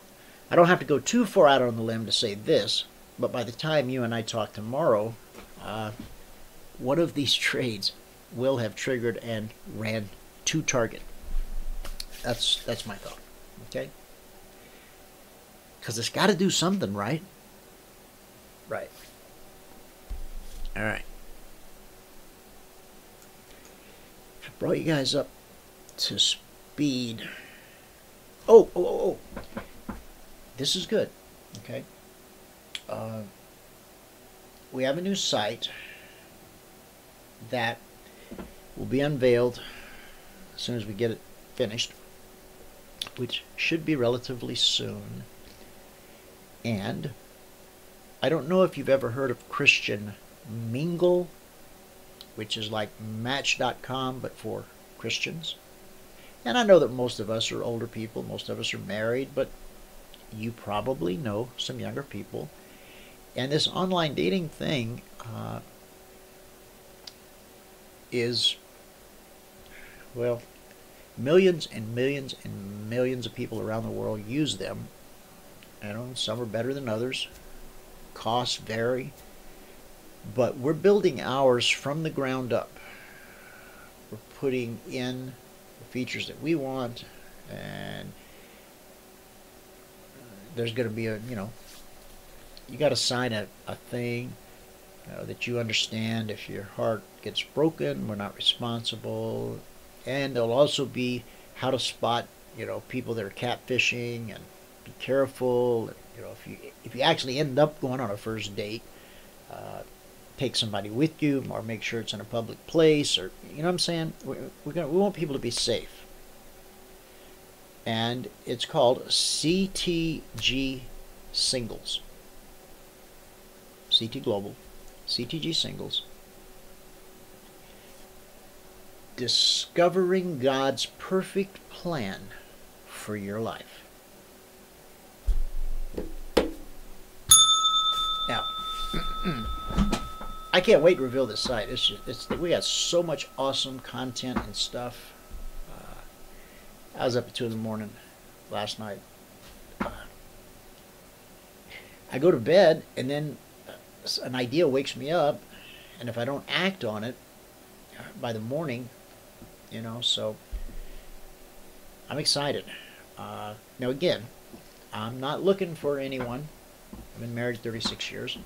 I don't have to go too far out on the limb to say this, but by the time you and I talk tomorrow, one of these trades will have triggered and ran to target. That's my thought. Okay? Because it's got to do something, right? Right. All right. I brought you guys up to speed. Oh. This is good. Okay. We have a new site that will be unveiled as soon as we get it finished, which should be relatively soon. And I don't know if you've ever heard of Christian Mingle, which is like Match.com but for Christians. And I know that most of us are older people, most of us are married, but you probably know some younger people. And this online dating thing is, well, millions and millions and millions of people around the world use them. Some are better than others. Costs vary. But we're building ours from the ground up. We're putting in the features that we want, and there's going to be you got to sign a thing, that you understand if your heart gets broken, we're not responsible. And there'll also be how to spot, people that are catfishing, and be careful. If you actually end up going on a first date, take somebody with you, or make sure it's in a public place, or what I'm saying. We want people to be safe. And it's called CTG Singles. CT Global, CTG Singles. Discovering God's perfect plan for your life. Now, I can't wait to reveal this site. We got so much awesome content and stuff. I was up at 2 in the morning last night. I go to bed, and then an idea wakes me up, and if I don't act on it by the morning, so I'm excited. Now again, I'm not looking for anyone. I've been married 36 years,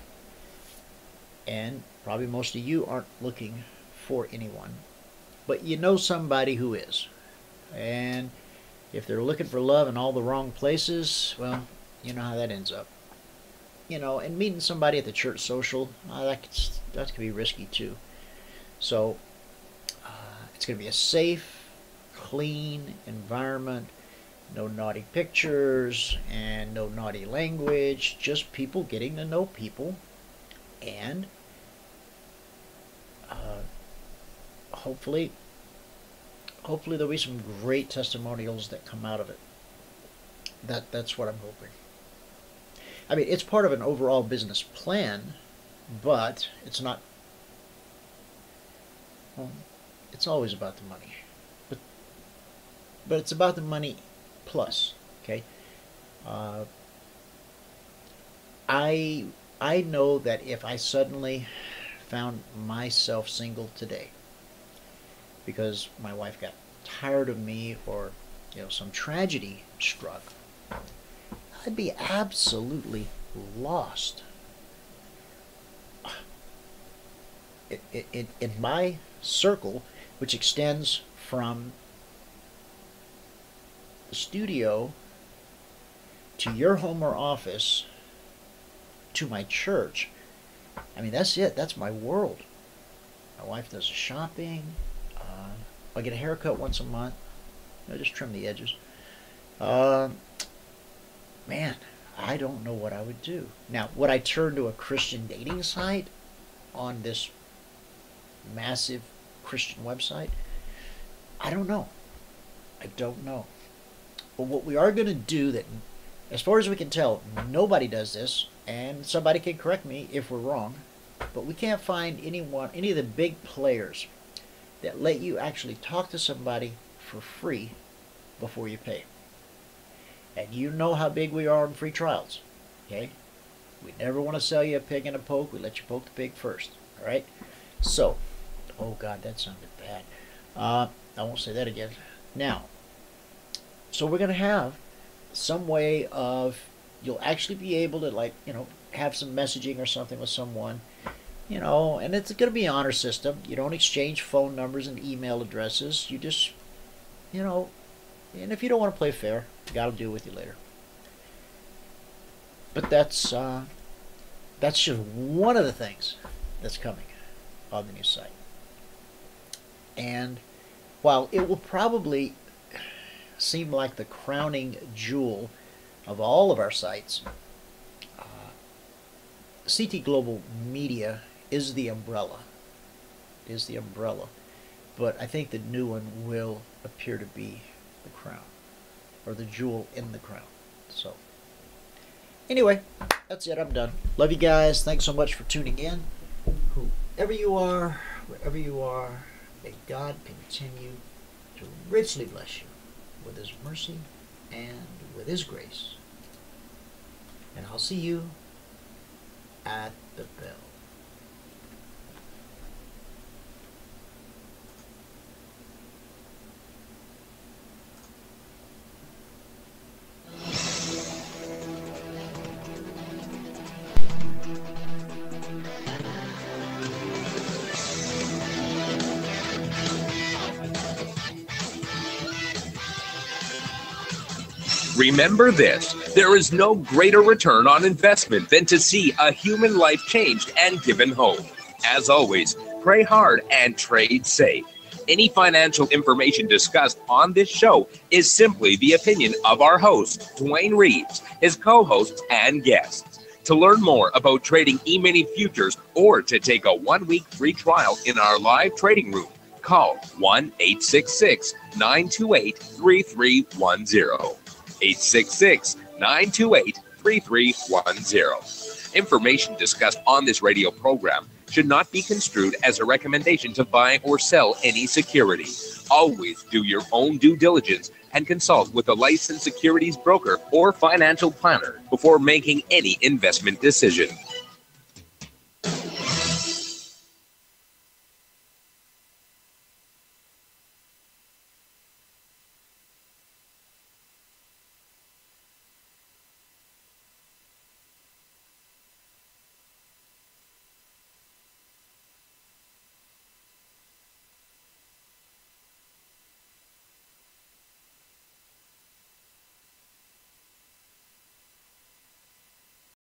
and probably most of you aren't looking for anyone, but you know somebody who is. And if they're looking for love in all the wrong places, well, you know how that ends up. And meeting somebody at the church social, that can be risky too. So it's going to be a safe, clean environment. No naughty pictures and no naughty language. Just people getting to know people, and hopefully there'll be some great testimonials that come out of it. That's what I'm hoping. I mean, it's part of an overall business plan, but it's not. Well, it's always about the money, but it's about the money plus. Okay. I know that if I suddenly found myself single today because my wife got tired of me, or some tragedy struck, I'd be absolutely lost. In my circle, which extends from the studio to your home or office to my church, I mean, that's it. That's my world. My wife does the shopping. I get a haircut once a month. Just trim the edges. Man, I don't know what I would do. Now, would I turn to a Christian dating site on this massive Christian website? I don't know. I don't know. But what we are going to do, that, as far as we can tell, nobody does this, and somebody can correct me if we're wrong, but we can't find any of the big players that let you actually talk to somebody for free before you pay. And you know how big we are on free trials. Okay? We never want to sell you a pig and a poke. We let you poke the pig first. All right? So, oh God, that sounded bad. I won't say that again. Now, so we're going to have some way of, you'll actually be able to, have some messaging or something with someone, and it's going to be an honor system. You don't exchange phone numbers and email addresses. You just, and if you don't want to play fair, God will deal with you later. But that's just one of the things that's coming on the new site. And while it will probably seem like the crowning jewel of all of our sites, CT Global Media is the umbrella. But I think the new one will appear to be the crown, or the jewel in the crown. So anyway, that's it. I'm done. Love you guys. Thanks so much for tuning in. Whoever you are, wherever you are, may God continue to richly bless you with His mercy and with His grace. And I'll see you at the bell. Remember this, there is no greater return on investment than to see a human life changed and given hope. As always, pray hard and trade safe. Any financial information discussed on this show is simply the opinion of our host, Dwayne Reeves, his co-hosts, and guests. To learn more about trading Emini Futures or to take a 1-week free trial in our live trading room, call 1-866-928-3310. 866-928-3310. Information discussed on this radio program should not be construed as a recommendation to buy or sell any security. Always do your own due diligence and consult with a licensed securities broker or financial planner before making any investment decision.